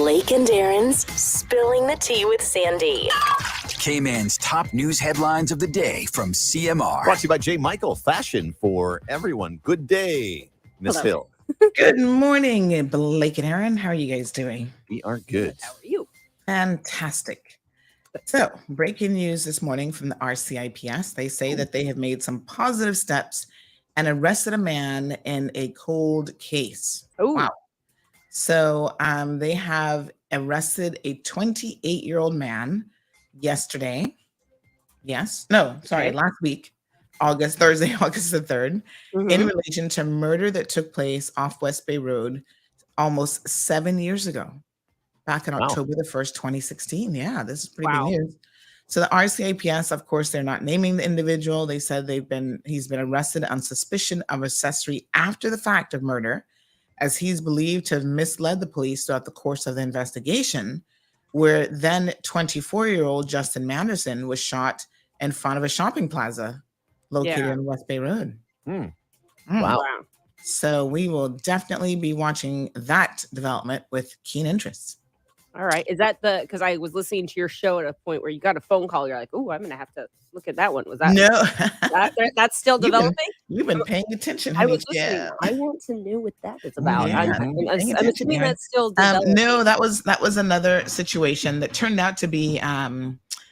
Blake and Aaron's Spilling the Tea with Sandy. K-Man's top news headlines of the day from CMR. Brought to you by J. Michael, fashion for everyone. Good day, Miss Hill. Good morning, Blake and Aaron. How are you guys doing? We are good. How are you? Fantastic. So, breaking news this morning from the RCIPS. They say that they have made some positive steps and arrested a man in a cold case. Oh, wow. So, they have arrested a 28-year-old man yesterday. Last week, Thursday, August the 3rd, in relation to murder that took place off West Bay Road almost 7 years ago, back in October the 1st, 2016. Yeah, this is pretty big news. So the RCIPS, of course, they're not naming the individual. They said he's been arrested on suspicion of accessory after the fact of murder, as he's believed to have misled the police throughout the course of the investigation, where then 24-year-old Justin Manderson was shot in front of a shopping plaza located in West Bay Road. Wow. So we will definitely be watching that development with keen interest. all right. Is that because I was listening to your show at a point where you got a phone call. You're like, oh, I'm going to have to look at that one. Was that? No. That's still developing? You've been paying attention. I was listening. Yeah. I want to know what that is about. Yeah, I'm assuming that's still developing. No, that was another situation that turned out to be a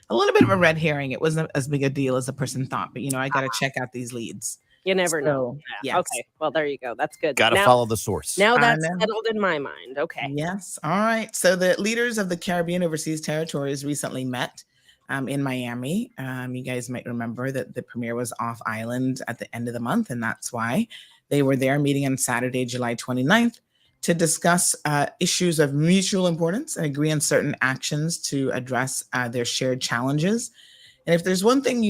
little bit of a red herring. It wasn't as big a deal as the person thought, but I got to check out these leads. You never know. Yes. Okay. Well, there you go. That's good. Got to follow the source. Now that's settled in my mind. Okay. Yes. All right. So the leaders of the Caribbean Overseas Territories recently met in Miami. You guys might remember that the premier was off island at the end of the month, and that's why they were there meeting on Saturday, July 29th, to discuss issues of mutual importance and agree on certain actions to address their shared challenges. And if there's one thing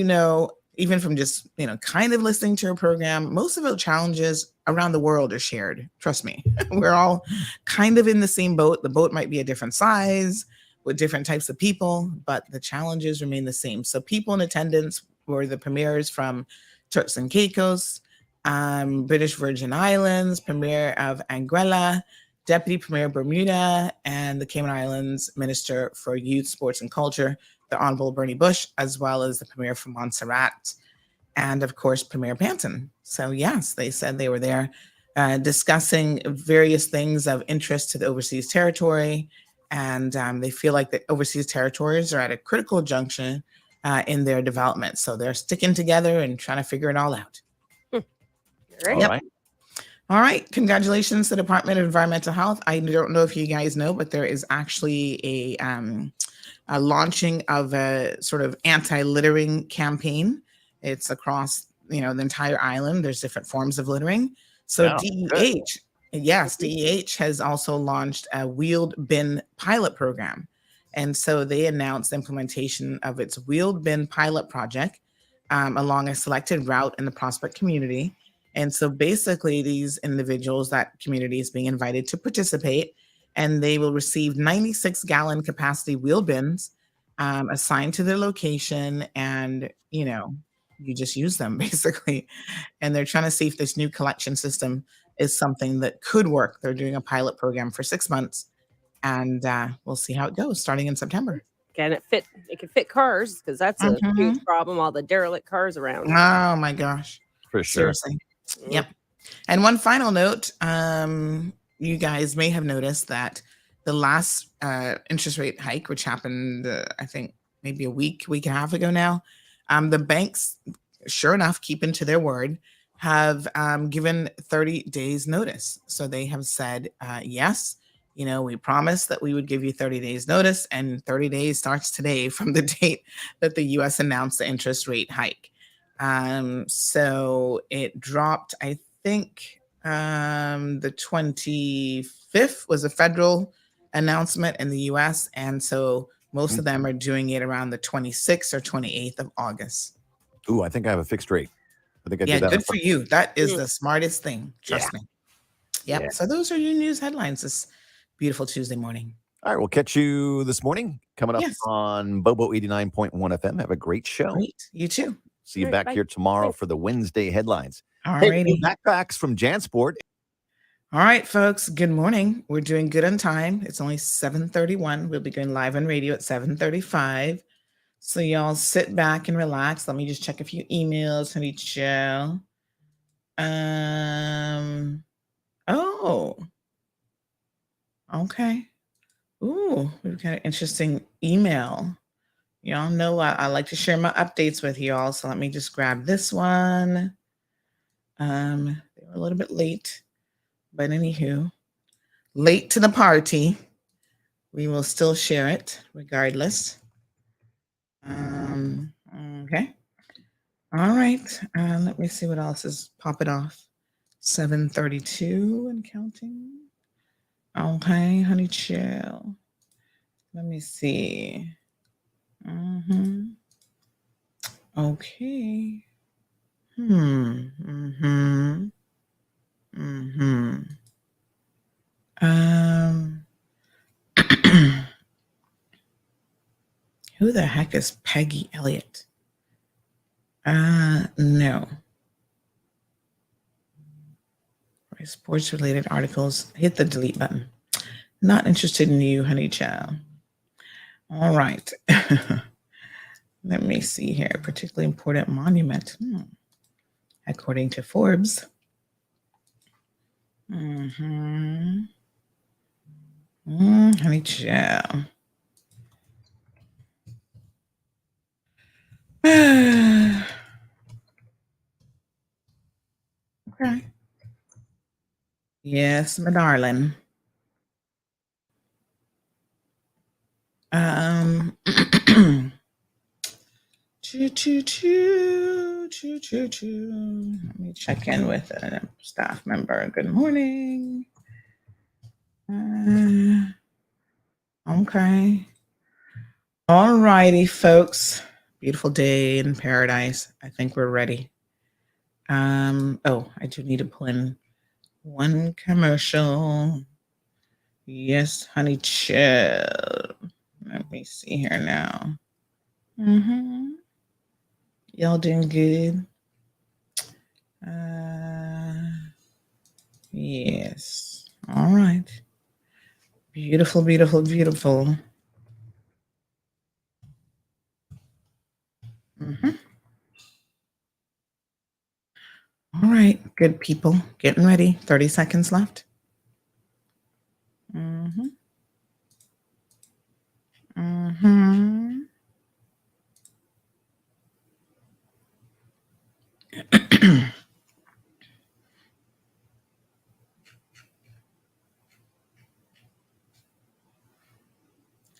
even from just, kind of listening to a program, most of the challenges around the world are shared. Trust me, we're all kind of in the same boat. The boat might be a different size with different types of people, but the challenges remain the same. So people in attendance were the premiers from Turks and Caicos, British Virgin Islands, Premier of Anguilla, Deputy Premier Bermuda, and the Cayman Islands Minister for Youth, Sports and Culture, the Honorable Bernie Bush, as well as the Premier from Montserrat, and of course, Premier Panton. So yes, they said they were there discussing various things of interest to the overseas territory, and they feel like the overseas territories are at a critical junction in their development. So they're sticking together and trying to figure it all out. All right. Congratulations to the Department of Environmental Health. I don't know if you guys know, but there is actually a launching of a sort of anti-littering campaign. It's across, the entire island. There's different forms of littering. So DEH has also launched a wheeled bin pilot program. And so they announced the implementation of its wheeled bin pilot project along a selected route in the Prospect community. And so basically these individuals, that community is being invited to participate, and they will receive 96-gallon capacity wheel bins assigned to their location. And, you just use them basically. And they're trying to see if this new collection system is something that could work. They're doing a pilot program for 6 months, and we'll see how it goes starting in September. Can it fit? It can fit cars, because that's a huge problem. All the derelict cars around. Oh my gosh. For sure. Seriously. Yep. And one final note, you guys may have noticed that the last interest rate hike, which happened, I think maybe a week and a half ago now, the banks, sure enough, keeping to their word, have given 30 days notice. So they have said, yes, we promised that we would give you 30 days notice, and 30 days starts today from the date that the U.S. announced the interest rate hike. So it dropped, I think the 25th was a federal announcement in the US. And so most of them are doing it around the 26th or 28th of August. Ooh, I think I have a fixed rate. I think I did that. Good for you. That is the smartest thing. Trust me. Yep. Yeah. So those are your news headlines this beautiful Tuesday morning. All right. We'll catch you this morning coming up on Bobo 89.1 FM. Have a great show. Great. You too. See you back here tomorrow for the Wednesday headlines. All righty. Backpacks from JanSport. All right, folks. Good morning. We're doing good on time. It's only 7:31. We'll be going live on radio at 7:35. So y'all sit back and relax. Let me just check a few emails, honey chill. Oh, okay. Ooh, we've got an interesting email. Y'all know I like to share my updates with y'all. So let me just grab this one. They were a little bit late, but anywho, late to the party. We will still share it regardless. Okay. All right. Let me see what else is popping off. 7:32 and counting. Okay, honey chill. Let me see. Okay. Who the heck is Peggy Elliott? No. Sports related articles. Hit the delete button. Not interested in you, honey child. All right. Let me see here. Particularly important monument. According to Forbes. Honey child. Okay. Yes, my darling. Let me check in with a staff member. Good morning. Okay. All righty, folks. Beautiful day in paradise. I think we're ready. Oh, I do need to pull in one commercial. Yes, honey chill. Let me see here now. Y'all doing good? Yes. All right. Beautiful, beautiful, beautiful. All right, good people. Getting ready. 30 seconds left.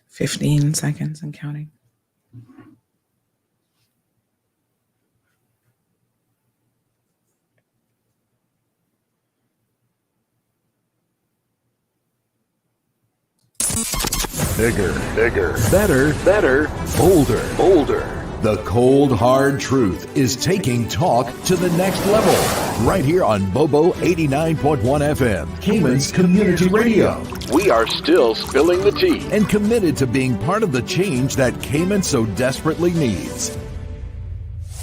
15 seconds and counting. Bigger, better, bolder. The cold, hard truth is taking talk to the next level. Right here on Bobo 89.1 FM, Cayman's Community Radio. We are still spilling the tea and committed to being part of the change that Cayman so desperately needs.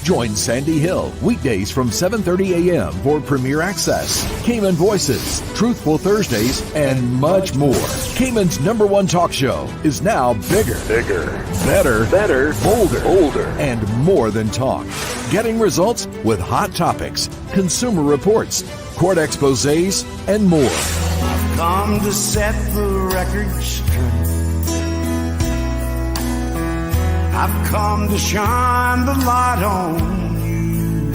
Join Sandy Hill weekdays from 7:30 a.m. for Premier Access, Cayman Voices, Truthful Thursdays, and much more. Cayman's #1 talk show is now bigger, better, bolder, and more than talk. Getting results with hot topics, consumer reports, court exposés, and more. I've come to set the record straight. I've come to shine the light on you.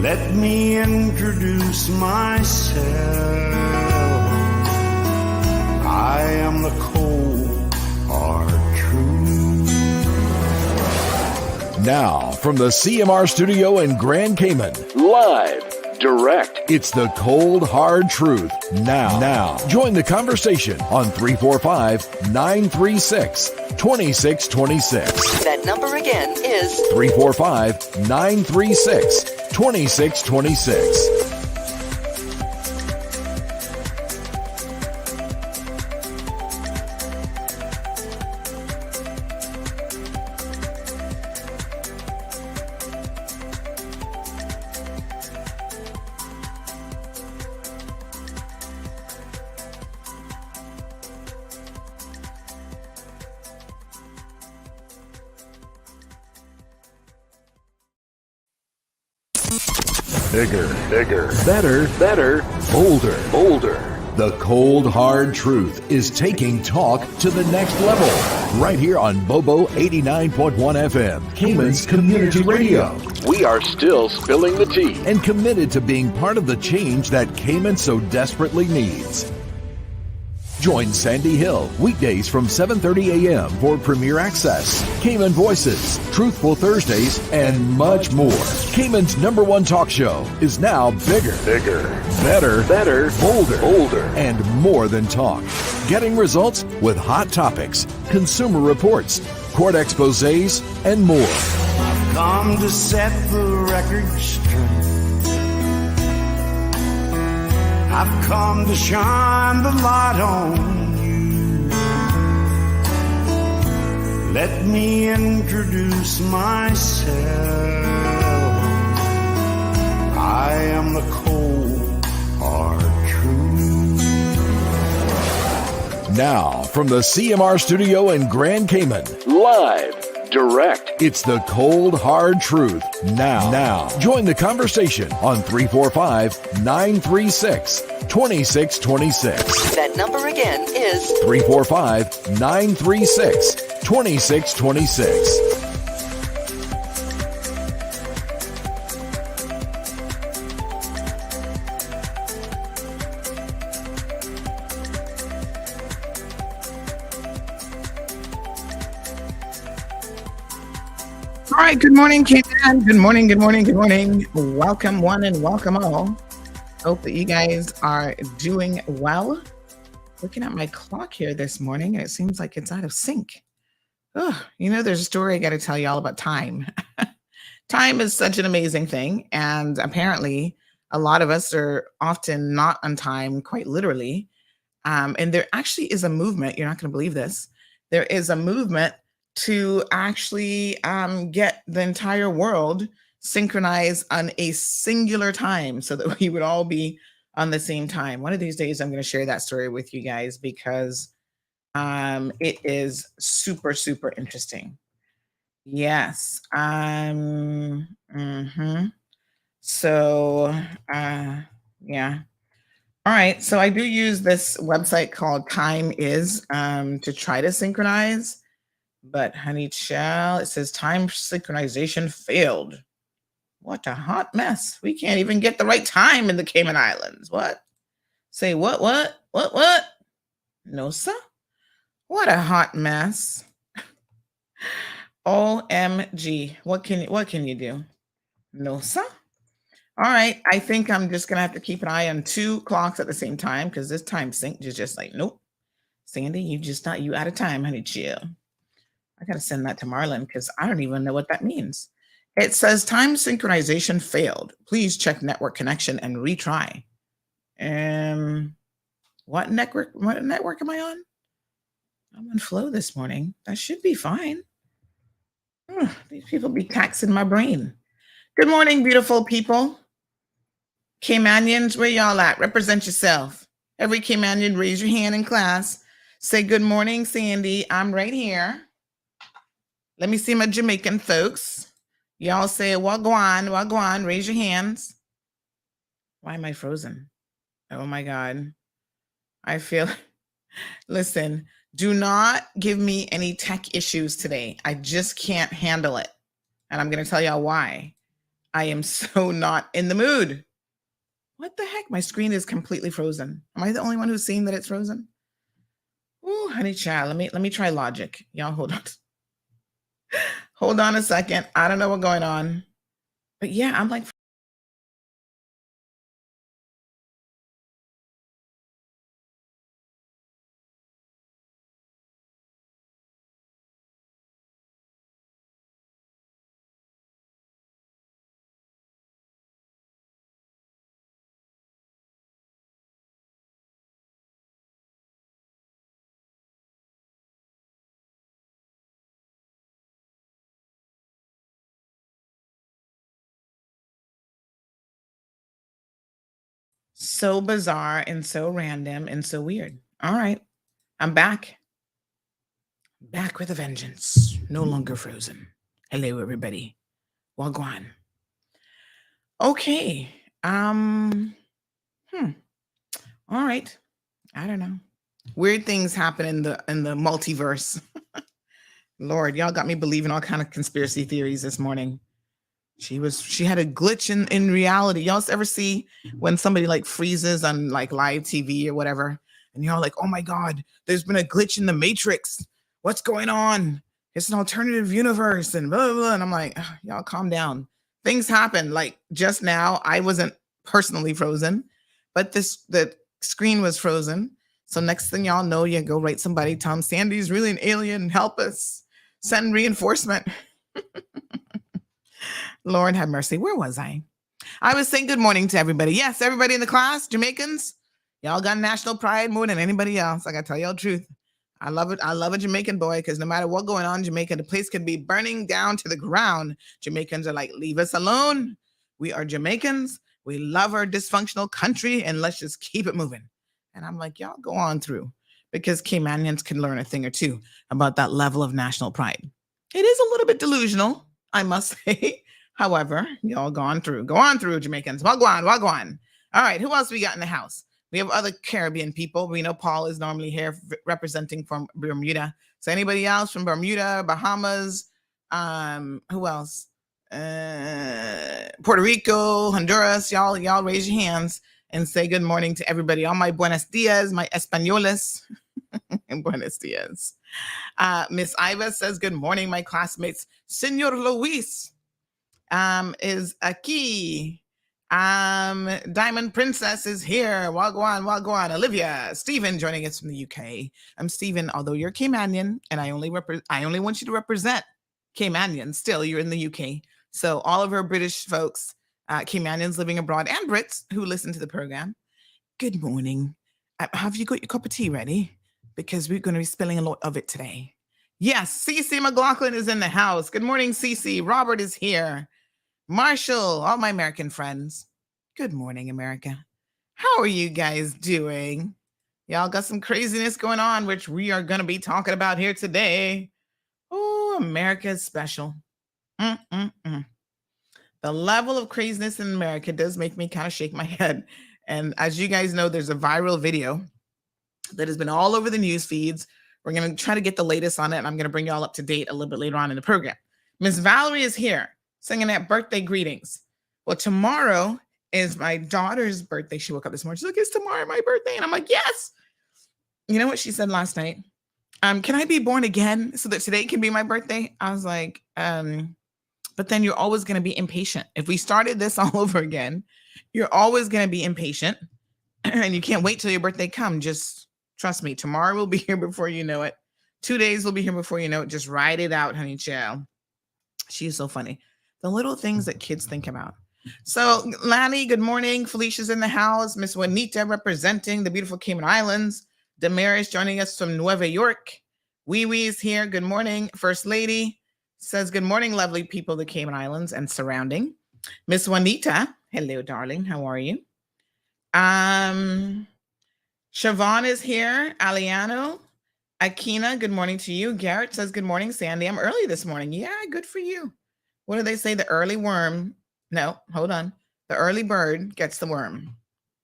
Let me introduce myself. I am the cold, hard truth. Now, from the CMR studio in Grand Cayman, live, direct, it's the cold, hard truth. Now, join the conversation on 345-936-2626. That number again is 345-936-2626. bigger, better, bolder. The cold, hard truth is taking talk to the next level. Right here on Bobo 89.1 FM, Cayman's Community Radio. We are still spilling the tea. And committed to being part of the change that Cayman so desperately needs. Join Sandy Hill weekdays from 7:30 a.m. for Premier Access, Cayman Voices, Truthful Thursdays, and much more. Cayman's #1 talk show is now bigger, better, bolder, and more than talk. Getting results with hot topics, consumer reports, court exposés, and more. I've come to set the record straight. I've come to shine the light on you. Let me introduce myself. I am the cold, hard truth. Now, from the CMR studio in Grand Cayman, Live, direct. it's the cold, hard truth. Now, join the conversation on 345-936-2626. That number again is 345-936-2626. All right, good morning, Cayman. Good morning. Welcome one and welcome all. Hope that you guys are doing well. Looking at my clock here this morning, and it seems like it's out of sync. Oh, there's a story I got to tell you all about time. Time is such an amazing thing, and apparently a lot of us are often not on time, quite literally. And there actually is a movement, you're not going to believe this, there is a movement to actually get the entire world synchronized on a singular time so that we would all be on the same time. One of these days, I'm going to share that story with you guys because it is super, super interesting. Yes. So, yeah. All right. So I do use this website called Time Is to try to synchronize. But honey child, it says time synchronization failed. What a hot mess. We can't even get the right time in the Cayman Islands. What? Say what? No, sir. What a hot mess. OMG. What can you do? No, sir. All right. I think I'm just gonna have to keep an eye on 2 clocks at the same time because this time sync is just like, nope. Sandy, you out of time, honey chill. I got to send that to Marlon because I don't even know what that means. It says time synchronization failed. Please check network connection and retry. What network am I on? I'm on Flow this morning. That should be fine. These people be taxing my brain. Good morning, beautiful people. Caymanians, where y'all at? Represent yourself. Every Caymanian, raise your hand in class. Say good morning, Sandy. I'm right here. Let me see my Jamaican folks. Y'all say wagwan, raise your hands. Why am I frozen? Oh my God. Listen, do not give me any tech issues today. I just can't handle it. And I'm going to tell y'all why. I am so not in the mood. What the heck? My screen is completely frozen. Am I the only one who's seen that it's frozen? Oh, honey child, let me try logic. Y'all hold on. Hold on a second. I don't know what's going on. But yeah, I'm like, so bizarre and so random and so weird. All right. I'm back. Back with a vengeance. No longer frozen. Hello, everybody. Wagwan. Okay. Um, All right. I don't know. Weird things happen in the multiverse. Lord, y'all got me believing all kind of conspiracy theories this morning. She had a glitch in reality. Y'all ever see when somebody like freezes on like live TV or whatever, and y'all like, oh my God, there's been a glitch in the Matrix. What's going on? It's an alternative universe and blah, blah, blah. And I'm like, y'all calm down. Things happen. Like just now, I wasn't personally frozen, but the screen was frozen. So next thing y'all know, you go write somebody, tell them Sandy's really an alien, help us, send reinforcement. Lord have mercy. Where was I? I was saying good morning to everybody. Yes, everybody in the class, Jamaicans, y'all got national pride more than anybody else. I gotta tell y'all the truth. I love it. I love a Jamaican boy because no matter what going on in Jamaica, the place could be burning down to the ground. Jamaicans are like, leave us alone. We are Jamaicans. We love our dysfunctional country and let's just keep it moving. And I'm like, y'all go on through because Caymanians can learn a thing or two about that level of national pride. It is a little bit delusional, I must say. However, y'all go on through, Jamaicans. Wagwan. All right, who else we got in the house? We have other Caribbean people. We know Paul is normally here representing from Bermuda. So anybody else from Bermuda, Bahamas? Who else? Puerto Rico, Honduras. Y'all raise your hands and say good morning to everybody. All my buenos dias, my españoles. Buenos dias. Miss Iva says good morning, my classmates. Senor Luis is aquí. Diamond Princess is here. Wagwan. Olivia. Stephen joining us from the UK. I'm Stephen, although you're Caymanian, and I only want you to represent Caymanian. Still, you're in the UK. So all of our British folks, Caymanians living abroad, and Brits who listen to the program, good morning. Have you got your cup of tea ready? Because we're going to be spilling a lot of it today. Yes, Cece McLaughlin is in the house. Good morning, Cece. Robert is here. Marshall, all my American friends. Good morning, America. How are you guys doing? Y'all got some craziness going on, which we are going to be talking about here today. Oh, America is special. The level of craziness in America does make me kind of shake my head. And as you guys know, there's a viral video that has been all over the news feeds. We're going to try to get the latest on it, and I'm going to bring you all up to date a little bit later on in the program. Miss Valerie is here singing that birthday greetings. Well, tomorrow is my daughter's birthday. She woke up this morning. She's like, it's tomorrow my birthday. And I'm like, yes. You know what she said last night? Can I be born again so that today can be my birthday? I was like, but then you're always going to be impatient. If we started this all over again, you're always going to be impatient and you can't wait till your birthday comes. Just trust me. Tomorrow will be here before you know it. 2 days will be here before you know it. Just ride it out, honey child. She's so funny. The little things that kids think about. So Lanny, good morning. Felicia's in the house. Miss Juanita representing the beautiful Cayman Islands. Damaris joining us from Nueva York. Wee Wee is here. Good morning. First Lady says, good morning, lovely people of the Cayman Islands and surrounding. Miss Juanita, hello, darling. How are you? Siobhan is here. Aliano. Akina, good morning to you. Garrett says, good morning, Sandy. I'm early this morning. Yeah, good for you. What do they say? The early worm. No, hold on. The early bird gets the worm.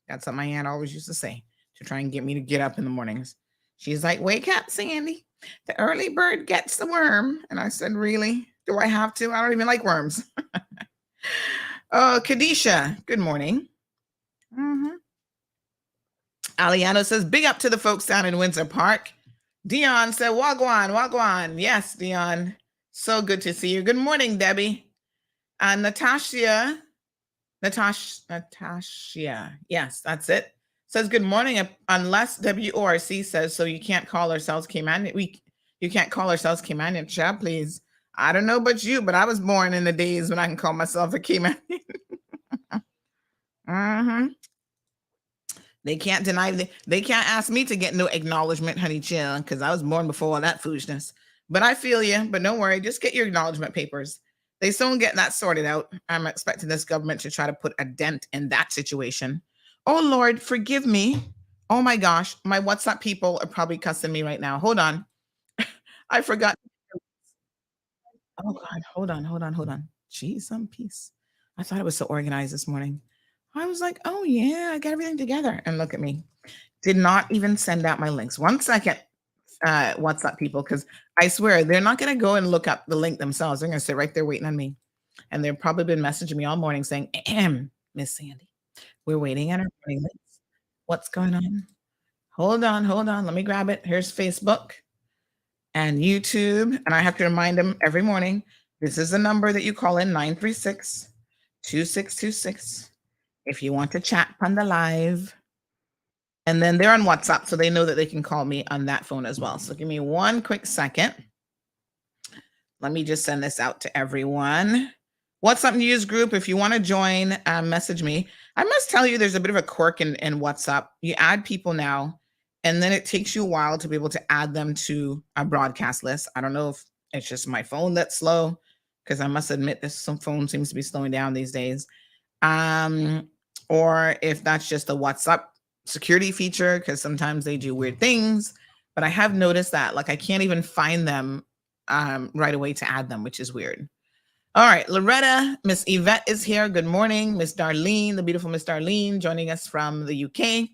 That's what my aunt always used to say to try and get me to get up in the mornings. She's like, wake up, Sandy. The early bird gets the worm. And I said, really? Do I have to? I don't even like worms. Oh, Kadisha, good morning. Aliano says, big up to the folks down in Windsor Park. Dion said, wagwan. Yes, Dion. So good to see you. Good morning, Debbie. Natasha. Yes, that's it. Says, good morning. Unless WORC says so, you can't call ourselves Caymanian. You can't call ourselves Caymanian, chat, please. I don't know about you, but I was born in the days when I can call myself a Caymanian. They can't deny they can't ask me to get no acknowledgement, honey chill, because I was born before all that foolishness. But I feel you. But don't worry, just get your acknowledgement papers. They soon get that sorted out. I'm expecting this government to try to put a dent in that situation. Oh Lord, forgive me. Oh my gosh, my WhatsApp people are probably cussing me right now. Hold on. I forgot. Oh God, hold on. Jeez, some peace. I thought it was so organized this morning. I was like, oh yeah, I got everything together. And look at me. Did not even send out my links. 1 second, WhatsApp people, because I swear they're not going to go and look up the link themselves. They're going to sit right there waiting on me. And they've probably been messaging me all morning saying, Miss Sandy, we're waiting on our morning links. What's going on? Hold on. Let me grab it. Here's Facebook and YouTube. And I have to remind them every morning, this is the number that you call in, 936-2626. If you want to chat on the live. And then they're on WhatsApp, so they know that they can call me on that phone as well. So give me 1 quick second. Let me just send this out to everyone. WhatsApp News Group, if you want to join, message me. I must tell you, there's a bit of a quirk in WhatsApp. You add people now, and then it takes you a while to be able to add them to a broadcast list. I don't know if it's just my phone that's slow, because I must admit some phone seems to be slowing down these days. Or if that's just a WhatsApp security feature, because sometimes they do weird things. But I have noticed that, like, I can't even find them right away to add them, which is weird. All right, Loretta, Miss Yvette is here. Good morning. Miss Darlene, the beautiful Miss Darlene, joining us from the UK.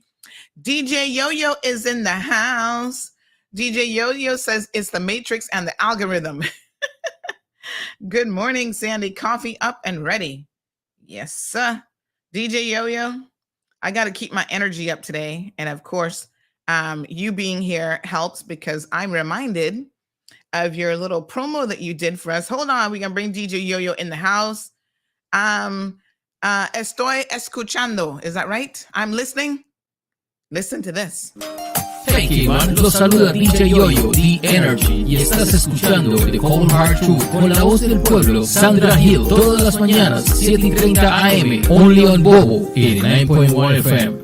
DJ Yo-Yo is in the house. DJ Yo-Yo says it's the matrix and the algorithm. Good morning, Sandy. Coffee up and ready. Yes, sir. DJ Yo-Yo, I got to keep my energy up today. And of course, you being here helps, because I'm reminded of your little promo that you did for us. Hold on, we can bring DJ Yo-Yo in the house. Estoy escuchando. Is that right? I'm listening. Listen to this. Hey Keyman, los saluda DJ Yo-Yo, The Energy, y estás escuchando The Cold Hard Truth con la voz del pueblo, Sandra Hill, todas las mañanas, 7:30 AM, only on Bobo, 89.1 FM.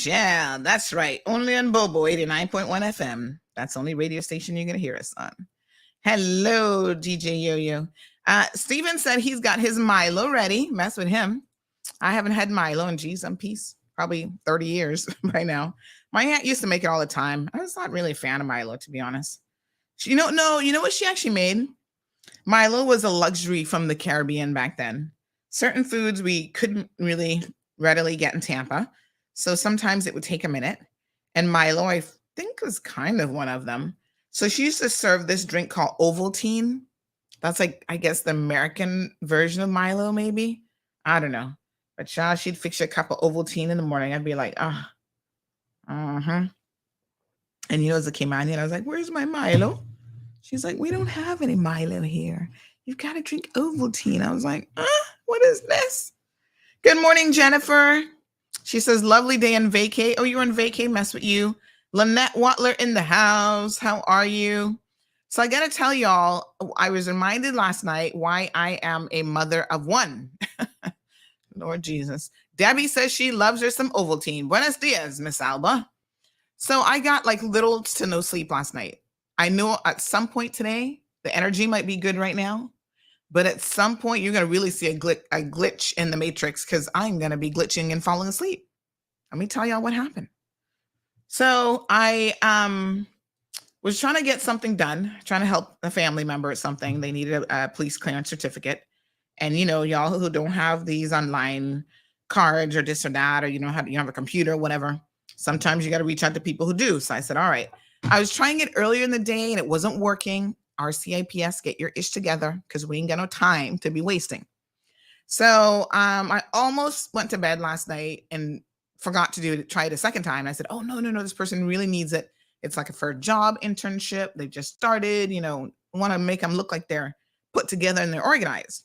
Yeah, that's right. Only on Bobo, 89.1 FM. That's the only radio station you're going to hear us on. Hello, DJ Yo-Yo. Steven said he's got his Milo ready. Mess with him. I haven't had Milo in, geez, some peace. Probably 30 years by now. My aunt used to make it all the time. I was not really a fan of Milo, to be honest. You know what she actually made? Milo was a luxury from the Caribbean back then. Certain foods we couldn't really readily get in Tampa. So sometimes it would take a minute. And Milo, I think, was kind of one of them. So she used to serve this drink called Ovaltine. That's like, I guess, the American version of Milo, maybe. I don't know. But she'd fix you a cup of Ovaltine in the morning. I'd be like, And as it came on in, I was like, where's my Milo? She's like, we don't have any Milo here. You've got to drink Ovaltine. I was like, what is this? Good morning, Jennifer. She says, lovely day in vacay. Oh, you're on vacay? Mess with you. Lynette Watler in the house. How are you? So I got to tell y'all, I was reminded last night why I am a mother of one. Lord Jesus. Debbie says she loves her some Ovaltine. Buenos dias, Miss Alba. So I got like little to no sleep last night. I know at some point today, the energy might be good right now, but at some point you're going to really see a glitch in the matrix, because I'm going to be glitching and falling asleep. Let me tell y'all what happened. So I was trying to get something done, trying to help a family member at something. They needed a police clearance certificate. And, y'all who don't have these online cards or this or that, or you don't have a computer or whatever, sometimes you got to reach out to people who do. So I said, all right. I was trying it earlier in the day and it wasn't working. RCIPS, get your ish together, because we ain't got no time to be wasting. So I almost went to bed last night and forgot to try it a second time. I said, oh, no, this person really needs it. It's like for a job internship. They've just started, want to make them look like they're put together and they're organized.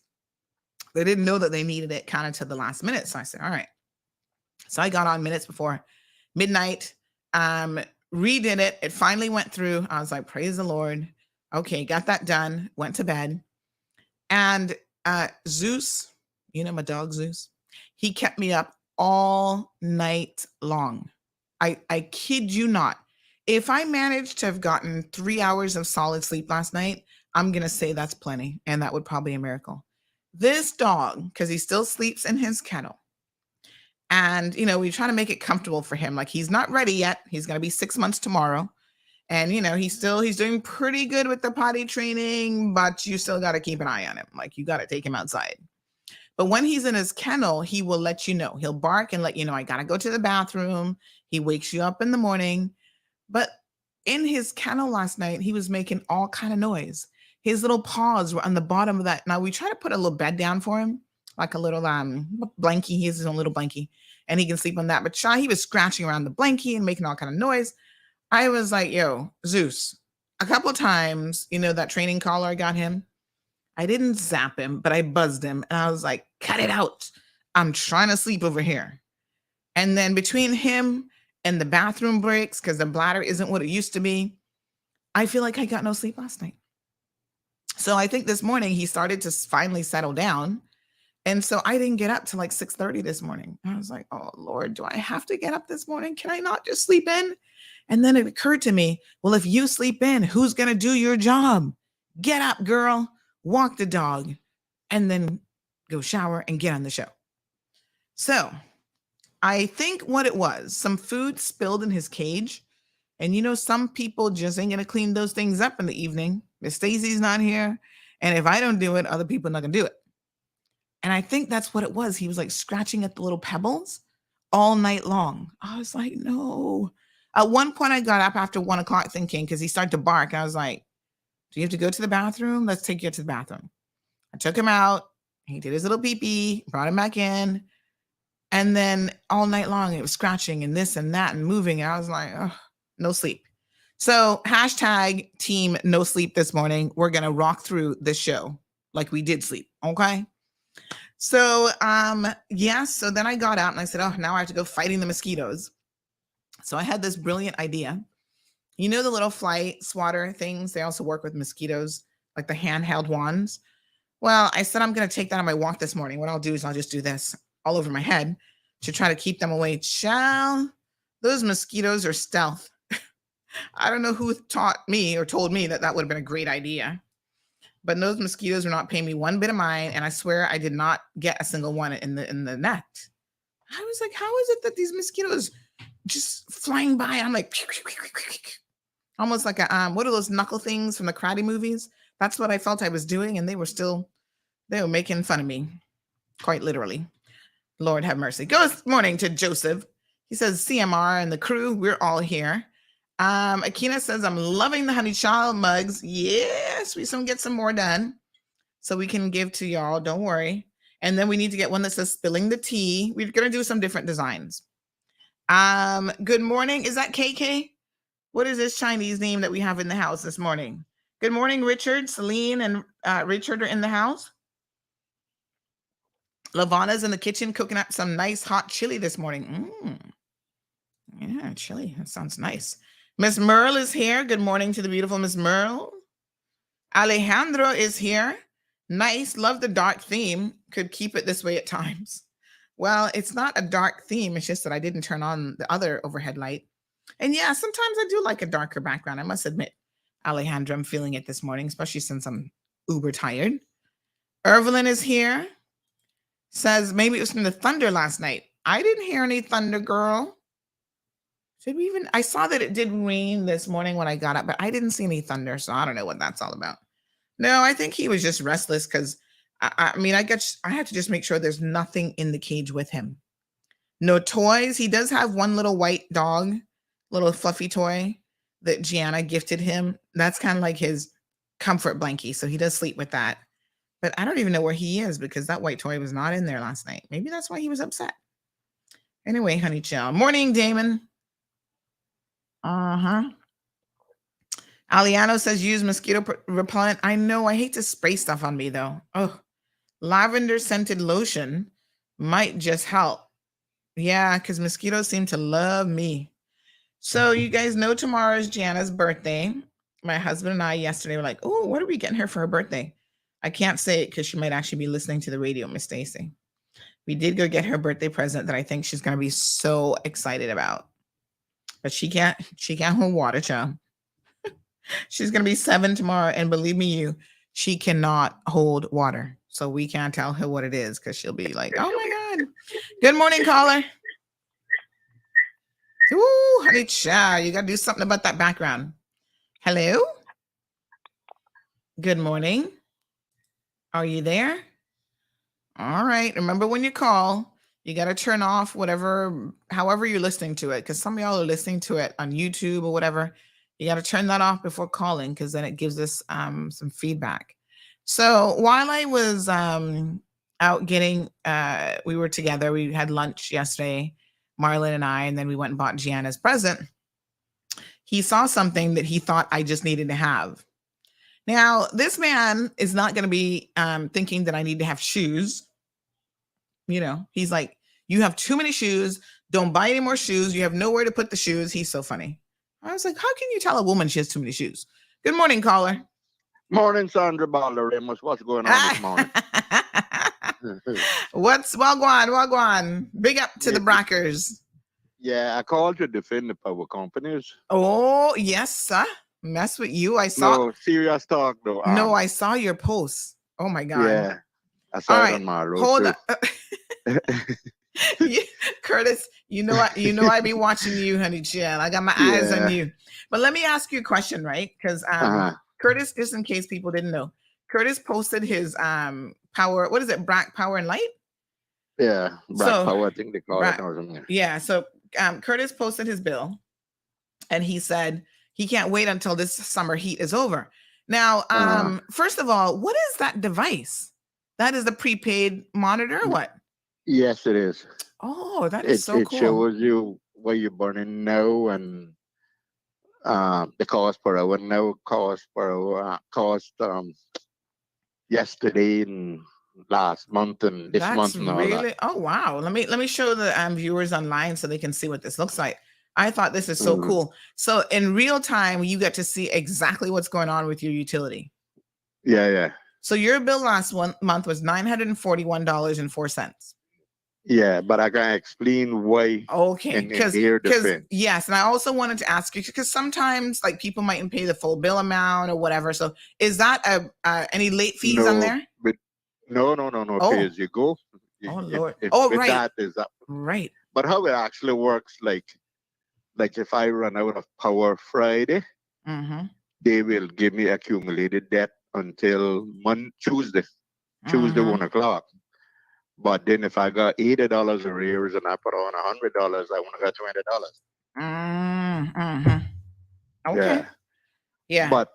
They didn't know that they needed it kind of to the last minute. So I said, all right. So I got on minutes before midnight, redid it. It finally went through. I was like, praise the Lord. Okay, got that done. Went to bed. And Zeus, my dog Zeus, he kept me up all night long. I kid you not. If I managed to have gotten 3 hours of solid sleep last night, I'm going to say that's plenty. And that would probably be a miracle. This dog, because he still sleeps in his kennel. And, we try to make it comfortable for him. Like, he's not ready yet. He's going to be 6 months tomorrow. And, he's doing pretty good with the potty training, but you still got to keep an eye on him. Like, you got to take him outside. But when he's in his kennel, he will let you know. He'll bark and let you know, I got to go to the bathroom. He wakes you up in the morning. But in his kennel last night, he was making all kind of noise. His little paws were on the bottom of that. Now we try to put a little bed down for him, like a little blankie. He has his own little blankie and he can sleep on that. But he was scratching around the blankie and making all kind of noise. I was like, yo, Zeus, a couple of times, that training collar I got him, I didn't zap him, but I buzzed him. And I was like, cut it out. I'm trying to sleep over here. And then between him and the bathroom breaks, because the bladder isn't what it used to be, I feel like I got no sleep last night. So I think this morning he started to finally settle down. And so I didn't get up till like 6:30 this morning. I was like, oh Lord, do I have to get up this morning? Can I not just sleep in? And then it occurred to me, well, if you sleep in, who's going to do your job? Get up, girl, walk the dog, and then go shower and get on the show. So I think what it was, some food spilled in his cage. And some people just ain't going to clean those things up in the evening. Miss Stacy's not here. And if I don't do it, other people are not going to do it. And I think that's what it was. He was like scratching at the little pebbles all night long. I was like, no. At one point I got up after 1 o'clock thinking, because he started to bark. I was like, do you have to go to the bathroom? Let's take you to the bathroom. I took him out. He did his little pee-pee, brought him back in. And then all night long, it was scratching and this and that and moving. And I was like, oh, no sleep. So hashtag team no sleep this morning. We're going to rock through this show like we did sleep. Okay. So, yes. So then I got out and I said, oh, now I have to go fighting the mosquitoes. So I had this brilliant idea. The little fly swatter things, they also work with mosquitoes, like the handheld wands. Well, I said, I'm going to take that on my walk this morning. What I'll do is I'll just do this all over my head to try to keep them away. Child, those mosquitoes are stealth. I don't know who taught me or told me that would have been a great idea. But those mosquitoes were not paying me one bit of mind. And I swear I did not get a single one in the net. I was like, how is it that these mosquitoes just flying by? I'm like, almost like what are those knuckle things from the karate movies? That's what I felt I was doing. And they were making fun of me, quite literally. Lord have mercy. Good morning to Joseph. He says, CMR and the crew, we're all here. Akina says, I'm loving the honey child mugs. Yes, we soon get some more done so we can give to y'all. Don't worry. And then we need to get one that says spilling the tea. We're going to do some different designs. Good morning. Is that KK? What is this Chinese name that we have in the house this morning? Good morning, Richard. Celine and Richard are in the house. Lavana's in the kitchen cooking up some nice hot chili this morning. Yeah, chili. That sounds nice. Miss Merle is here. Good morning to the beautiful Miss Merle. Alejandro is here. Nice. Love the dark theme. Could keep it this way at times. Well, it's not a dark theme. It's just that I didn't turn on the other overhead light. And yeah, sometimes I do like a darker background. I must admit, Alejandro, I'm feeling it this morning, especially since I'm uber tired. Evelyn is here. Says maybe it was from the thunder last night. I didn't hear any thunder, girl. I saw that it did rain this morning when I got up, but I didn't see any thunder. So I don't know what that's all about. No, I think he was just restless because I have to just make sure there's nothing in the cage with him. No toys. He does have one little white dog, little fluffy toy that Gianna gifted him. That's kind of like his comfort blankie. So he does sleep with that. But I don't even know where he is because that white toy was not in there last night. Maybe that's why he was upset. Anyway, honey child. Morning, Damon. Aliano says use mosquito repellent. I know. I hate to spray stuff on me, though. Oh, lavender scented lotion might just help. Yeah, because mosquitoes seem to love me. So you guys know tomorrow is Gianna's birthday. My husband and I yesterday were like, oh, what are we getting her for her birthday? I can't say it because she might actually be listening to the radio, Miss Stacy. We did go get her birthday present that I think she's going to be so excited about. But she can't hold water, child. She's going to be 7 tomorrow. And believe me, she cannot hold water. So we can't tell her what it is because she'll be like, oh my God. Good morning, caller. Ooh, honey child, you got to do something about that background. Hello? Good morning. Are you there? All right. Remember when you call, you got to turn off however you're listening to it. Because some of y'all are listening to it on YouTube or whatever. You got to turn that off before calling, because then it gives us some feedback. So while I was out getting, we were together. We had lunch yesterday, Marlon and I, and then we went and bought Gianna's present. He saw something that he thought I just needed to have. Now, this man is not going to be thinking that I need to have shoes. You know, he's like, you have too many shoes. Don't buy any more shoes. You have nowhere to put the shoes. He's so funny. I was like, how can you tell a woman she has too many shoes? Good morning, caller. Morning, Sandra Balderemos. What's going on this morning? What's Wagwan? Big up to the Brackers. Yeah, I called to defend the power companies. Oh, yes, sir. Mess with you. I saw. No, serious talk, though. No, I saw your post. Oh, my God. Yeah, I saw it on my road. Hold on. Curtis, you know I be watching you, honey Jen. I got my eyes on you. But let me ask you a question, right? Because Curtis, just in case people didn't know, Curtis posted his power. What is it? Brack Power and Light? Yeah, Brack Power. I think they call it or something. Yeah. So Curtis posted his bill, and he said he can't wait until this summer heat is over. Now, first of all, what is that device? That is the prepaid monitor, or what? Yes, it is. Oh, that is so cool. It shows you where you're burning now and the cost per hour now, cost per hour, cost yesterday and last month and this month and all that. Oh wow. Let me show the viewers online so they can see what this looks like. I thought this is so cool. So in real time, you get to see exactly what's going on with your utility. Yeah. So your bill last month was $941.04. Yeah, but I can explain why. Okay, because yes, and I also wanted to ask you, because sometimes like people mightn't pay the full bill amount or whatever. So is that any late fees on there? No. Pay as you go. Oh Lord. Right. That is up. Right. But how it actually works, like if I run out of power Friday, they will give me accumulated debt until Tuesday 1:00. But then if I got $80 arrears and I put on $100, I want to got $20. Okay. Yeah. But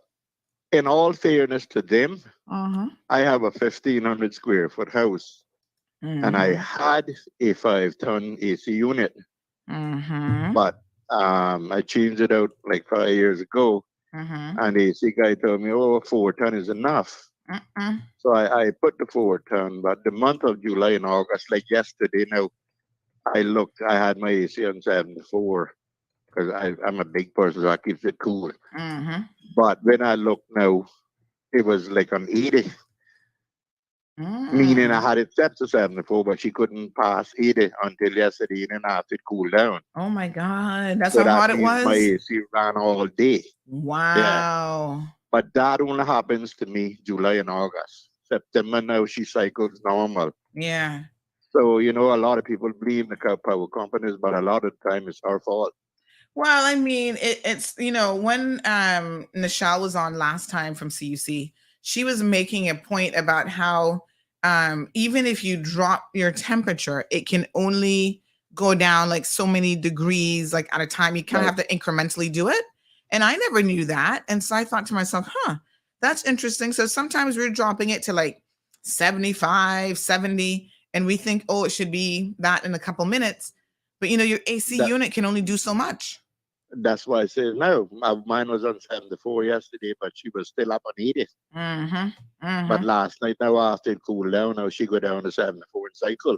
in all fairness to them, I have a 1,500 square foot house, and I had a 5-ton AC unit, but I changed it out like 5 years ago, and the AC guy told me, "Oh, 4-ton is enough." So I put the 4-ton, but the month of July and August, like yesterday now, I looked, I had my AC on 74 because I'm a big person, so I keep it cool. But when I look now, it was like on 80, meaning I had it set to 74, but she couldn't pass 80 until yesterday and after it cooled down. Oh my God, that's how hot it was? My AC ran all day. Wow. Yeah. But that only happens to me July and August. September now, she cycles normal. Yeah. So, a lot of people blame the power companies, but a lot of the time it's our fault. Well, I mean, it's, when Nichelle was on last time from CUC, she was making a point about how even if you drop your temperature, it can only go down like so many degrees, like at a time. You kind of have to incrementally do it. And I never knew that. And so I thought to myself, that's interesting. So sometimes we're dropping it to like 75, 70, and we think, it should be that in a couple minutes. But, your AC unit can only do so much. That's why I say no. Mine was on 74 yesterday, but she was still up on 80. But last night, now after it cooled down, now she go down to 74 and cycle.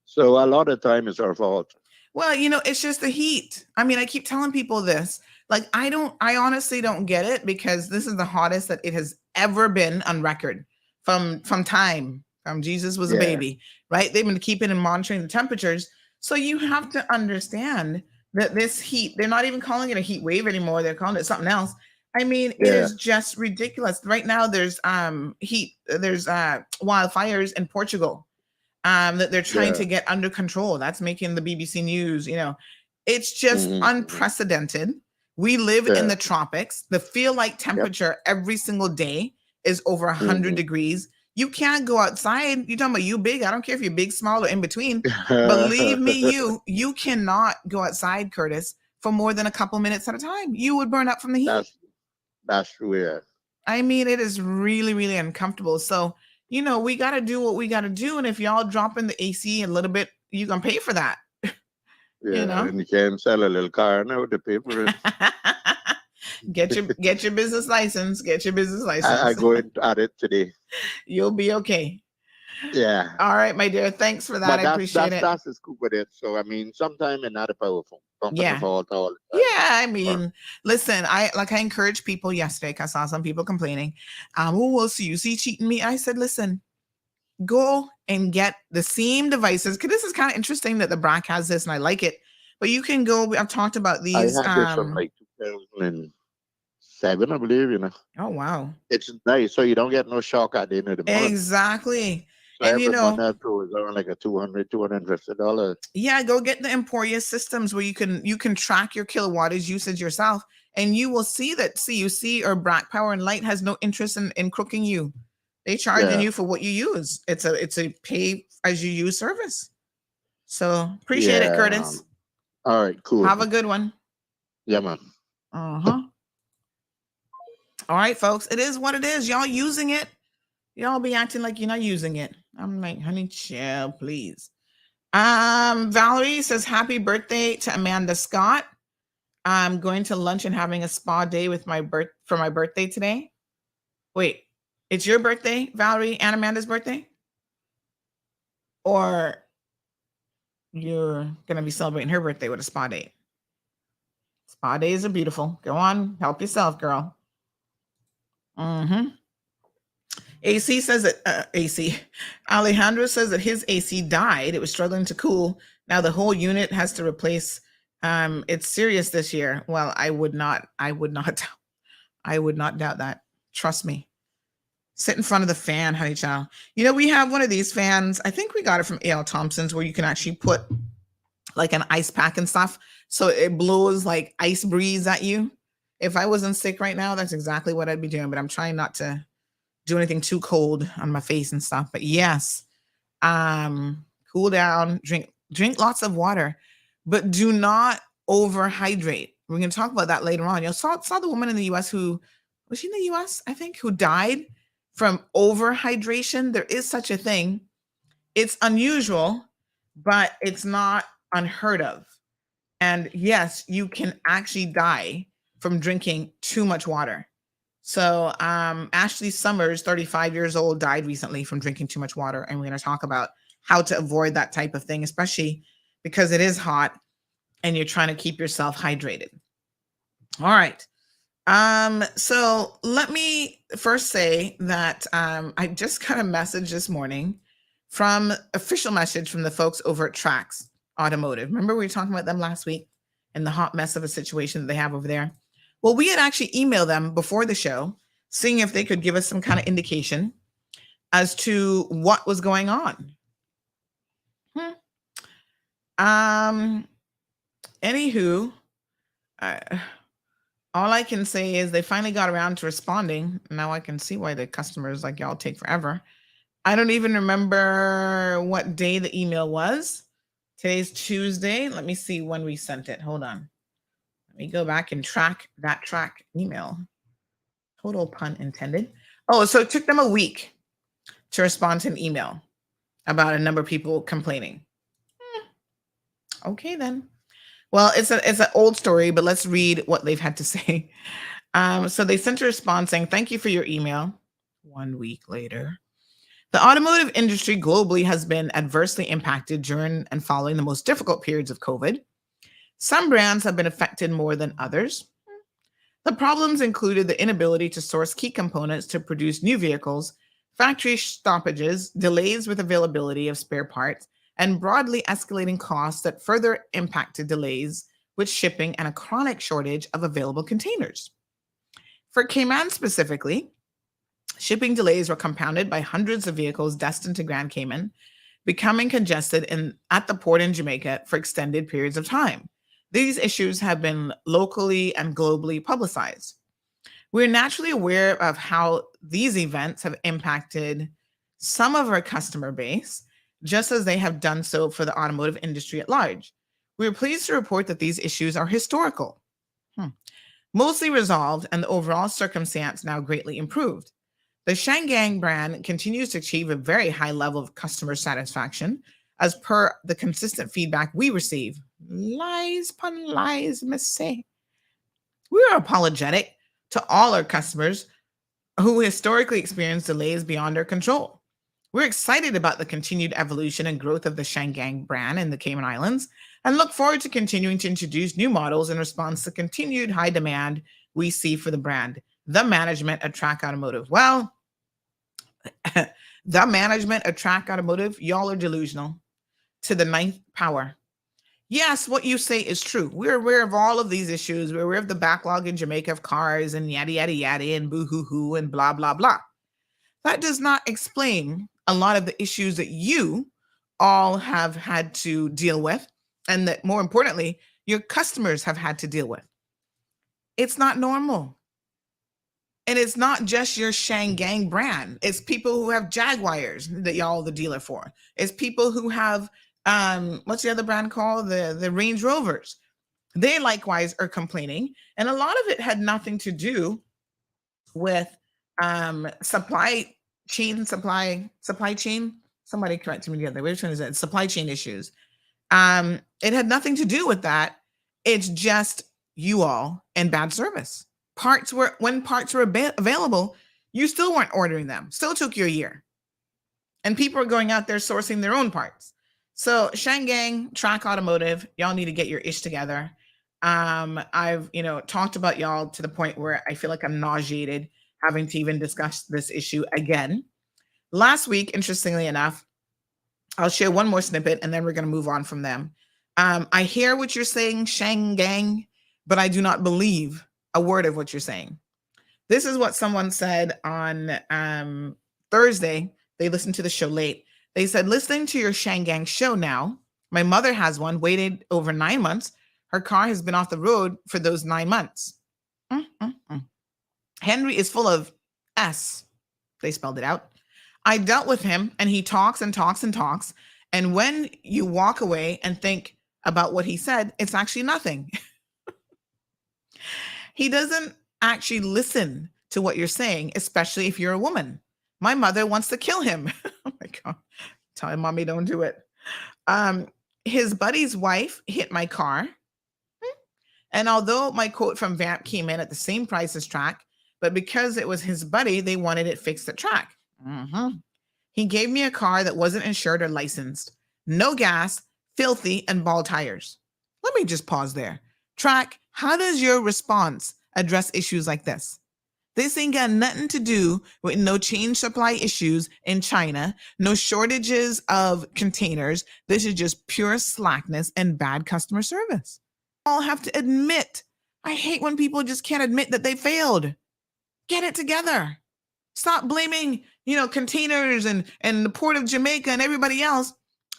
So a lot of time it's our fault. Well, it's just the heat. I mean, I keep telling people this. Like, I honestly don't get it, because this is the hottest that it has ever been on record from time. From Jesus was a baby, right? They've been keeping and monitoring the temperatures. So you have to understand that this heat, they're not even calling it a heat wave anymore. They're calling it something else. I mean, it is just ridiculous. Right now, there's wildfires in Portugal that they're trying to get under control. That's making the BBC News, it's just unprecedented. We live in the tropics. The feel like temperature every single day is over 100 degrees. You can't go outside. You're talking about you big. I don't care if you're big, small, or in between. Believe me, you cannot go outside, Curtis, for more than a couple minutes at a time. You would burn up from the heat. That's weird. I mean, it is really, really uncomfortable. So, we got to do what we got to do. And if y'all dropping the AC a little bit, you're going to pay for that. Yeah, and you can sell a little car now to pay for it. Get your business license. Get your business license. I go at it today. You'll be okay. Yeah. All right, my dear. Thanks for that. I appreciate it. That's cool with it. So I mean, sometimes it's not a powerful. Yeah. I mean, listen, I encouraged people yesterday because I saw some people complaining. Well, so you see cheating me? I said, listen, go and get the same devices, because this is kind of interesting that the BRAC has this, and I like it. But you can go. I've talked about these. I had this from like 2007, I believe. Oh wow! It's nice, so you don't get no shock at the end of the month. Exactly. So and that is around like a $250. Yeah, go get the Emporia systems where you can track your kilowattage usage yourself, and you will see that CUC or BRAC Power and Light has no interest in crooking you. They charging you for what you use. It's a pay as you use service. So appreciate it, Curtis. All right, cool. Have a good one. Yeah, man. All right, folks. It is what it is. Y'all using it. Y'all be acting like you're not using it. I'm like, honey, chill, please. Valerie says, happy birthday to Amanda Scott. I'm going to lunch and having a spa day with for my birthday today. Wait, it's your birthday, Valerie, and Amanda's birthday? Or you're going to be celebrating her birthday with a spa date? Spa days are beautiful. Go on, help yourself, girl. AC says that Alejandro says that his AC died. It was struggling to cool. Now the whole unit has to replace. It's serious this year. Well, I would not doubt that. Trust me. Sit in front of the fan, honey child. We have one of these fans. I think we got it from A.L. Thompson's, where you can actually put like an ice pack and stuff, so it blows like ice breeze at you. If I wasn't sick right now, that's exactly what I'd be doing. But I'm trying not to do anything too cold on my face and stuff. But yes, cool down, drink lots of water, but do not overhydrate. We're going to talk about that later on. You saw the woman in the US who was she in the US, I think, who died from overhydration. There is such a thing. It's unusual, but it's not unheard of. And yes, you can actually die from drinking too much water. So Ashley Summers, 35 years old, died recently from drinking too much water. And we're going to talk about how to avoid that type of thing, especially because it is hot and you're trying to keep yourself hydrated. All right. So let me first say that I just got a message this morning official message from the folks over at Trax Automotive. Remember we were talking about them last week and the hot mess of a situation that they have over there? Well, we had actually emailed them before the show, seeing if they could give us some kind of indication as to what was going on. Anywho, all I can say is they finally got around to responding. Now I can see why the customers like y'all take forever. I don't even remember what day the email was. Today's Tuesday. Let me see when we sent it. Hold on. Let me go back and track email. Total pun intended. Oh, so it took them a week to respond to an email about a number of people complaining. Okay, then. Well, it's an old story, but let's read what they've had to say. So they sent a response saying, thank you for your email. 1 week later. The automotive industry globally has been adversely impacted during and following the most difficult periods of COVID. Some brands have been affected more than others. The problems included the inability to source key components to produce new vehicles, factory stoppages, delays with availability of spare parts, and broadly escalating costs that further impacted delays with shipping and a chronic shortage of available containers. For Cayman specifically, shipping delays were compounded by hundreds of vehicles destined to Grand Cayman, becoming congested at the port in Jamaica for extended periods of time. These issues have been locally and globally publicized. We're naturally aware of how these events have impacted some of our customer base, just as they have done so for the automotive industry at large. We are pleased to report that these issues are historical, mostly resolved, and the overall circumstance now greatly improved. The Shangang brand continues to achieve a very high level of customer satisfaction as per the consistent feedback we receive. Lies upon lies, missy. We are apologetic to all our customers who historically experience delays beyond our control. We're excited about the continued evolution and growth of the Shangang brand in the Cayman Islands and look forward to continuing to introduce new models in response to continued high demand we see for the brand. The management at Track Automotive. Well, the management at Track Automotive, y'all are delusional to the ninth power. Yes, what you say is true. We're aware of all of these issues. We're aware of the backlog in Jamaica of cars and yada, yada, yada, and boo-hoo-hoo and blah, blah, blah. That does not explain a lot of the issues that you all have had to deal with, and that, more importantly, your customers have had to deal with. It's not normal. And it's not just your Shangang brand. It's people who have Jaguars that y'all the dealer for. It's people who have, what's the other brand called? The Range Rovers. They likewise are complaining. And a lot of it had nothing to do with supply chain. Somebody correct me the other way. Which one is it? Supply chain issues. It had nothing to do with that. It's just you all and bad service. When parts were available, you still weren't ordering them. Still took you a year. And people are going out there sourcing their own parts. So Shangang, Track Automotive, y'all need to get your ish together. I've talked about y'all to the point where I feel like I'm nauseated having to even discuss this issue again. Last week, interestingly enough, I'll share one more snippet and then we're going to move on from them. I hear what you're saying, Shangang, but I do not believe a word of what you're saying. This is what someone said on Thursday. They listened to the show late. They said, listening to your Shangang show now, my mother has one, waited over 9 months. Her car has been off the road for those 9 months. Henry is full of S. They spelled it out. I dealt with him and he talks and talks and talks. And when you walk away and think about what he said, it's actually nothing. He doesn't actually listen to what you're saying, especially if you're a woman. My mother wants to kill him. Oh my God. Tell him, mommy, don't do it. His buddy's wife hit my car. And although my quote from Vamp came in at the same price as Track, but because it was his buddy, they wanted it fixed at Track. He gave me a car that wasn't insured or licensed. No gas, filthy, and bald tires. Let me just pause there. Track, how does your response address issues like this? This ain't got nothing to do with no change supply issues in China, no shortages of containers. This is just pure slackness and bad customer service. All have to admit. I hate when people just can't admit that they failed. Get it together. Stop blaming, containers and the port of Jamaica and everybody else.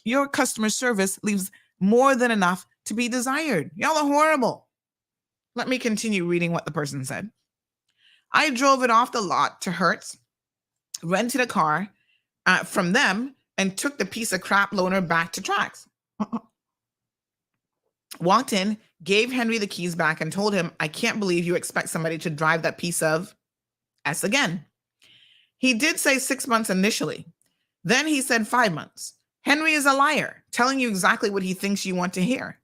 Your customer service leaves more than enough to be desired. Y'all are horrible. Let me continue reading what the person said. I drove it off the lot to Hertz, rented a car from them, and took the piece of crap loaner back to Tracks. Walked in, gave Henry the keys back, and told him, I can't believe you expect somebody to drive that piece of S again. He did say 6 months initially. Then he said 5 months. Henry is a liar, telling you exactly what he thinks you want to hear.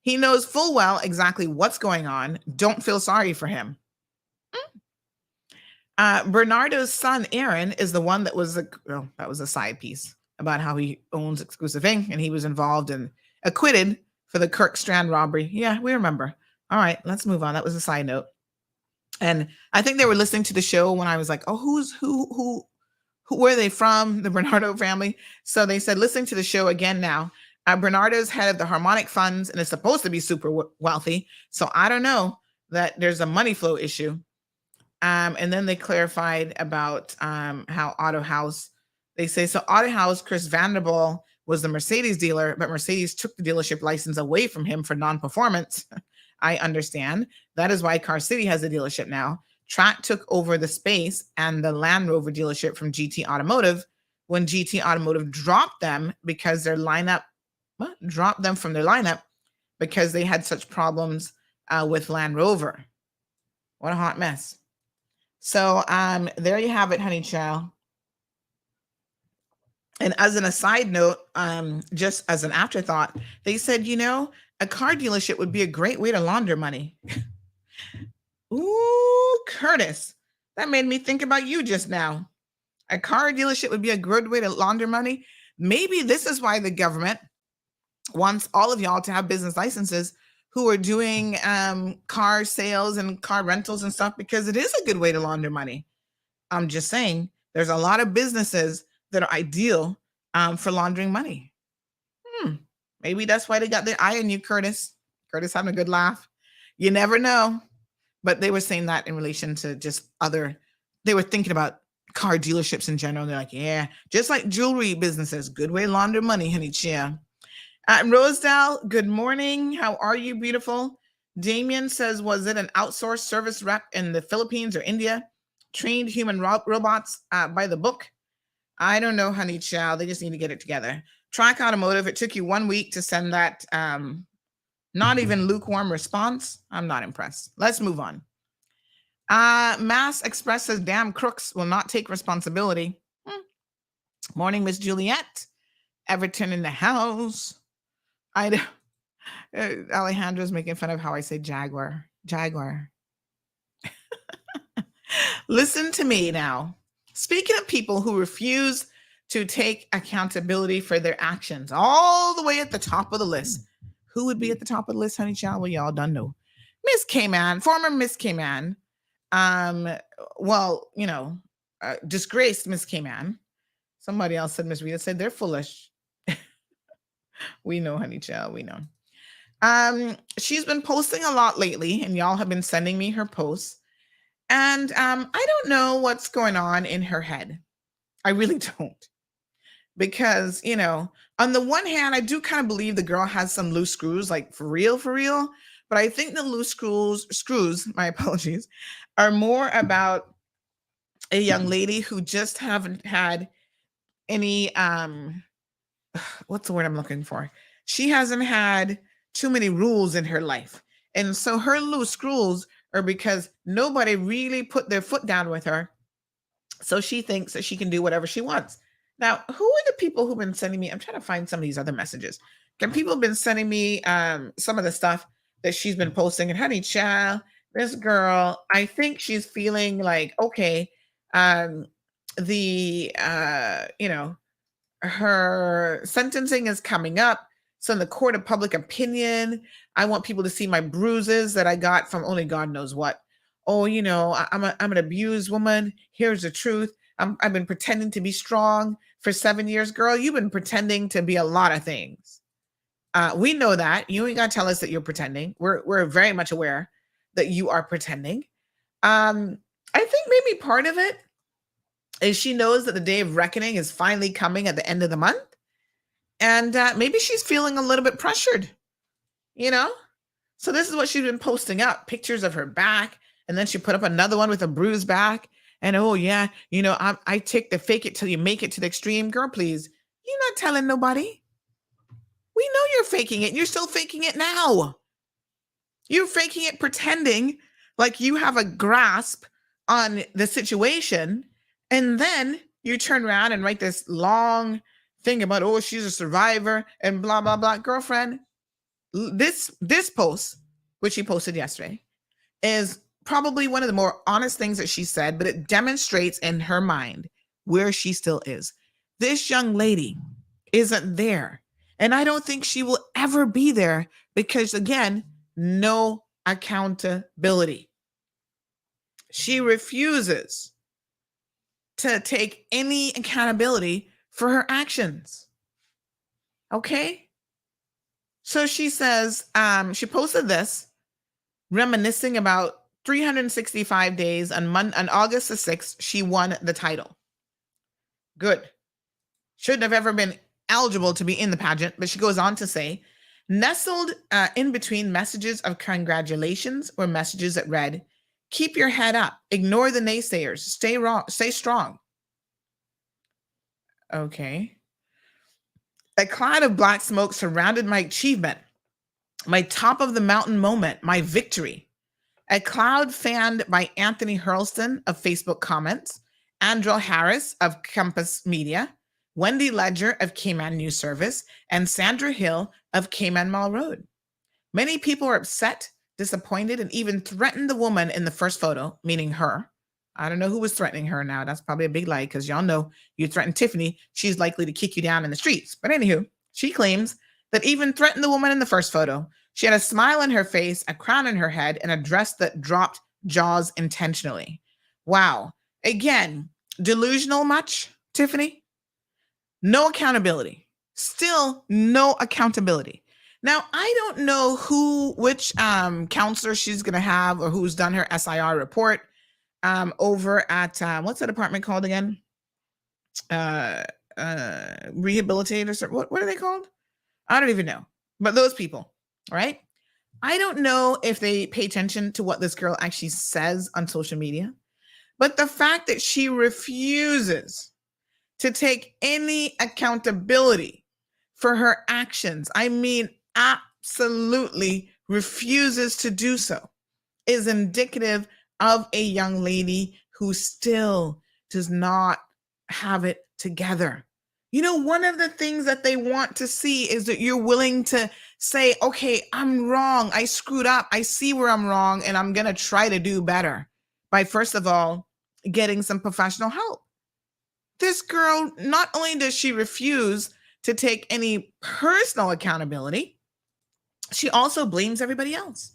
He knows full well exactly what's going on. Don't feel sorry for him. Bernardo's son, Aaron, is the one that was that was a side piece about how he owns Exclusive Inc. and he was involved and acquitted for the Kirk Strand robbery. Yeah, we remember. All right, let's move on. That was a side note. And I think they were listening to the show when I was like, oh, who where are they from? The Bernardo family. So they said, listening to the show again now. Bernardo's head of the Harmonic Funds and is supposed to be super wealthy. So I don't know that there's a money flow issue. And then they clarified about how Auto House, they say, so Auto House, Chris Vanderbilt was the Mercedes dealer, but Mercedes took the dealership license away from him for non-performance. I understand. That is why Car City has a dealership now. Track took over the space and the Land Rover dealership from GT Automotive when GT Automotive dropped them because their lineup, dropped them from their lineup because they had such problems with Land Rover. What a hot mess. So there you have it, honey child. And as an aside note, just as an afterthought, they said, a car dealership would be a great way to launder money. Ooh, Curtis, that made me think about you just now. A car dealership would be a good way to launder money. Maybe this is why the government wants all of y'all to have business licenses who are doing car sales and car rentals and stuff, because it is a good way to launder money. I'm just saying, there's a lot of businesses that are ideal for laundering money. Maybe that's why they got their eye on you, Curtis. Curtis having a good laugh. You never know. But they were saying that in relation to just they were thinking about car dealerships in general. They're like, yeah, just like jewelry businesses, good way to launder money, honey chia. Rosedale, good morning. How are you, beautiful? Damien says, was it an outsourced service rep in the Philippines or India? Trained human robots by the book? I don't know, honey child. They just need to get it together. Track Automotive, it took you 1 week to send that not even lukewarm response. I'm not impressed. Let's move on. Mass Express says, damn crooks will not take responsibility. Morning, Miss Juliet. Everton in the house. Alejandra's making fun of how I say Jaguar. Listen to me now. Speaking of people who refuse to take accountability for their actions, all the way at the top of the list. Who would be at the top of the list, honey child? Well, y'all done know. Miss K-Man, former Miss K-Man. Disgraced Miss K-Man. Somebody else said, Miss Rita said, they're foolish. We know, honey child, we know. She's been posting a lot lately, and y'all have been sending me her posts. And I don't know what's going on in her head. I really don't. Because, on the one hand, I do kind of believe the girl has some loose screws, like for real. But I think the loose screws, my apologies, are more about a young lady who just haven't had any, what's the word I'm looking for? She hasn't had too many rules in her life. And so her loose screws are because nobody really put their foot down with her. So she thinks that she can do whatever she wants. Now, who are the people who've been sending me? I'm trying to find some of these other messages. People have been sending me some of the stuff that she's been posting. And honey child, this girl, I think she's feeling like, okay, her sentencing is coming up. So in the court of public opinion, I want people to see my bruises that I got from only God knows what. Oh, I'm an abused woman. Here's the truth. I've been pretending to be strong for 7 years. Girl, you've been pretending to be a lot of things. We know that. You ain't got to tell us that you're pretending. We're very much aware that you are pretending. I think maybe part of it is she knows that the day of reckoning is finally coming at the end of the month. And maybe she's feeling a little bit pressured, So this is what she's been posting up, pictures of her back. And then she put up another one with a bruised back. And, oh, yeah, I take the fake it till you make it to the extreme. Girl, please. You're not telling nobody. We know you're faking it. You're still faking it now. You're faking it, pretending like you have a grasp on the situation. And then you turn around and write this long thing about, oh, she's a survivor and blah, blah, blah. Girlfriend, this post, which she posted yesterday, is probably one of the more honest things that she said, but it demonstrates in her mind where she still is. This young lady isn't there. And I don't think she will ever be there because, again, no accountability. She refuses to take any accountability for her actions. Okay? So she says, she posted this, reminiscing about 365 days on August the 6th, she won the title. Good. Shouldn't have ever been eligible to be in the pageant, but she goes on to say, nestled in between messages of congratulations were messages that read, keep your head up, ignore the naysayers, stay strong. Okay. A cloud of black smoke surrounded my achievement, my top of the mountain moment, my victory. A cloud fanned by Anthony Hurlston of Facebook Comments, Andrew Harris of Compass Media, Wendy Ledger of Cayman News Service, and Sandra Hill of Cayman Mall Road. Many people are upset, disappointed, and even threatened the woman in the first photo, meaning her. I don't know who was threatening her now. That's probably a big lie because y'all know you threaten Tiffany, she's likely to kick you down in the streets. But anywho, she claims that even threatened the woman in the first photo. She had a smile on her face, a crown on her head, and a dress that dropped jaws intentionally. Wow. Again, delusional much, Tiffany? No accountability. Still no accountability. Now, I don't know which counselor she's going to have or who's done her SIR report over at, what's that department called again? Rehabilitators, or what are they called? I don't even know. But those people, right? I don't know if they pay attention to what this girl actually says on social media, but the fact that she refuses to take any accountability for her actions, I mean, absolutely refuses to do so, is indicative of a young lady who still does not have it together. You know, one of the things that they want to see is that you're willing to say, okay, I'm wrong. I screwed up. I see where I'm wrong, and I'm going to try to do better by, first of all, getting some professional help. This girl, not only does she refuse to take any personal accountability, she also blames everybody else.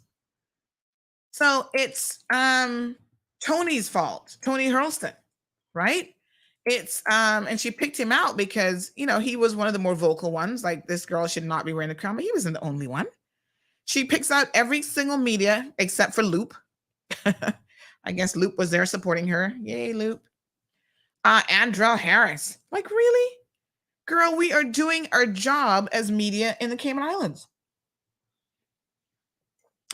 So it's Tony's fault, Tony Hurlston, right? It's and she picked him out because, you know, he was one of the more vocal ones, like this girl should not be wearing a crown, but he wasn't the only one. She picks out every single media except for Loop. I guess Loop was there supporting her. Yay, Loop. Andrew Harris. Like, really? Girl, we are doing our job as media in the Cayman Islands.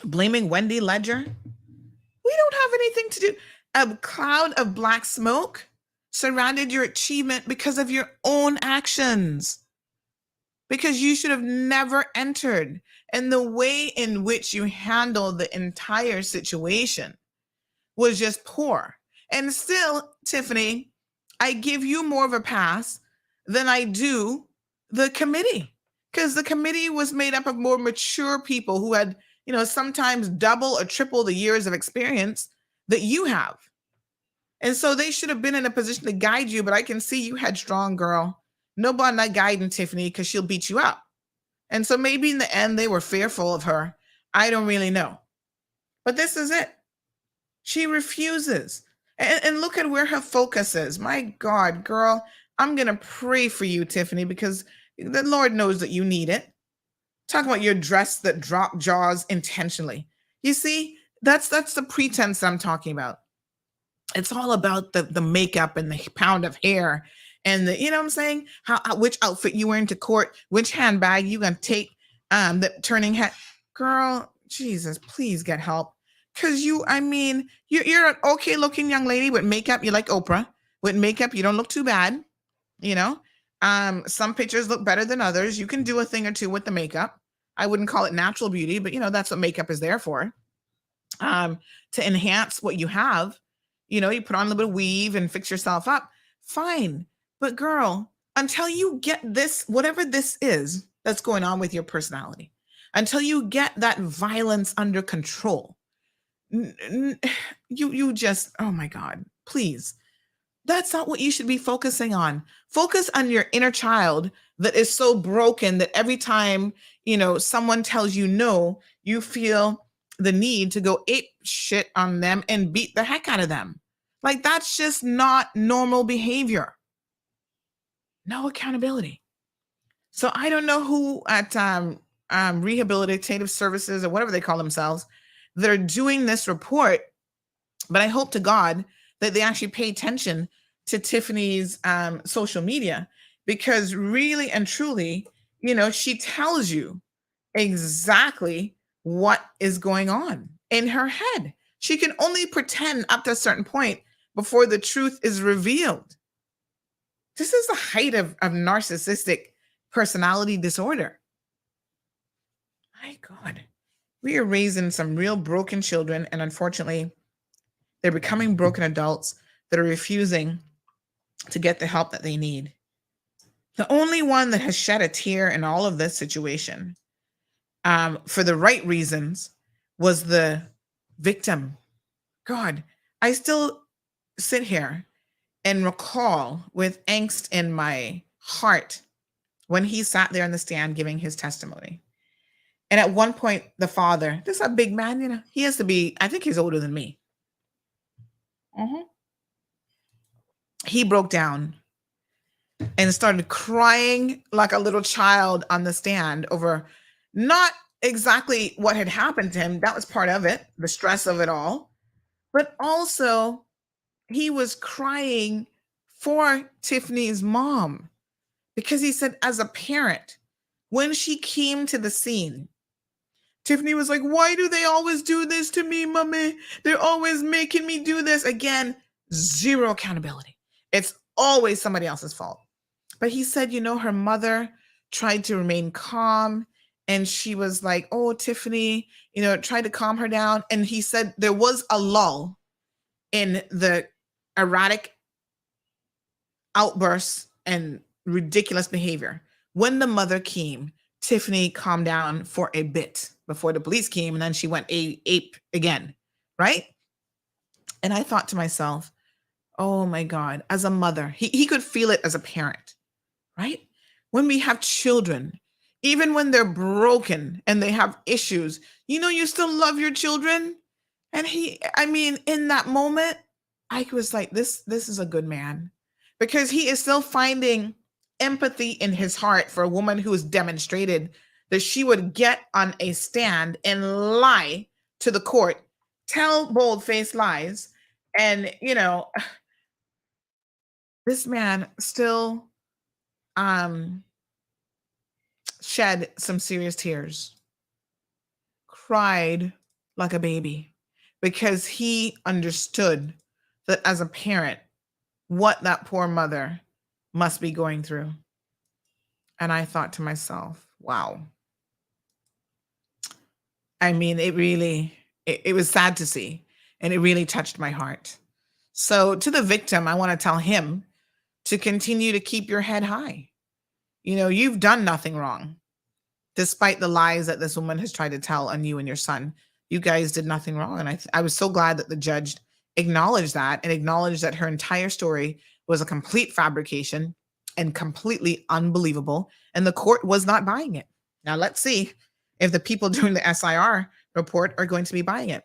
Blaming Wendy Ledger. We don't have anything to do. A cloud of black smoke surrounded your achievement because of your own actions. Because you should have never entered. And the way in which you handled the entire situation was just poor. And still, Tiffany, I give you more of a pass than I do the committee. Because the committee was made up of more mature people who had, you know, sometimes double or triple the years of experience that you have. And so they should have been in a position to guide you, but I can see you headstrong, girl. Nobody not guiding Tiffany because she'll beat you up. And so maybe in the end, they were fearful of her. I don't really know. But this is it. She refuses. And look at where her focus is. My God, girl, I'm going to pray for you, Tiffany, because the Lord knows that you need it. Talk about your dress that dropped jaws intentionally. You see, that's the pretense I'm talking about. It's all about the makeup and the pound of hair and the, you know what I'm saying? How which outfit you wearing to court, which handbag you gonna take, the turning head. Girl, Jesus, please get help. Cause you're an okay looking young lady with makeup. You like Oprah. With makeup, you don't look too bad. You know, some pictures look better than others. You can do a thing or two with the makeup. I wouldn't call it natural beauty, but you know, that's what makeup is there for. To enhance what you have. You know, you put on a little bit of weave and fix yourself up. Fine. But girl, until you get this, whatever this is that's going on with your personality, until you get that violence under control, you just, oh my God, please. That's not what you should be focusing on. Focus on your inner child that is so broken that every time, you know, someone tells you no, you feel the need to go ape shit on them and beat the heck out of them. Like, that's just not normal behavior. No accountability. So I don't know who at rehabilitative services or whatever they call themselves that are doing this report, but I hope to God that they actually pay attention to Tiffany's social media, because really and truly, you know, she tells you exactly what is going on in her head. She can only pretend up to a certain point before the truth is revealed. This is the height of narcissistic personality disorder. My God. We are raising some real broken children, and unfortunately, they're becoming broken adults that are refusing to get the help that they need. The only one that has shed a tear in all of this situation, for the right reasons, was the victim. God, I still sit here and recall with angst in my heart when he sat there in the stand giving his testimony. And at one point, the father, this is a big man, he has to be, I think he's older than me. He broke down and started crying like a little child on the stand over not exactly what had happened to him. That was part of it, the stress of it all. But also, he was crying for Tiffany's mom because he said, as a parent, when she came to the scene, Tiffany was like, why do they always do this to me, mommy? They're always making me do this. Again, zero accountability. It's always somebody else's fault. But he said, her mother tried to remain calm. And she was like, oh, Tiffany, tried to calm her down. And he said there was a lull in the erratic outbursts and ridiculous behavior. When the mother came, Tiffany calmed down for a bit before the police came, and then she went ape again, right? And I thought to myself, oh my God, as a mother, he could feel it as a parent, right? When we have children, even when they're broken and they have issues, you still love your children. And in that moment, I was like, this is a good man, because he is still finding empathy in his heart for a woman who has demonstrated that she would get on a stand and lie to the court, tell bold-faced lies. And, this man still shed some serious tears, cried like a baby, because he understood that as a parent, what that poor mother must be going through. And I thought to myself, wow. It was sad to see, and it really touched my heart. So to the victim, I want to tell him to continue to keep your head high. You've done nothing wrong, despite the lies that this woman has tried to tell on you and your son. You guys did nothing wrong. And I was so glad that the judge acknowledged that, and acknowledged that her entire story was a complete fabrication and completely unbelievable. And the court was not buying it. Now let's see if the people doing the SIR report are going to be buying it.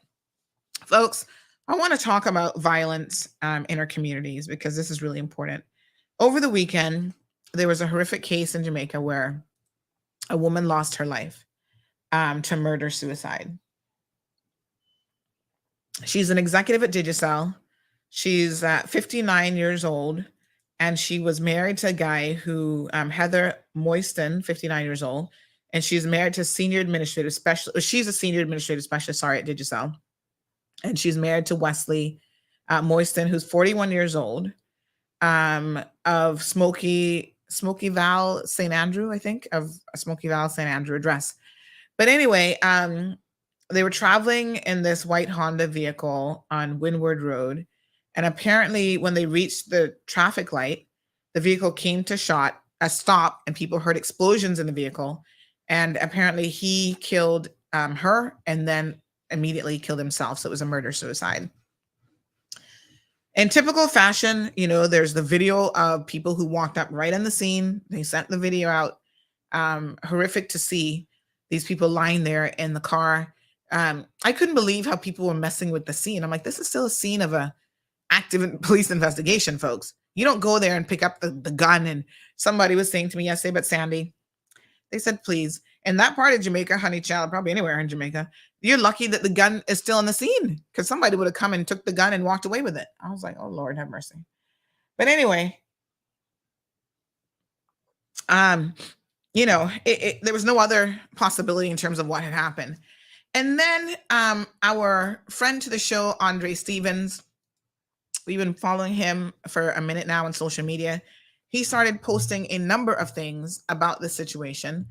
Folks, I want to talk about violence in our communities, because this is really important. Over the weekend, there was a horrific case in Jamaica where a woman lost her life to murder-suicide. She's an executive at Digicel. She's 59 years old, and she was married to a guy who, Heather Moyston, 59 years old, and she's married to senior administrative specialist. She's a senior administrative specialist, at Digicel. And she's married to Wesley Moyston, who's 41 years old, of Smoky Val, St. Andrew, I think, of Smoky Val, St. Andrew address. But anyway, they were traveling in this white Honda vehicle on Windward Road. And apparently when they reached the traffic light, the vehicle came to a stop, and people heard explosions in the vehicle. And apparently he killed her and then immediately killed himself. So it was a murder-suicide. In typical fashion, there's the video of people who walked up right on the scene. They sent the video out. Horrific to see these people lying there in the car. I couldn't believe how people were messing with the scene. I'm like, this is still a scene of a active police investigation, folks. You don't go there and pick up the gun. And somebody was saying to me yesterday about Sandy, they said, please, in that part of Jamaica, honey child, probably anywhere in Jamaica, you're lucky that the gun is still in the scene, because somebody would have come and took the gun and walked away with it. I was like, oh, Lord, have mercy. But anyway, there was no other possibility in terms of what had happened. And then our friend to the show, Andre Stevens, we've been following him for a minute now on social media. he started posting a number of things about the situation.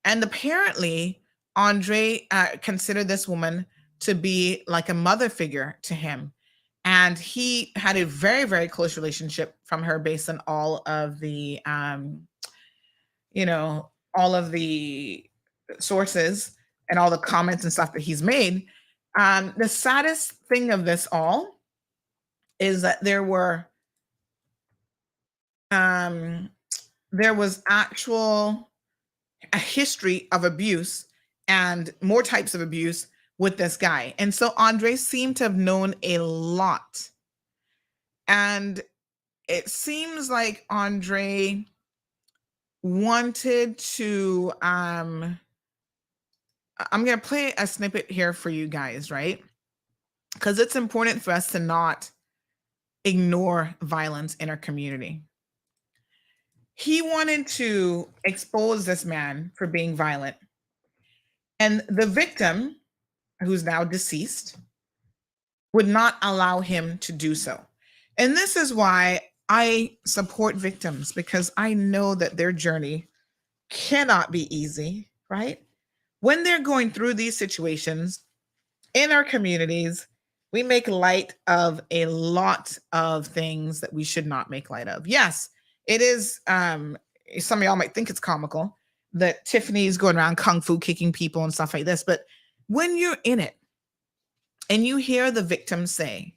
And apparently, Andre considered this woman to be like a mother figure to him. And he had a very, very close relationship from her based on all of the, all of the sources and all the comments and stuff that he's made. The saddest thing of this all is that there was actual a history of abuse and more types of abuse with this guy. And so Andre seemed to have known a lot. And it seems like Andre wanted to, I'm going to play a snippet here for you guys, right? Because it's important for us to not ignore violence in our community. He wanted to expose this man for being violent. And the victim, who's now deceased, would not allow him to do so. And this is why I support victims, because I know that their journey cannot be easy, right? When they're going through these situations in our communities, we make light of a lot of things that we should not make light of. Yes, it is, some of y'all might think it's comical that Tiffany's going around kung fu kicking people and stuff like this, but when you're in it and you hear the victim say,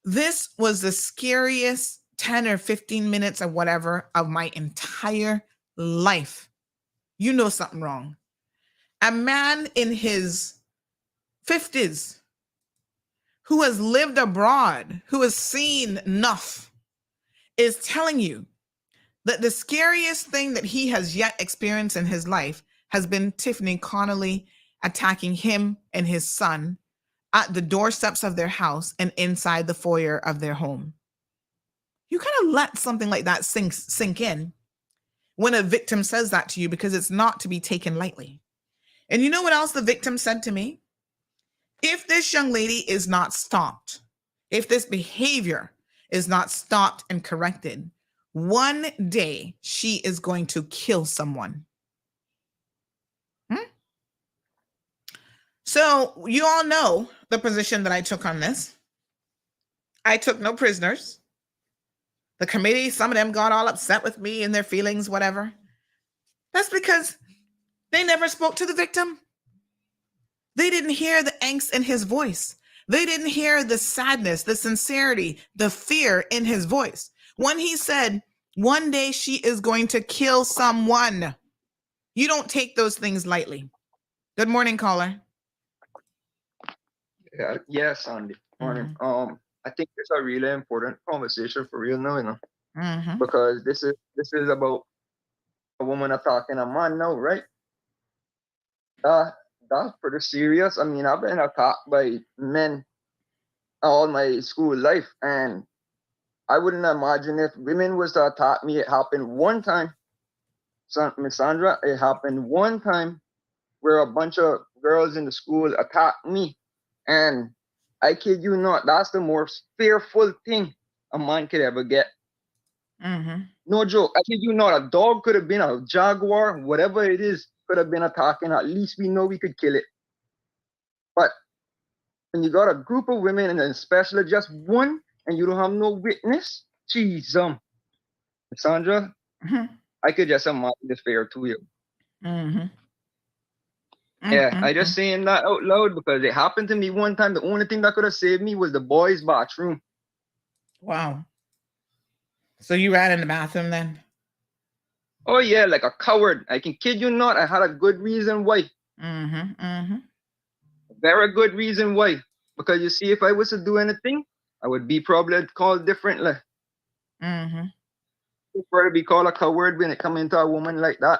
this was the scariest 10 or 15 minutes or whatever of my entire life, you know something wrong. A man in his 50s who has lived abroad, who has seen enough, is telling you that the scariest thing that he has yet experienced in his life has been Tiffany Connolly attacking him and his son at the doorsteps of their house and inside the foyer of their home. You kind of let something like that sink in when a victim says that to you, because it's not to be taken lightly. And you know what else the victim said to me? If this young lady is not stopped, if this behavior is not stopped and corrected, one day she is going to kill someone. So you all know the position that I took on this. I took no prisoners. The committee, some of them got all upset with me and their feelings, whatever. That's because they never spoke to the victim. They didn't hear the angst in his voice. They didn't hear the sadness, the sincerity, the fear in his voice. When he said, one day she is going to kill someone, you don't take those things lightly. Good morning, caller. Yeah, yes, Andy. Morning. I think it's a really important conversation for real now, because this is about a woman attacking a man now, right? That's pretty serious. I mean, I've been attacked by men all my school life, and I wouldn't imagine if women was to attack me. It happened one time, Miss Sandra. It happened one time where a bunch of girls in the school attacked me, and I kid you not, that's the most fearful thing a man could ever get. No joke. I kid you not, a dog could have been a jaguar, whatever it is, could have been attacking. At least we know we could kill it. But when you got a group of women, and especially just one, and you don't have no witness, geez, Sandra, I could just imagine the fear to you. Yeah, I just saying that out loud because it happened to me one time. The only thing that could have saved me was the boys' bathroom. Wow. So you ran in the bathroom then? Oh yeah, like a coward. I can kid you not. I had a good reason why. Very good reason why. Because you see, if I was to do anything, I would be probably called differently. Prefer to be called a coward when it comes into a woman like that.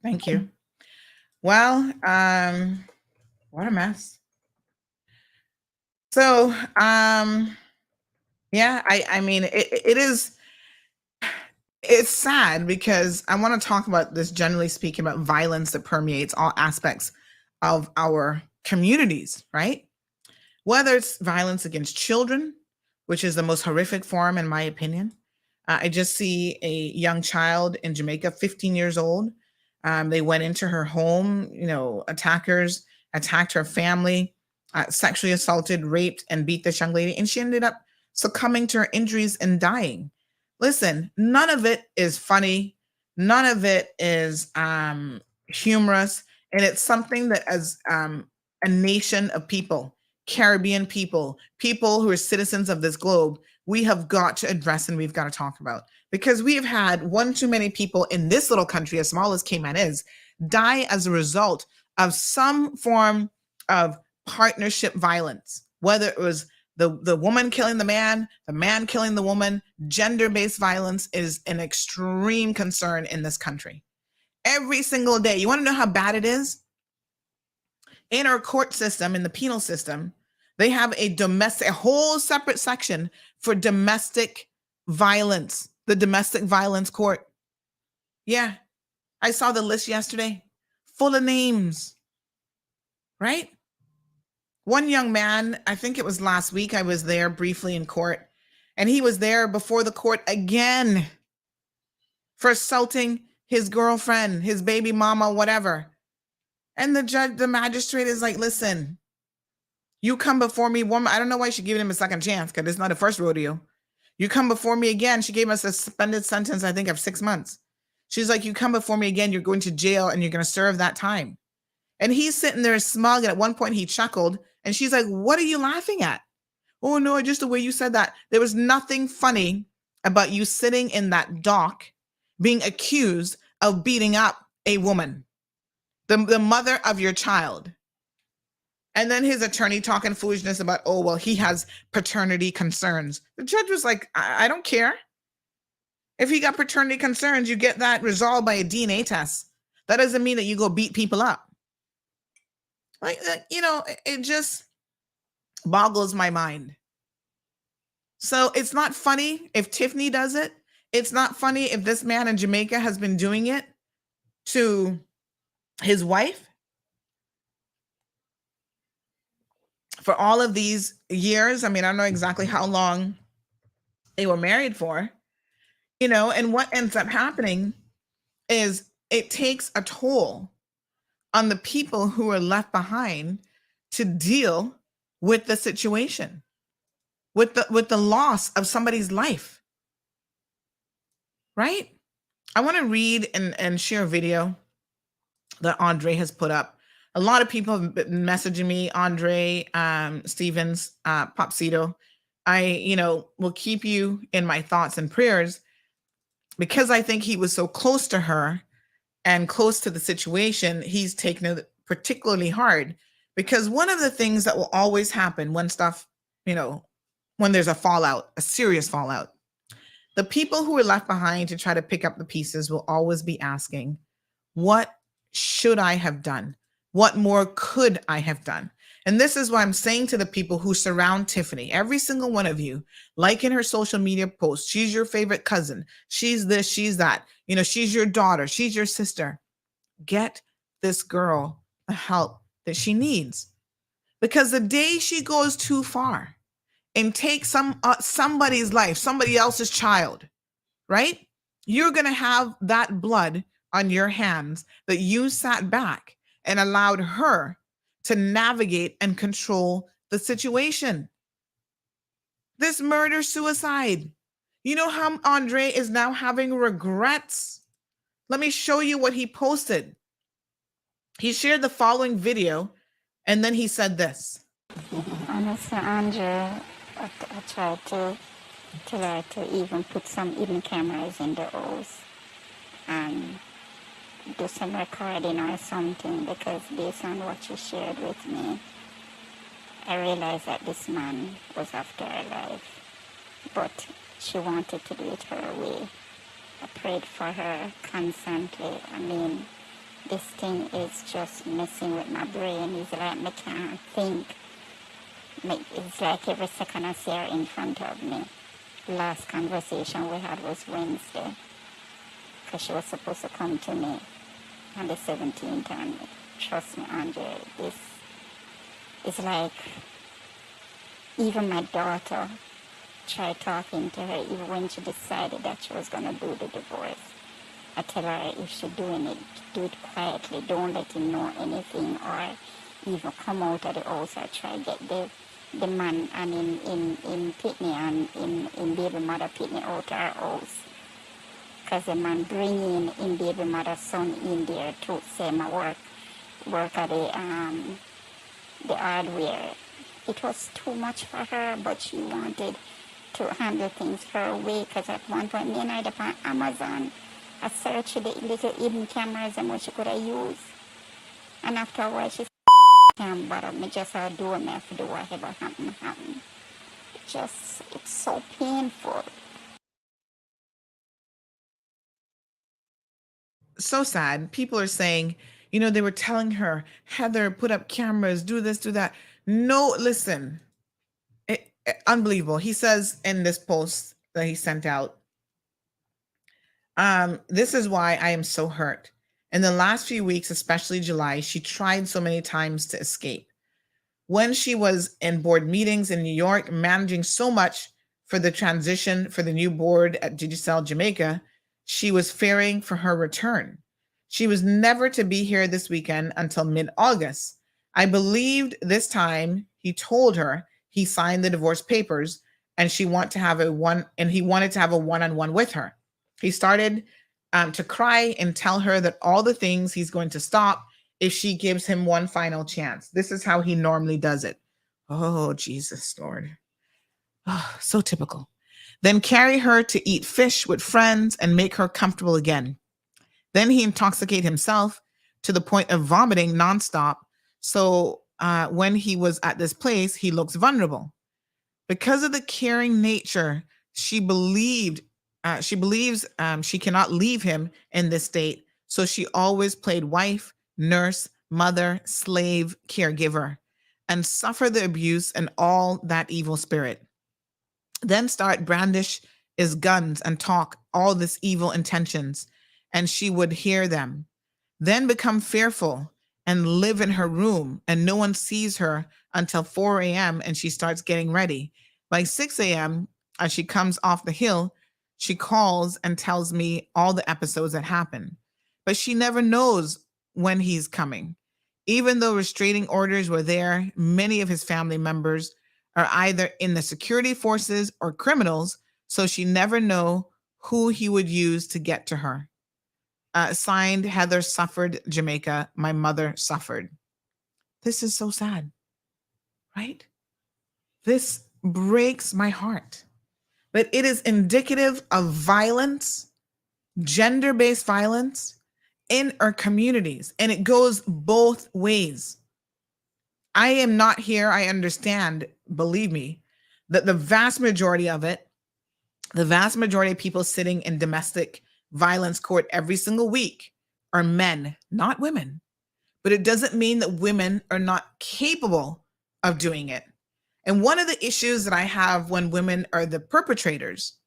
Thank you. Well, what a mess. So, yeah, I mean, it's sad because I want to talk about this, generally speaking, about violence that permeates all aspects of our communities, right? Whether it's violence against children, which is the most horrific form, in my opinion. I just see a young child in Jamaica, 15 years old. They went into her home, attackers attacked her family, sexually assaulted, raped, and beat this young lady. And she ended up succumbing to her injuries and dying. Listen, none of it is funny. None of it is humorous. And it's something that as a nation of people, Caribbean people who are citizens of this globe, we have got to address and we've got to talk about. Because we have had one too many people in this little country, as small as Cayman is, die as a result of some form of partnership violence, whether it was the woman killing the man killing the woman. Gender-based violence is an extreme concern in this country. Every single day. You want to know how bad it is? In our court system, in the penal system, they have a whole separate section for domestic violence, the domestic violence court. Yeah, I saw the list yesterday, full of names, right? One young man, I think it was last week, I was there briefly in court, and he was there before the court again for assaulting his girlfriend, his baby mama, whatever. And the magistrate is like, listen, you come before me, woman. I don't know why she gave him a second chance, because it's not a first rodeo. You come before me again. She gave us a suspended sentence, I think, of 6 months. She's like, you come before me again, you're going to jail and you're going to serve that time. And he's sitting there smug. And at one point he chuckled and she's like, what are you laughing at? Oh no, just the way you said that. There was nothing funny about you sitting in that dock being accused of beating up a woman, the mother of your child. And then his attorney talking foolishness about, oh, well, he has paternity concerns. The judge was like, I don't care. If he got paternity concerns, you get that resolved by a DNA test. That doesn't mean that you go beat people up. Like, it just boggles my mind. So it's not funny if Tiffany does it. It's not funny if this man in Jamaica has been doing it to his wife for all of these years. I mean, I don't know exactly how long they were married for, and what ends up happening is it takes a toll on the people who are left behind to deal with the situation, with the loss of somebody's life, right? I want to read and share a video that Andre has put up. A lot of people have been messaging me, Andre, Stevens, Popsito. I, will keep you in my thoughts and prayers, because I think he was so close to her and close to the situation. He's taken it particularly hard, because one of the things that will always happen when stuff, when there's a fallout, a serious fallout, the people who are left behind to try to pick up the pieces will always be asking, what should I have done? What more could I have done? And this is what I'm saying to the people who surround Tiffany. Every single one of you, like in her social media posts, she's your favorite cousin. She's this, she's that. She's your daughter. She's your sister. Get this girl the help that she needs. Because the day she goes too far and takes somebody's life, somebody else's child, right? You're going to have that blood on your hands that you sat back and allowed her to navigate and control the situation. This murder-suicide. You know how Andre is now having regrets? Let me show you what he posted. He shared the following video, and then he said this. Honestly, Andre, I tried to tell her to even put some hidden cameras in the house and do some recording or something, because based on what she shared with me, I realized that this man was after her life, but she wanted to do it her way. I prayed for her constantly. I mean, this thing is just messing with my brain. It's like I can't think. It's like every second I see her in front of me. Last conversation we had was Wednesday, because she was supposed to come to me on the 17th, and trust me, Andre, this is like, even my daughter tried talking to her even when she decided that she was going to do the divorce. I tell her if she's doing it, do it quietly. Don't let him know anything or even come out of the house or try to get the man and in Pitney and in baby mother Pitney out of our house. Because the man bring in baby mother's son in there to say my work at the hardware. It was too much for her, but she wanted to handle things her way, because at one point, me and I upon Amazon, I searched the little hidden cameras and what she could have used. And after a while, she said, can't bother me, just her do me have to do whatever happen. It's so painful. So sad. People are saying, you know, they were telling her, Heather, put up cameras, do this, do that. No, listen. Unbelievable. He says in this post that he sent out, this is why I am so hurt. In the last few weeks, especially July, she tried so many times to escape. When she was in board meetings in New York, managing so much for the transition for the new board at Digicel Jamaica, she was fearing for her return. She was never to be here this weekend until mid-August. I believed this time he told her he signed the divorce papers and he wanted to have a one-on-one with her. He started to cry and tell her that all the things he's going to stop if she gives him one final chance. This is how he normally does it. Oh, Jesus, Lord. Oh, so typical. Then carry her to eat fish with friends and make her comfortable again. Then he intoxicate himself to the point of vomiting nonstop. So when he was at this place, he looks vulnerable. Because of the caring nature, she believes she cannot leave him in this state. So she always played wife, nurse, mother, slave, caregiver, and suffer the abuse and all that evil spirit. Then start brandish his guns and talk all this evil intentions, and she would hear them. Then become fearful and live in her room, and no one sees her until 4 a.m. and she starts getting ready. By 6 a.m., as she comes off the hill, she calls and tells me all the episodes that happen. But she never knows when he's coming. Even though restraining orders were there, many of his family members are either in the security forces or criminals, so she never know who he would use to get to her. Signed, Heather suffered, Jamaica. My mother suffered. This is so sad, right? This breaks my heart. But it is indicative of violence, gender-based violence in our communities, and it goes both ways. I am not here. I understand, believe me, that the vast majority of people sitting in domestic violence court every single week are men, not women. But it doesn't mean that women are not capable of doing it. And one of the issues that I have when women are the perpetrators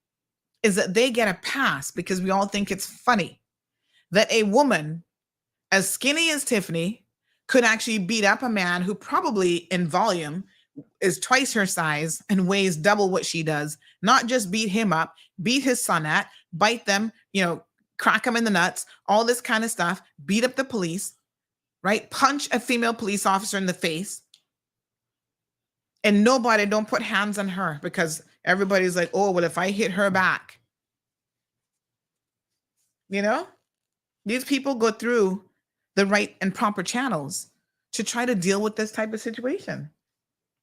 is that they get a pass because we all think it's funny that a woman as skinny as Tiffany could actually beat up a man who probably in volume is twice her size and weighs double what she does, not just beat him up, beat his son at, bite them, crack them in the nuts, all this kind of stuff, beat up the police, right? Punch a female police officer in the face. And nobody don't put hands on her because everybody's like, oh, well, if I hit her back, these people go through the right and proper channels to try to deal with this type of situation.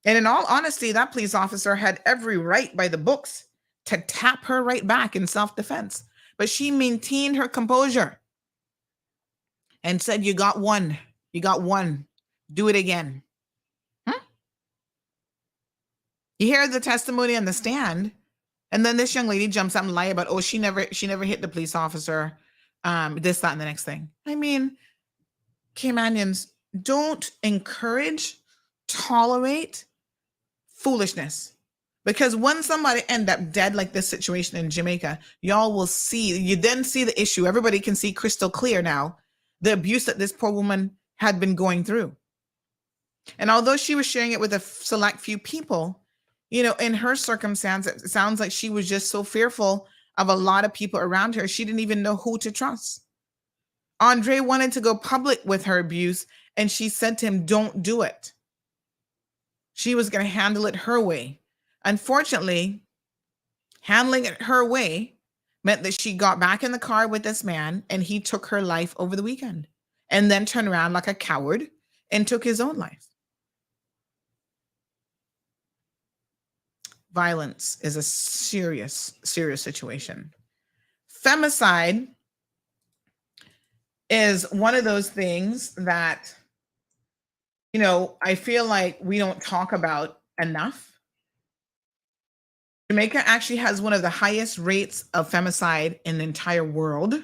And in all honesty, that police officer had every right by the books to tap her right back in self-defense. But she maintained her composure and said, you got one, do it again. You hear the testimony on the stand, and then this young lady jumps up and lie about, oh, she never hit the police officer, this, that, and the next thing. I mean, Caymanians, don't encourage, tolerate foolishness. Because when somebody end up dead like this situation in Jamaica, y'all will see, you then see the issue. Everybody can see crystal clear now, the abuse that this poor woman had been going through. And although she was sharing it with a select few people, In her circumstance, it sounds like she was just so fearful of a lot of people around her. She didn't even know who to trust. Andre wanted to go public with her abuse, and she said to him, don't do it. She was going to handle it her way. Unfortunately, handling it her way meant that she got back in the car with this man, and he took her life over the weekend and then turned around like a coward and took his own life. Violence is a serious, serious situation. Femicide is one of those things that, I feel like we don't talk about enough. Jamaica actually has one of the highest rates of femicide in the entire world.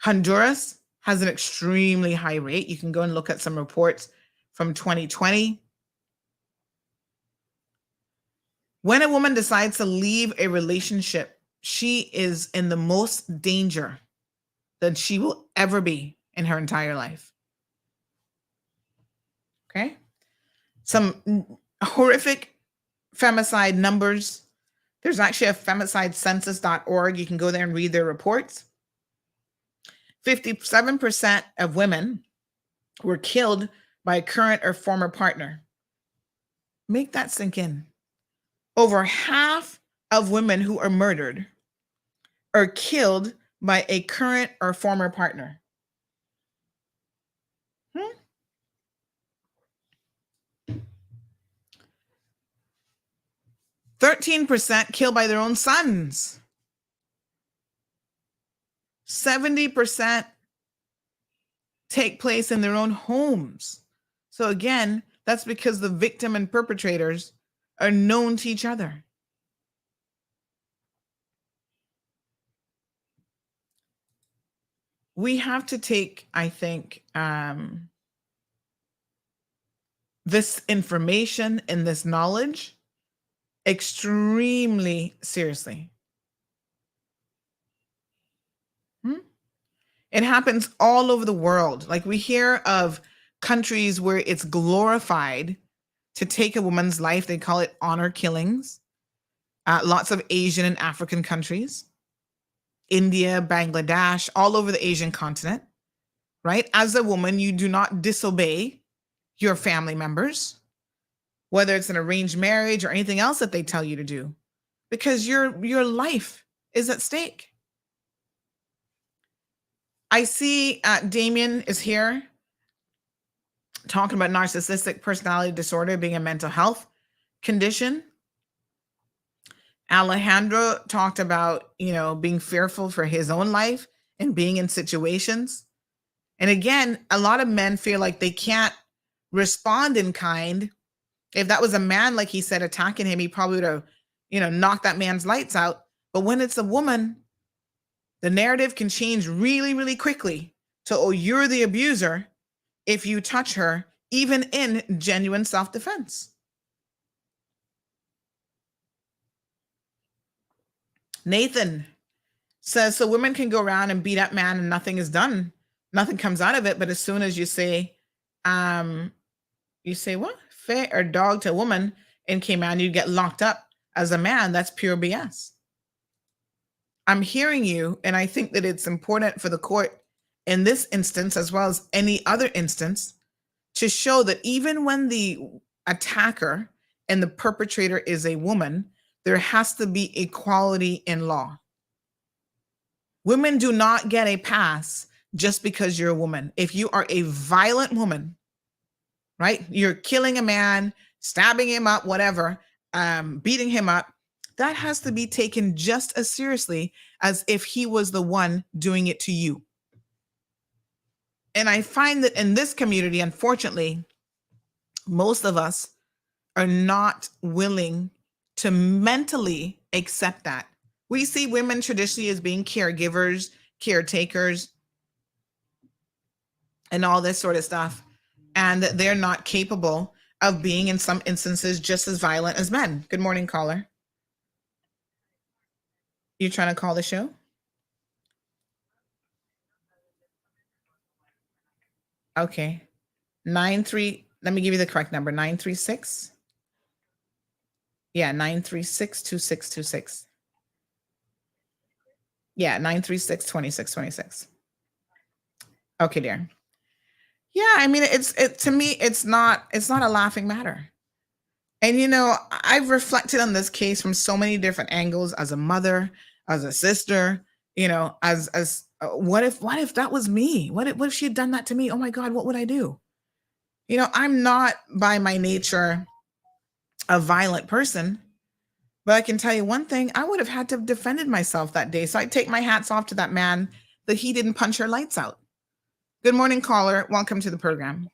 Honduras has an extremely high rate. You can go and look at some reports from 2020. When a woman decides to leave a relationship, she is in the most danger that she will ever be in her entire life. Okay? Some horrific femicide numbers. There's actually a femicidecensus.org. You can go there and read their reports. 57% of women were killed by a current or former partner. Make that sink in. Over half of women who are murdered are killed by a current or former partner. 13% killed by their own sons. 70% take place in their own homes. So again, that's because the victim and perpetrators are known to each other. We have to take, I think, this information and this knowledge extremely seriously. It happens all over the world. Like, we hear of countries where it's glorified to take a woman's life. They call it honor killings. Lots of Asian and African countries. India, Bangladesh, all over the Asian continent, right? As a woman, you do not disobey your family members, whether it's an arranged marriage or anything else that they tell you to do, because your life is at stake. I see Damien is here talking about narcissistic personality disorder being a mental health condition. Alejandro talked about, being fearful for his own life and being in situations. And again, a lot of men feel like they can't respond in kind. If that was a man, like he said, attacking him, he probably would have, knocked that man's lights out. But when it's a woman, the narrative can change really, really quickly to, oh, you're the abuser if you touch her, even in genuine self-defense. Nathan says, so women can go around and beat up man and nothing is done. Nothing comes out of it. But as soon as you say what? Fair or dog to a woman and came out, you get locked up as a man. That's pure BS. I'm hearing you, and I think that it's important for the court in this instance, as well as any other instance, to show that even when the attacker and the perpetrator is a woman, there has to be equality in law. Women do not get a pass just because you're a woman. If you are a violent woman, right? You're killing a man, stabbing him up, whatever, beating him up. That has to be taken just as seriously as if he was the one doing it to you. And I find that in this community, unfortunately, most of us are not willing to mentally accept that. We see women traditionally as being caregivers, caretakers, and all this sort of stuff. And that they're not capable of being, in some instances, just as violent as men. Good morning, caller. You trying to call the show? Okay. Let me give you the correct number, 936 Yeah, 936-2626. Yeah, 936-2626. Okay, dear. Yeah, I mean, to me, it's not a laughing matter. And I've reflected on this case from so many different angles as a mother, as a sister, as what if that was me? What if she had done that to me? Oh my God, what would I do? I'm not by my nature a violent person, but I can tell you one thing, I would have had to have defended myself that day. So I take my hats off to that man that he didn't punch her lights out. Good morning, caller. Welcome to the program.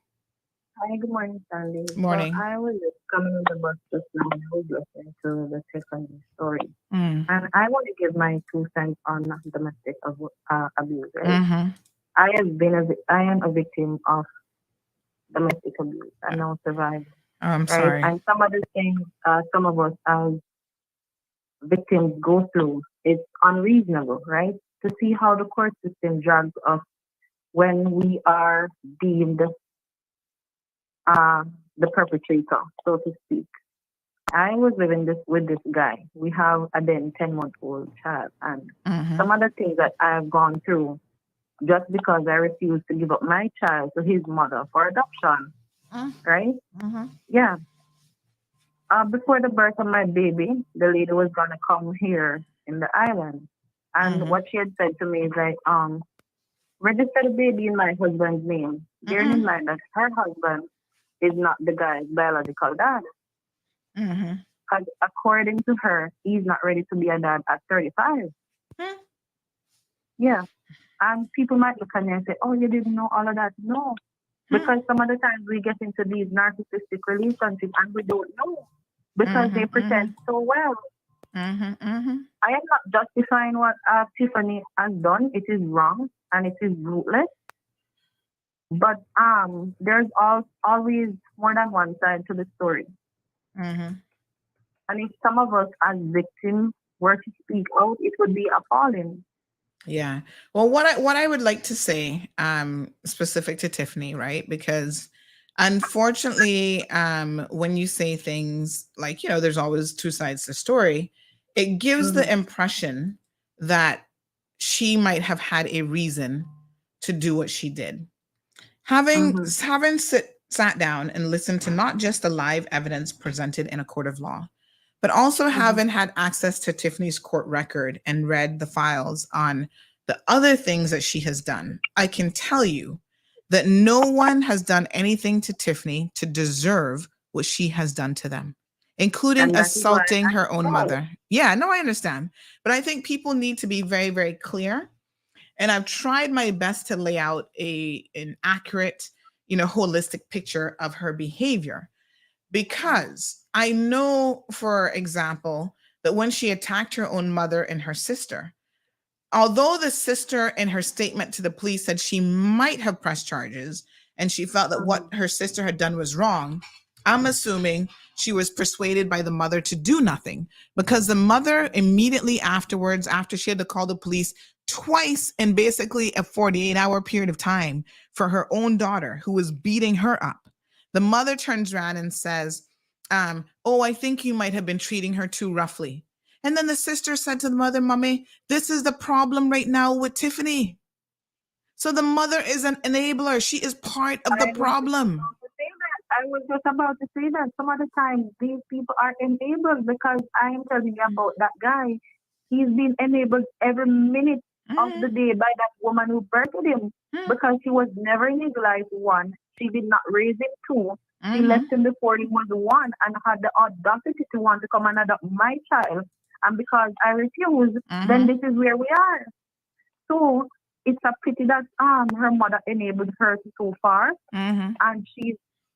Hi, good morning, Sandy. Morning. So I was just coming on the bus just now and I was listening to the Tiffany story. And I want to give my 2 cents on domestic abuse, right? Mm-hmm. I am a victim of domestic abuse. I'm now surviving. Oh, I'm sorry. And some of the things some of us as victims go through, it's unreasonable, right? To see how the court system drags us when we are deemed the perpetrator, so to speak. I was living with this guy. We have a then 10-month-old child, and some of the things that I have gone through just because I refused to give up my child to his mother for adoption, right? Yeah. Before the birth of my baby, the lady was gonna come here in the island, and what she had said to me is like, register the baby in my husband's name, bearing in mind that her husband is not the guy's biological dad. Because according to her, he's not ready to be a dad at 35. Yeah. And people might look at me and say, oh, you didn't know all of that. No. Because some of the times we get into these narcissistic relationships and we don't know. Because they pretend so well. I am not justifying what Tiffany has done. It is wrong and it is ruthless. But there's always more than one side to the story. And if some of us as victims were to speak out, it would be appalling. Yeah. Well, what I would like to say, specific to Tiffany, right? Because unfortunately, when you say things like, there's always 2 sides to the story, it gives the impression that she might have had a reason to do what she did. Having sat down and listened to not just the live evidence presented in a court of law, but also having had access to Tiffany's court record and read the files on the other things that she has done, I can tell you that no one has done anything to Tiffany to deserve what she has done to them, including assaulting her own mother. Yeah, no, I understand. But I think people need to be very, very clear. And I've tried my best to lay out an accurate, holistic picture of her behavior, because I know, for example, that when she attacked her own mother and her sister, although the sister in her statement to the police said she might have pressed charges and she felt that what her sister had done was wrong, I'm assuming she was persuaded by the mother to do nothing, because the mother immediately afterwards, after she had to call the police twice in basically a 48-hour period of time for her own daughter who was beating her up, the mother turns around and says, oh, I think you might have been treating her too roughly. And then the sister said to the mother, Mommy, this is the problem right now with Tiffany. So the mother is an enabler. She is part of the problem. I was just about to say that some of the times these people are enabled, because I am telling you about that guy. He's been enabled every minute of the day by that woman who birthed him, because she was never in his life, 1. She did not raise him, 2. She left him before he was 1 and had the audacity to want to come and adopt my child. And because I refused, then this is where we are. So it's a pity that her mother enabled her so far. And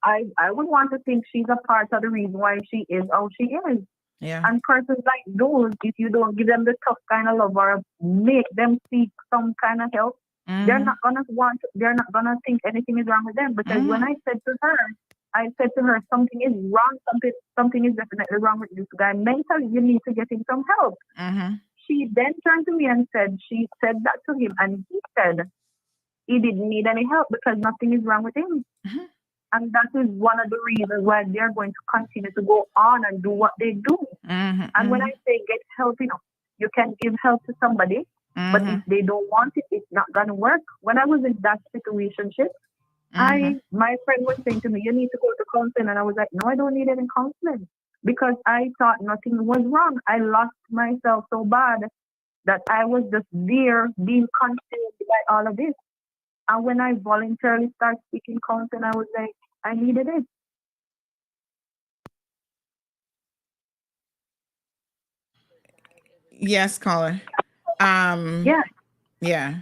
I would want to think she's a part of the reason why she is how she is. Yeah. And persons like those, if you don't give them the tough kind of love or make them seek some kind of help, they're not gonna think anything is wrong with them. Because when I said to her, something is wrong, something is definitely wrong with this guy. Mentally, you need to get him some help. She then turned to me and she said that to him, and he said he didn't need any help because nothing is wrong with him. And that is one of the reasons why they're going to continue to go on and do what they do. And when I say get help, you can give help to somebody, but if they don't want it, it's not going to work. When I was in that situationship, my friend was saying to me, you need to go to counseling. And I was like, no, I don't need any counseling, because I thought nothing was wrong. I lost myself so bad that I was just there being consumed by all of this. And when I voluntarily started seeking counseling, I was like, I needed it. Yes, caller. Yeah. Yeah.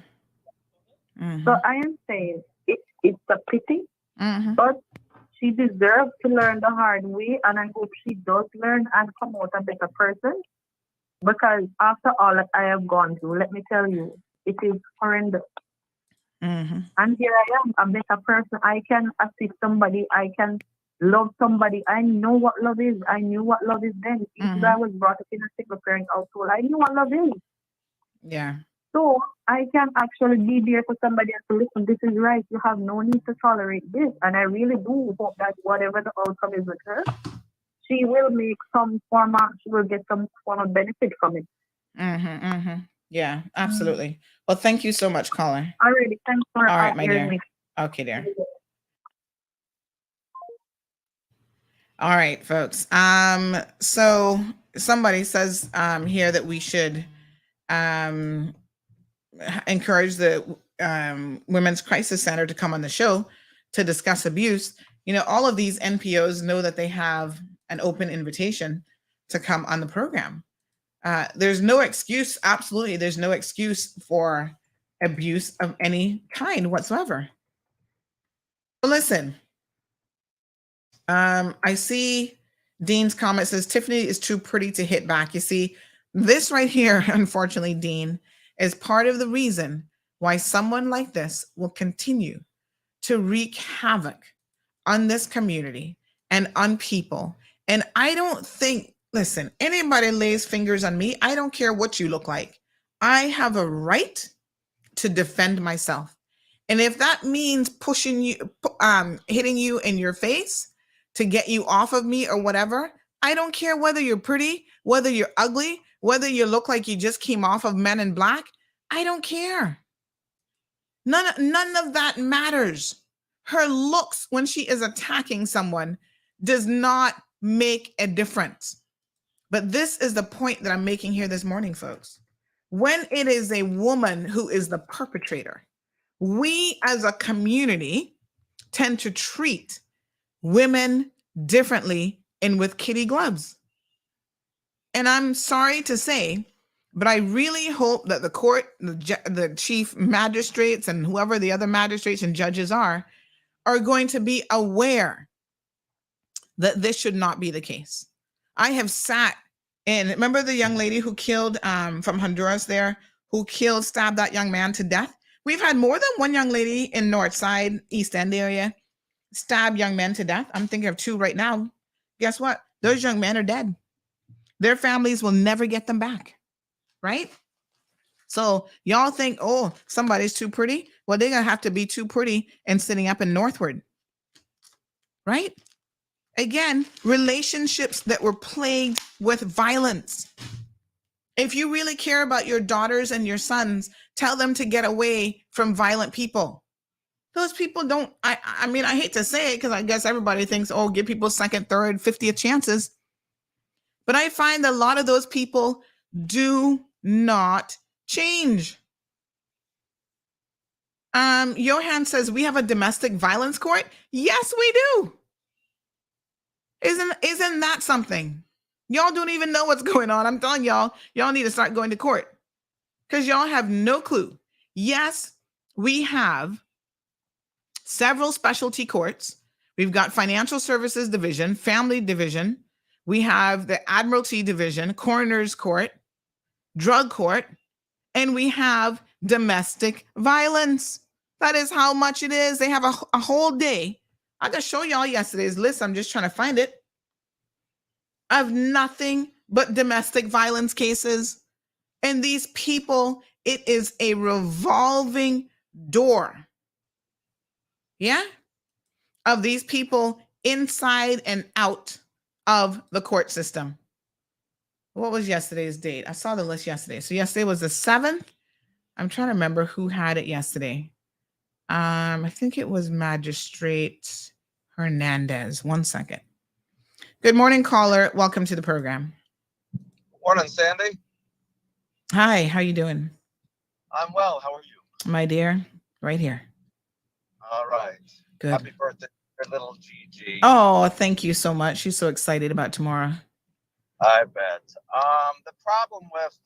So I am saying it's a pity, but she deserves to learn the hard way, and I hope she does learn and come out a better person. Because after all that I have gone through, let me tell you, it is horrendous. And here I am, a better person. I can assist somebody. I can love somebody. I know what love is. I knew what love is then. Even though I was brought up in a single parent household, I knew what love is. Yeah. So I can actually be there for somebody and say, listen, this is right. You have no need to tolerate this. And I really do hope that whatever the outcome is with her, she will make she will get some form of benefit from it. Yeah, absolutely. Well, thank you so much, caller. Alrighty, thanks for All right, my dear. me. Okay, dear. All right, folks. So somebody says here that we should encourage the Women's Crisis Center to come on the show to discuss abuse. All of these NPOs know that they have an open invitation to come on the program. There's no excuse. Absolutely, there's no excuse for abuse of any kind whatsoever. But listen, I see Dean's comment says, Tiffany is too pretty to hit back. You see, this right here, unfortunately, Dean, is part of the reason why someone like this will continue to wreak havoc on this community and on people. And I don't think, listen, anybody lays fingers on me, I don't care what you look like. I have a right to defend myself. And if that means pushing you, hitting you in your face to get you off of me or whatever, I don't care whether you're pretty, whether you're ugly, whether you look like you just came off of Men in Black. I don't care. None of that matters. Her looks when she is attacking someone does not make a difference. But this is the point that I'm making here this morning, folks. When it is a woman who is the perpetrator, we as a community tend to treat women differently and with kitty gloves. And I'm sorry to say, but I really hope that the court, the chief magistrates and whoever the other magistrates and judges are going to be aware that this should not be the case. I have sat in, remember the young lady who killed from Honduras there, who stabbed that young man to death? We've had more than one young lady in Northside, East End area, stab young men to death. I'm thinking of 2 right now. Guess what? Those young men are dead. Their families will never get them back, right? So y'all think, oh, somebody's too pretty? Well, they're going to have to be too pretty and sitting up in Northward, right? Again, relationships that were plagued with violence. If you really care about your daughters and your sons, tell them to get away from violent people. Those people don't, I mean, I hate to say it because I guess everybody thinks, oh, give people second, third, 50th chances. But I find that a lot of those people do not change. Johan says, we have a domestic violence court. Yes, we do. Isn't that something? Y'all don't even know what's going on. I'm telling y'all need to start going to court because y'all have no clue. Yes, we have several specialty courts. We've got Financial Services Division, Family Division. We have the Admiralty Division, Coroner's Court, Drug Court, and we have domestic violence. That is how much it is. They have a whole day. I just show y'all yesterday's list. I'm just trying to find it. Of nothing but domestic violence cases. And these people, it is a revolving door. Yeah? of these people inside and out of the court system. What was yesterday's date? I saw the list yesterday. So yesterday was the 7th. I'm trying to remember who had it yesterday. I think it was Magistrate Hernandez. 1 second. Good morning, caller. Welcome to the program. Morning, Sandy. Hi, how you doing? I'm well. How are you? My dear, right here. All right. Good. Happy birthday, your little Gigi. Oh, thank you so much. She's so excited about tomorrow. I bet. The problem with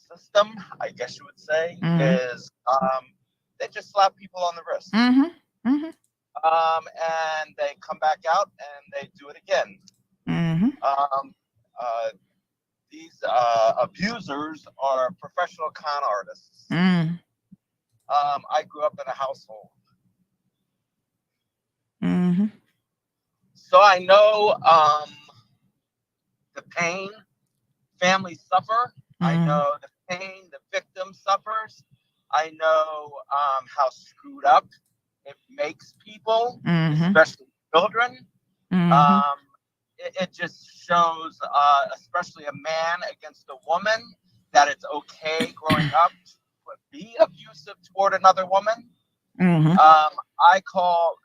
the system, I guess you would say, is they just slap people on the wrist. And they come back out and they do it again. These abusers are professional con artists. I grew up in a household. So I know the pain families suffer. I know the pain the victim suffers. I know how screwed up it makes people, especially children. It just shows, especially a man against a woman, that it's okay growing up to be abusive toward another woman. I call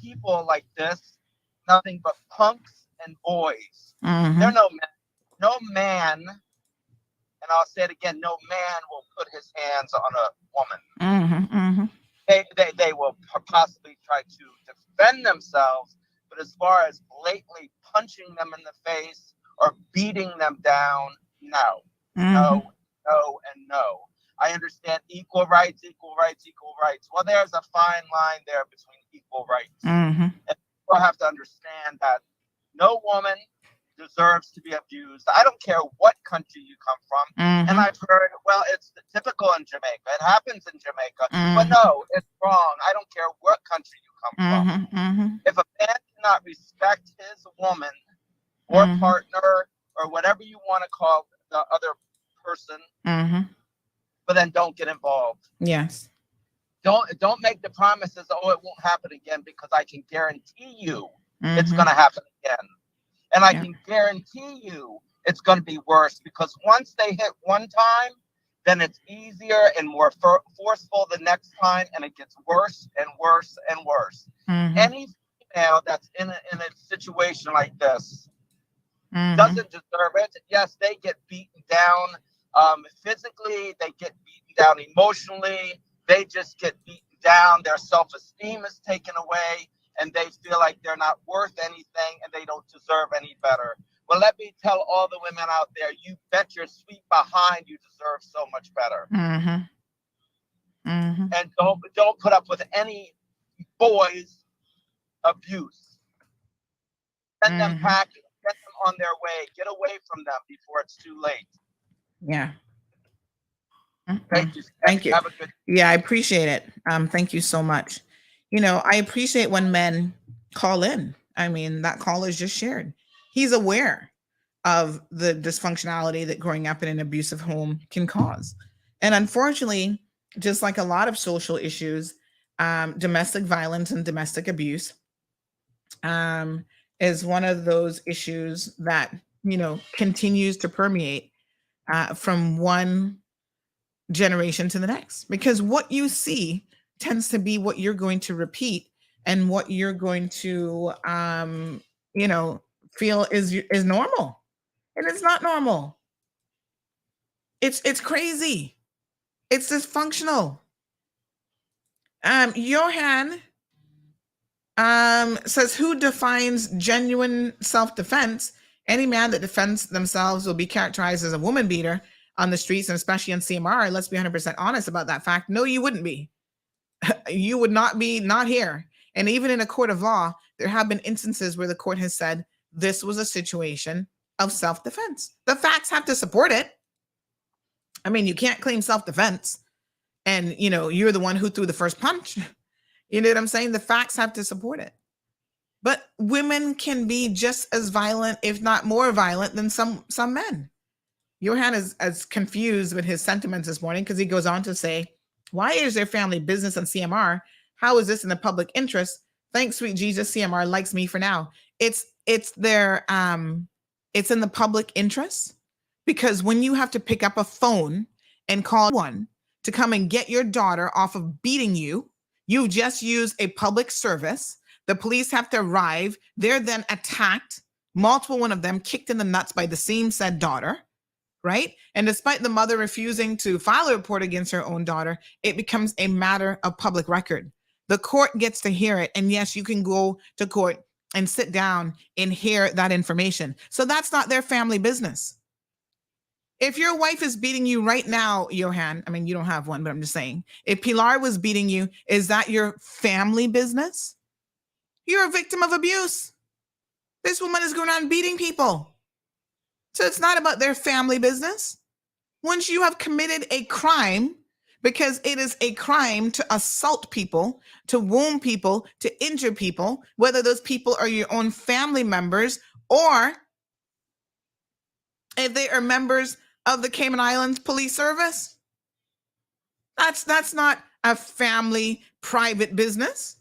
people like this nothing but punks and boys. They're no men. No man, and I'll say it again, no man will put his hands on a woman. They will possibly try to defend themselves, but as far as blatantly punching them in the face or beating them down, no. No, and no. I understand equal rights. Well, there's a fine line there between equal rights. And people have to understand that no woman deserves to be abused. I don't care what country you come from. And I've heard, well, it's typical in Jamaica. It happens in Jamaica. But no, it's wrong. I don't care what country you come from. If a man cannot respect his woman or partner or whatever you want to call the other person, but then don't get involved. Yes. Don't make the promises, oh, it won't happen again, because I can guarantee you it's going to happen again. And I can guarantee you it's going to be worse, because once they hit one time, then it's easier and more forceful the next time, and it gets worse and worse and worse. Any female that's in a situation like this doesn't deserve it. Yes, they get beaten down physically, they get beaten down emotionally, they just get beaten down, their self-esteem is taken away, and they feel like they're not worth anything and they don't deserve any better. Well, let me tell all the women out there, you bet your sweet behind you deserve so much better. And don't put up with any boys' abuse. Send them packing, get them on their way, get away from them before it's too late. Yeah. Thank you. Thank you. Have a good Yeah, I appreciate it. Thank you so much. You know, I appreciate when men call in. I mean, that call is just shared. He's aware of the dysfunctionality that growing up in an abusive home can cause. And unfortunately, just like a lot of social issues, domestic violence and domestic abuse is one of those issues that, you know, continues to permeate from one generation to the next, because what you see tends to be what you're going to repeat and what you're going to, you know, feel is normal, and it's not normal. It's crazy. It's dysfunctional. Johan says, who defines genuine self-defense? Any man that defends themselves will be characterized as a woman beater on the streets, and especially in CMR. Let's be 100% honest about that fact. No, you wouldn't be. You would not be, not here. And even in a court of law, there have been instances where the court has said this was a situation of self-defense. The facts have to support it. I mean, you can't claim self-defense and, you know, you're the one who threw the first punch. You know what I'm saying? The facts have to support it. But women can be just as violent, if not more violent, than some men. Johan is as confused with his sentiments this morning, because he goes on to say, why is there family business on CMR? How is this in the public interest Thanks, sweet Jesus. CMR likes me for now. It's their it's in the public interest, because when you have to pick up a phone and call one to come and get your daughter off of beating you, you just use a public service. The police have to arrive. They're then attacked. One of them kicked in the nuts by the same said daughter, right? And despite the mother refusing to file a report against her own daughter, it becomes a matter of public record. The court gets to hear it. And yes, you can go to court and sit down and hear that information. So that's not their family business. If your wife is beating you right now, Johan, I mean, you don't have one, but I'm just saying, if Pilar was beating you, is that your family business? You're a victim of abuse. This woman is going on beating people. So it's not about their family business. Once you have committed a crime, because it is a crime to assault people, to wound people, to injure people, whether those people are your own family members or if they are members of the Cayman Islands Police Service. That's not a family private business.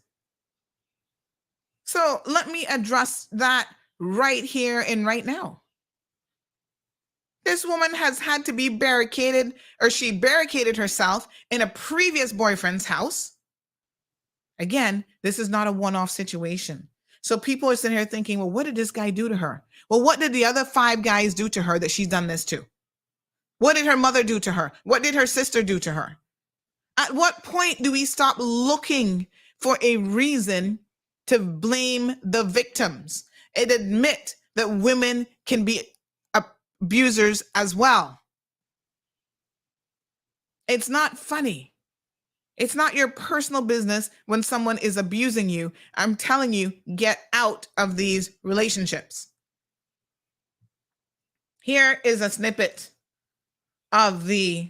So let me address that right here and right now. This woman has had to be barricaded, or she barricaded herself in a previous boyfriend's house. Again, this is not a one-off situation. So people are sitting here thinking, well, what did this guy do to her? Well, what did the other 5 guys do to her that she's done this to? What did her mother do to her? What did her sister do to her? At what point do we stop looking for a reason to blame the victims and admit that women can be abusers as well? It's not funny. It's not your personal business when someone is abusing you. I'm telling you, get out of these relationships. Here is a snippet of the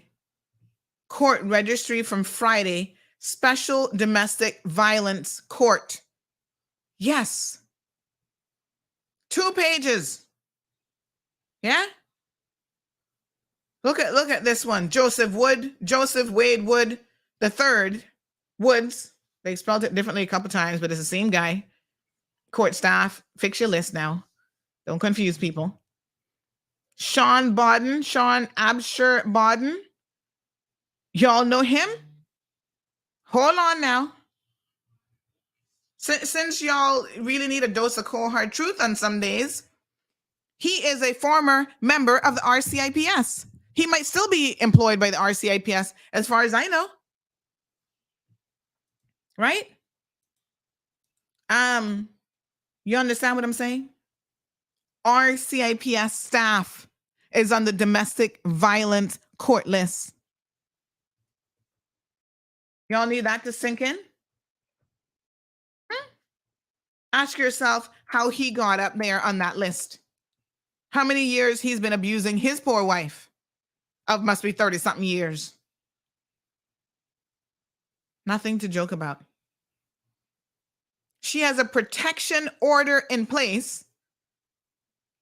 court registry from Friday, Special Domestic Violence Court. Yes. 2 pages. Yeah? Look at this one. Joseph Wade Wood the third. Woods. They spelled it differently a couple times, but it's the same guy. Court staff, fix your list now. Don't confuse people. Sean Absher Bodden. Y'all know him? Hold on now. Since y'all really need a dose of cold hard truth on some days, he is a former member of the RCIPS. He might still be employed by the RCIPS, as far as I know. Right? You understand what I'm saying? RCIPS staff is on the domestic violence court list. Y'all need that to sink in? Ask yourself how he got up there on that list. How many years he's been abusing his poor wife of must be 30-something years. Nothing to joke about. She has a protection order in place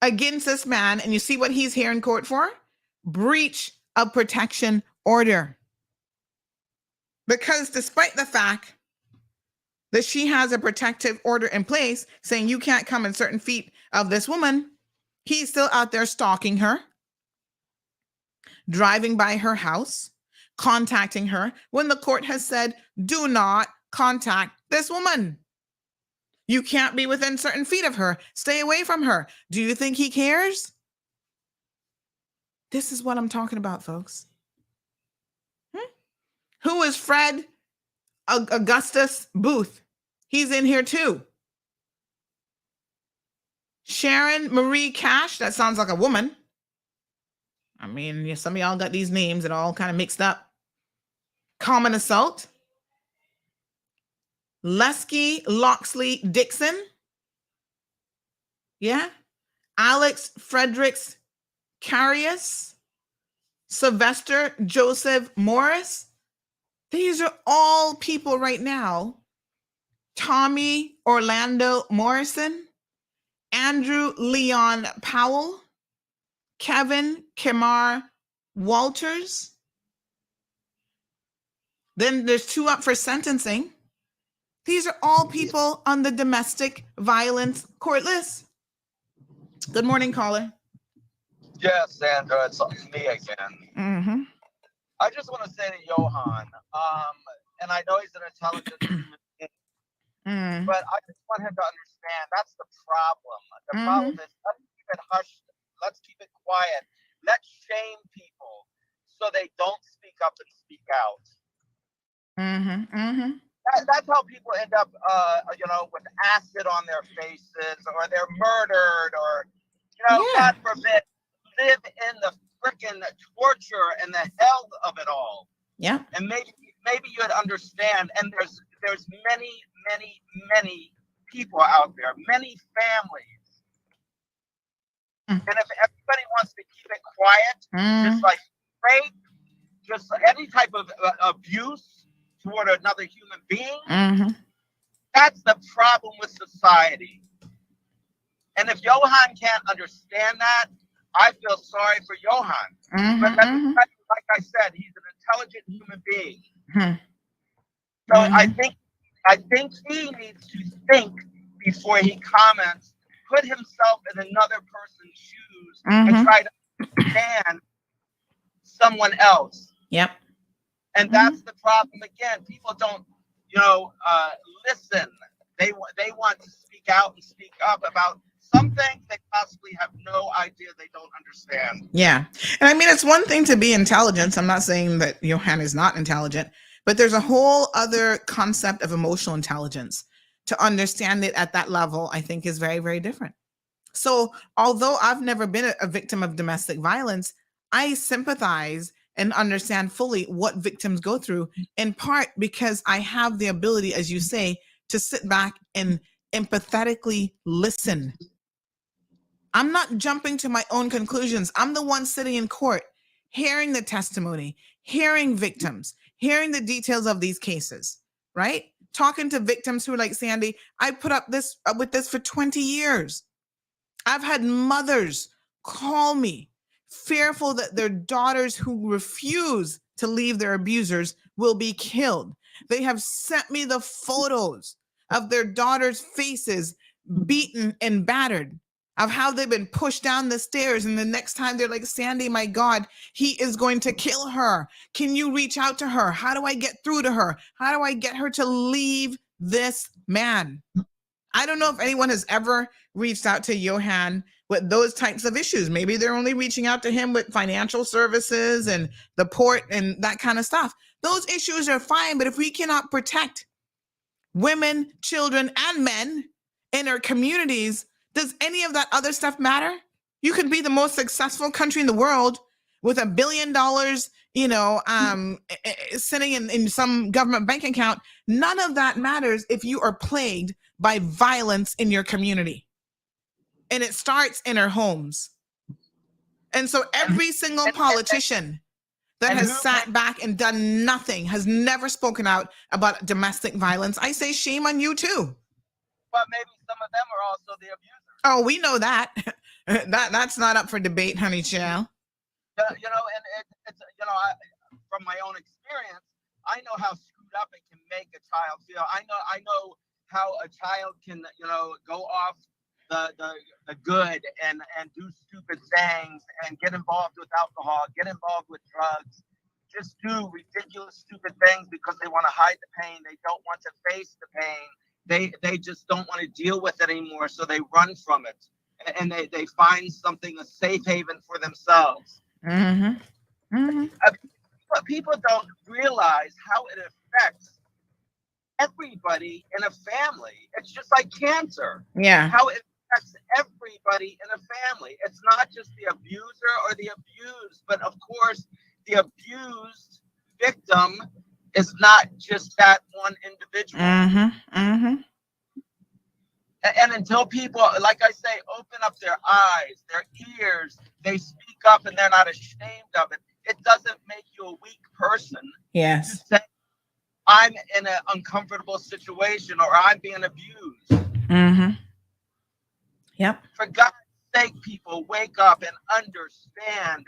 against this man, and you see what he's here in court for? Breach of protection order. Because despite the fact that she has a protective order in place saying you can't come in certain feet of this woman, he's still out there stalking her, driving by her house, contacting her when the court has said, do not contact this woman. You can't be within certain feet of her. Stay away from her. Do you think he cares? This is what I'm talking about, folks. Who is Fred Augustus Booth? He's in here too. Sharon Marie Cash, that sounds like a woman. I mean, some of y'all got these names that are all kind of mixed up. Common assault. Lesky Loxley Dixon. Yeah. Alex Fredericks Carius. Sylvester Joseph Morris. These are all people right now. Tommy Orlando Morrison. Andrew Leon Powell. Kevin Kemar Walters. Then there's 2 up for sentencing. These are all people on the domestic violence court list. Good morning, caller. Yes, Sandra, it's me again. Mm-hmm. I just want to say to Johan, and I know he's an intelligent human being, but I just want him to understand that's the problem. The problem is let's keep it hushed. Let's keep it quiet. Let's shame people so they don't speak up and speak out. That's how people end up, with acid on their faces, or they're murdered, or, God forbid, live in the freaking torture and the hell of it all. Yeah. And maybe you'd understand. And there's many, many, many people out there, many families. And if everybody wants to keep it quiet, just like rape, just any type of abuse toward another human being, that's the problem with society. And if Johan can't understand that, I feel sorry for Johan. But like I said, he's an intelligent human being. So I think he needs to think before he comments, put himself in another person's shoes and try to understand someone else. Yep. And that's the problem again. People don't, listen. They want to speak out and speak up about something they possibly have no idea, they don't understand. Yeah. And I mean, it's one thing to be intelligent. I'm not saying that Johan is not intelligent, but there's a whole other concept of emotional intelligence. To understand it at that level, I think is very, very different. So although I've never been a victim of domestic violence, I sympathize and understand fully what victims go through, in part because I have the ability, as you say, to sit back and empathetically listen. I'm not jumping to my own conclusions. I'm the one sitting in court, hearing the testimony, hearing victims, hearing the details of these cases, right? Talking to victims who are like, Sandy, I put up with this for 20 years. I've had mothers call me fearful that their daughters who refuse to leave their abusers will be killed. They have sent me the photos of their daughters' faces beaten and battered, of how they've been pushed down the stairs. And the next time they're like, Sandy, my God, he is going to kill her. Can you reach out to her? How do I get through to her? How do I get her to leave this man? I don't know if anyone has ever reached out to Johan with those types of issues. Maybe they're only reaching out to him with financial services and the port and that kind of stuff. Those issues are fine, but if we cannot protect women, children, and men in our communities, does any of that other stuff matter? You could be the most successful country in the world with $1 billion, sitting in some government bank account. None of that matters if you are plagued by violence in your community. And it starts in our homes. And so every single politician that has sat back and done nothing, has never spoken out about domestic violence, I say shame on you too. But maybe some of them are also the abusers. Oh, we know that. That's not up for debate, honey child. From my own experience, I know how screwed up it can make a child feel. I know how a child can, go off the good and do stupid things and get involved with alcohol, get involved with drugs, just do ridiculous, stupid things because they want to hide the pain. They don't want to face the pain. They just don't want to deal with it anymore, so they run from it. And they find something, a safe haven for themselves. But people don't realize how it affects everybody in a family. It's just like cancer. Yeah. How it affects everybody in a family. It's not just the abuser or the abused, but of course, the abused victim is not just that one individual. And until people, like I say, open up their eyes, their ears, they speak up and they're not ashamed of it, it doesn't make you a weak person. Yes. To say, I'm in an uncomfortable situation or I'm being abused. Yep. For God's sake, people, wake up and understand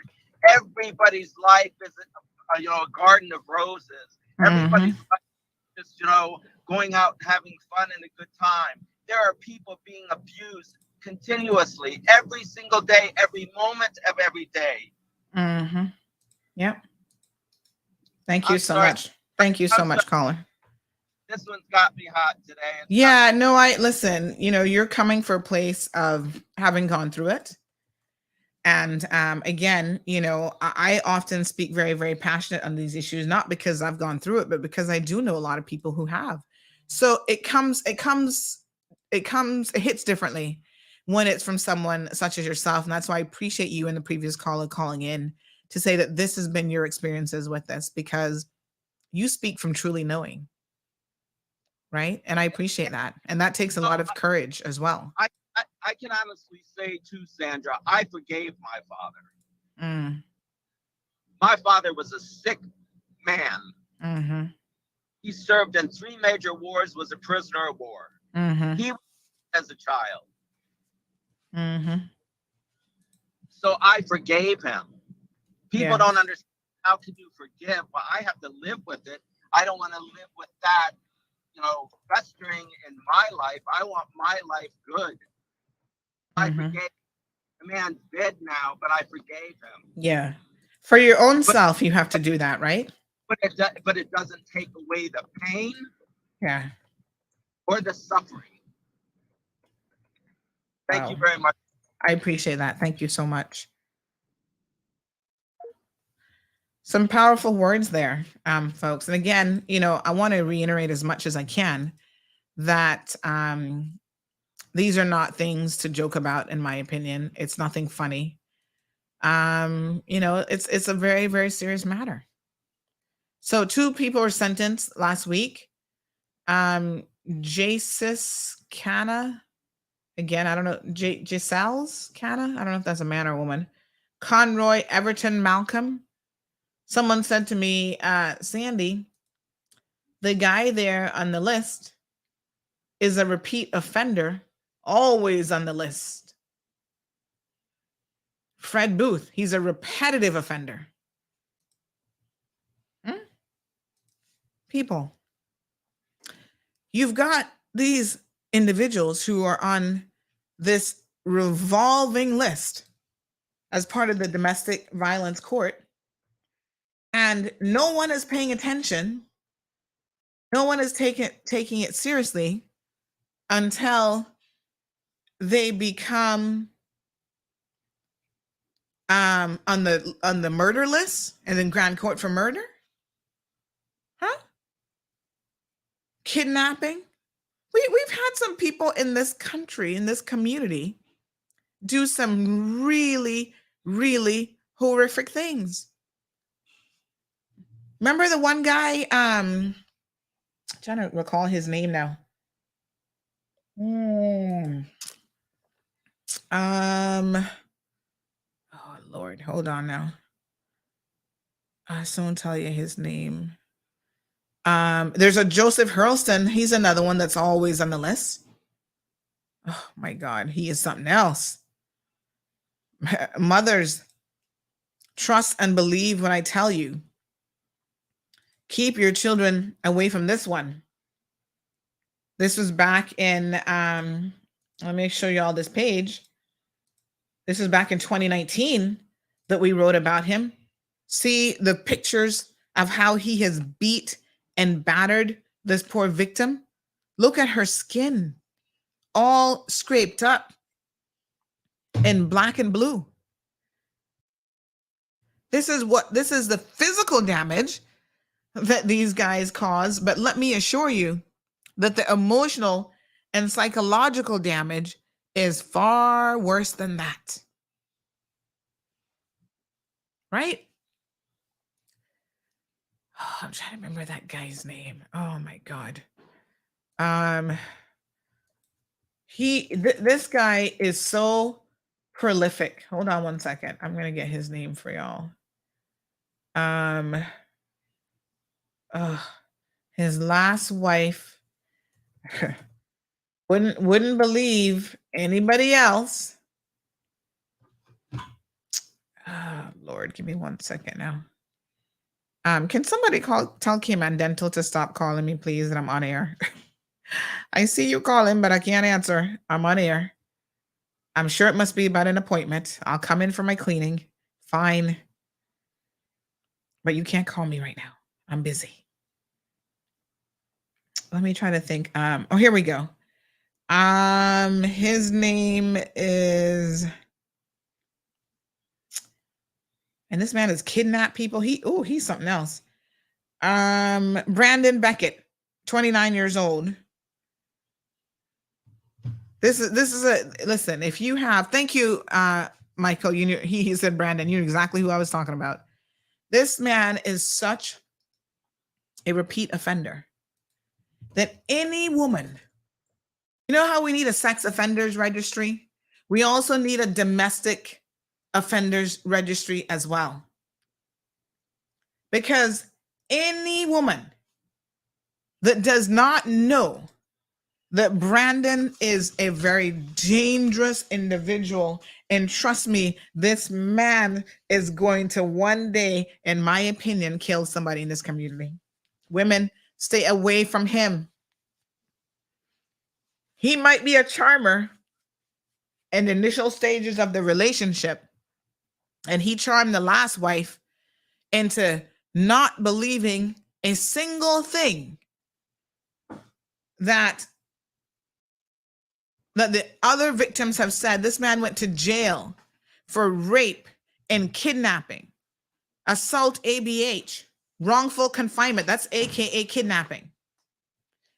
everybody's life is a garden of roses. Everybody's life is just, going out and having fun and a good time. There are people being abused continuously every single day, every moment of every day. Mm-hmm. Yep. Thank you so much. Thank you so much, caller. This one's got me hot today. Yeah, no, I listen, you know, you're coming from a place of having gone through it. And again, you know, I often speak very, very passionate on these issues, not because I've gone through it, but because I do know a lot of people who have. So it hits differently when it's from someone such as yourself. And that's why I appreciate you and the previous caller calling in to say that this has been your experiences with this, because you speak from truly knowing. Right. And I appreciate that. And that takes a lot of courage as well. I can honestly say too, Sandra, I forgave my father. My father was a sick man. Mm-hmm. He served in 3 major wars, was a prisoner of war. Mm-hmm. He was as a child. Mm-hmm. So I forgave him. People don't understand, how can you forgive? Well, I have to live with it. I don't want to live with that, you know, festering in my life. I want my life good. I forgave. The man's dead now, but I forgave him. Yeah. For your own self, you have to do that, right? But it doesn't take away the pain. Yeah. Or the suffering. Thank you very much. I appreciate that. Thank you so much. Some powerful words there, folks. And again, you know, I want to reiterate as much as I can that these are not things to joke about, in my opinion. It's nothing funny. You know, it's a very, very serious matter. So 2 people were sentenced last week. Jasis Canna, again, I don't know, Giselles Canna, I don't know if that's a man or a woman. Conroy Everton Malcolm. Someone said to me, Sandy, the guy there on the list is a repeat offender, always on the list. Fred Booth, he's a repetitive offender. People, you've got these individuals who are on this revolving list as part of the domestic violence court, and no one is paying attention. No one is taking it seriously until they become on the murder list and then grand court for murder. Kidnapping. We've had some people in this country, in this community, do some really, really horrific things. Remember the one guy, I'm trying to recall his name now. Oh Lord, hold on now. Someone tell you his name. There's a Joseph Hurlston. He's another one that's always on the list. Oh my God, he is something else. Mothers, trust and believe when I tell you. Keep your children away from this one. This was back in, let me show you all this page. This was back in 2019 that we wrote about him. See the pictures of how he has beat and battered this poor victim. Look at her skin, all scraped up in black and blue. This is the physical damage that these guys cause. But let me assure you that the emotional and psychological damage is far worse than that. Right? Oh, I'm trying to remember that guy's name. Oh my God. This guy is so prolific. Hold on one second. I'm gonna get his name for y'all. His last wife wouldn't believe anybody else. Oh, Lord, give me one second now. Can somebody tell K-Man Dental to stop calling me, please, that I'm on air? I see you calling, but I can't answer. I'm on air. I'm sure it must be about an appointment. I'll come in for my cleaning. Fine. But you can't call me right now. I'm busy. Let me try to think. Oh, here we go. His name is, and this man has kidnapped people. He's something else. Brandon Beckett, 29 years old. Listen, if you have, thank you, Michael. You knew, he said, Brandon, you knew exactly who I was talking about. This man is such a repeat offender that any woman, you know how we need a sex offenders registry? We also need a domestic offenders registry as well. Because any woman that does not know that Brandon is a very dangerous individual, and trust me, this man is going to one day, in my opinion, kill somebody in this community. Women, stay away from him. He might be a charmer in the initial stages of the relationship, and he charmed the last wife into not believing a single thing that the other victims have said. This man went to jail for rape and kidnapping, assault ABH, wrongful confinement, that's AKA kidnapping,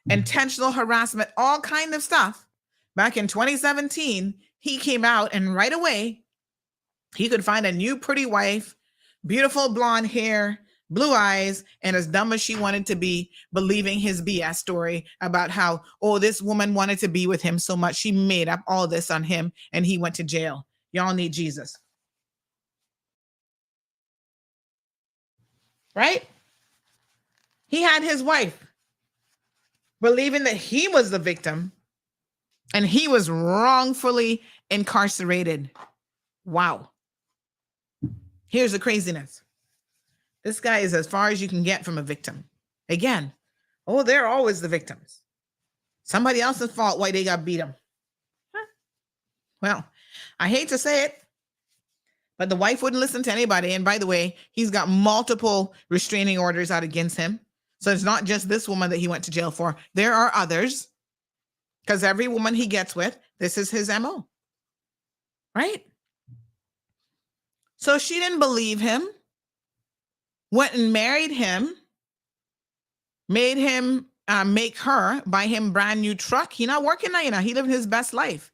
intentional harassment, all kind of stuff. Back in 2017, he came out and right away, he could find a new pretty wife, beautiful blonde hair, blue eyes, and as dumb as she wanted to be, believing his BS story about how, oh, this woman wanted to be with him so much, she made up all this on him, and he went to jail. Y'all need Jesus. Right? He had his wife believing that he was the victim, and he was wrongfully incarcerated. Wow. Here's the craziness. This guy is as far as you can get from a victim. Again, oh, they're always the victims. Somebody else's fault why they got beat them. Huh? Well, I hate to say it, but the wife wouldn't listen to anybody. And by the way, he's got multiple restraining orders out against him. So it's not just this woman that he went to jail for. There are others, because every woman he gets with, this is his MO. Right? So she didn't believe him. Went and married him, made him make her buy him brand new truck. He not working now, you know. He living his best life.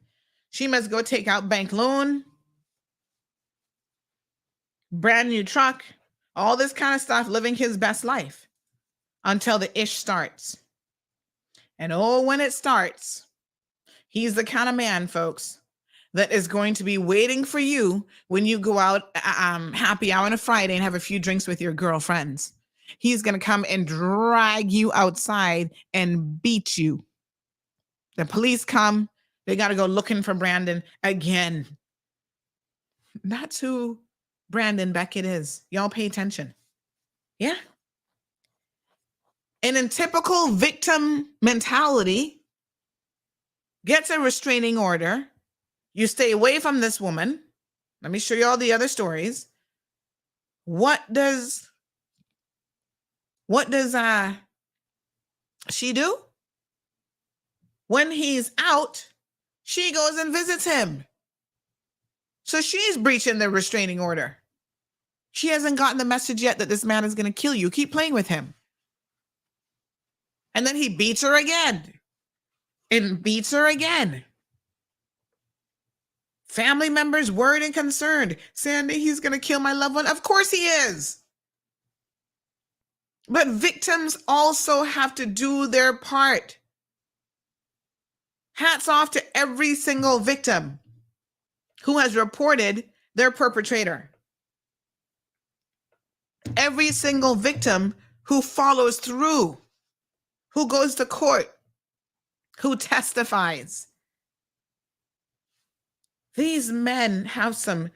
She must go take out bank loan, brand new truck, all this kind of stuff, living his best life until the ish starts. And oh, when it starts, he's the kind of man, folks, that is going to be waiting for you when you go out happy hour on a Friday and have a few drinks with your girlfriends. He's going to come and drag you outside and beat you. The police come, they got to go looking for Brandon again. That's who Brandon Beckett is. Y'all pay attention. Yeah. And in typical victim mentality, gets a restraining order. You stay away from this woman. Let me show you all the other stories. What does she do? When he's out, she goes and visits him. So she's breaching the restraining order. She hasn't gotten the message yet that this man is going to kill you. Keep playing with him. And then he beats her again. And beats her again. Family members worried and concerned. Sandy, he's going to kill my loved one. Of course he is. But victims also have to do their part. Hats off to every single victim who has reported their perpetrator. Every single victim who follows through, who goes to court, who testifies. These men have some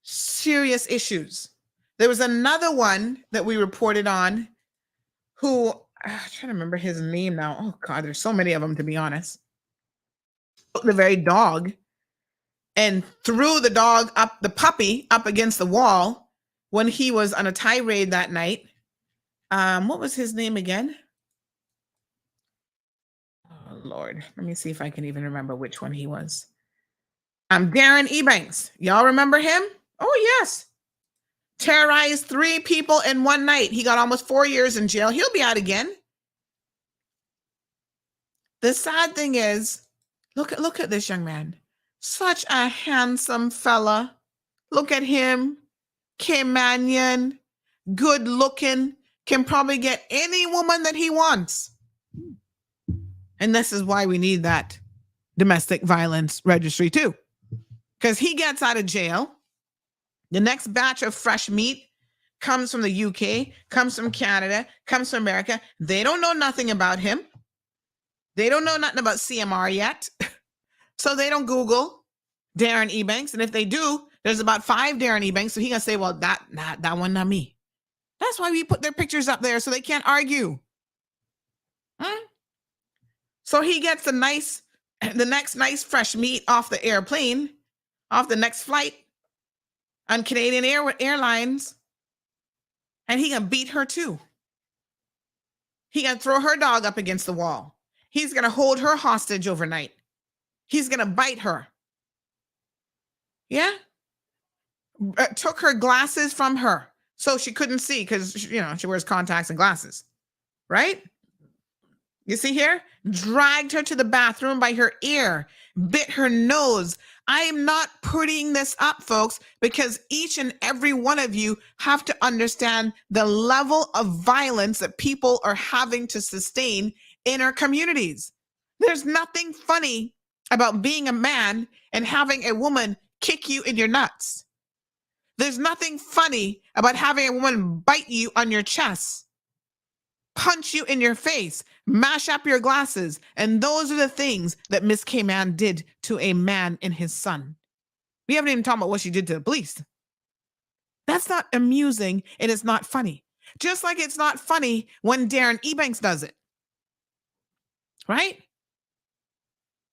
serious issues. There was another one that we reported on who, I'm trying to remember his name now. Oh God, there's so many of them, to be honest. The very dog and threw the puppy up against the wall when he was on a tirade that night. What was his name again? Oh Lord, let me see if I can even remember which one he was. Darren Ebanks. Y'all remember him? Oh yes. Terrorized 3 people in one night. He got almost 4 years in jail. He'll be out again. The sad thing is, look at this young man. Such a handsome fella. Look at him. Caymanian, good looking, can probably get any woman that he wants. And this is why we need that domestic violence registry too. Because he gets out of jail. The next batch of fresh meat comes from the UK, comes from Canada, comes from America. They don't know nothing about him. They don't know nothing about CMR yet. So they don't Google Darren Ebanks. And if they do, there's about 5 Darren Ebanks. So he gonna say, well, that one, not me. That's why we put their pictures up there so they can't argue. So he gets the next nice fresh meat off the airplane, off the next flight on Canadian Airlines. And he gonna beat her too. He gonna throw her dog up against the wall. He's gonna hold her hostage overnight. He's gonna bite her. Yeah? Took her glasses from her so she couldn't see because, she wears contacts and glasses. Right? You see here? Dragged her to the bathroom by her ear, bit her nose. I am not putting this up, folks, because each and every one of you have to understand the level of violence that people are having to sustain in our communities. There's nothing funny about being a man and having a woman kick you in your nuts. There's nothing funny about having a woman bite you on your chest, punch you in your face, mash up your glasses. And those are the things that Miss K-Man did to a man and his son. We haven't even talked about what she did to the police. That's not amusing and it's not funny. Just like it's not funny when Darren Ebanks does it. Right?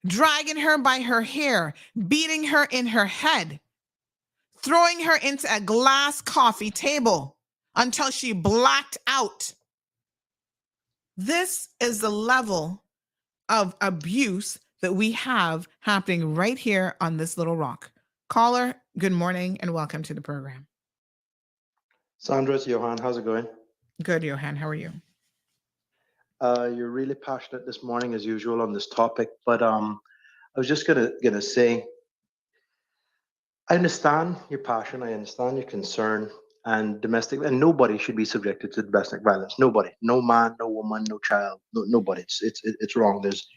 Dragging her by her hair, beating her in her head, throwing her into a glass coffee table until she blacked out. This is the level of abuse that we have happening right here on this little rock. Caller, good morning and welcome to the program. Sandra, it's Johan. How's it going? Good, Johan. How are you? You're really passionate this morning, as usual, on this topic. But I was just gonna say, I understand your passion. I understand your concern, and nobody should be subjected to domestic violence. Nobody, no man, no woman, no child, nobody. It's wrong. There's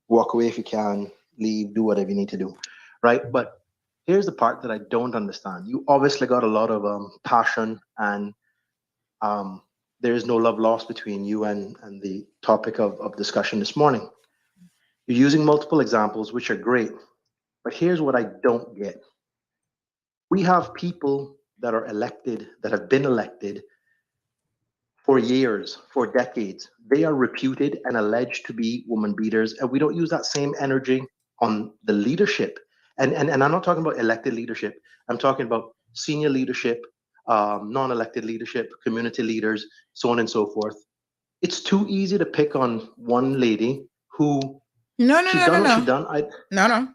walk away if you can, leave, do whatever you need to do, right? But here's the part that I don't understand. You obviously got a lot of passion, and there is no love lost between you and the topic of discussion this morning. You're using multiple examples, which are great, but here's what I don't get. We have people that are elected, that have been elected for years, for decades. They are reputed and alleged to be woman beaters, and we don't use that same energy on the leadership. And I'm not talking about elected leadership. I'm talking about senior leadership, non-elected leadership, community leaders, so on and so forth. It's too easy to pick on one lady who No.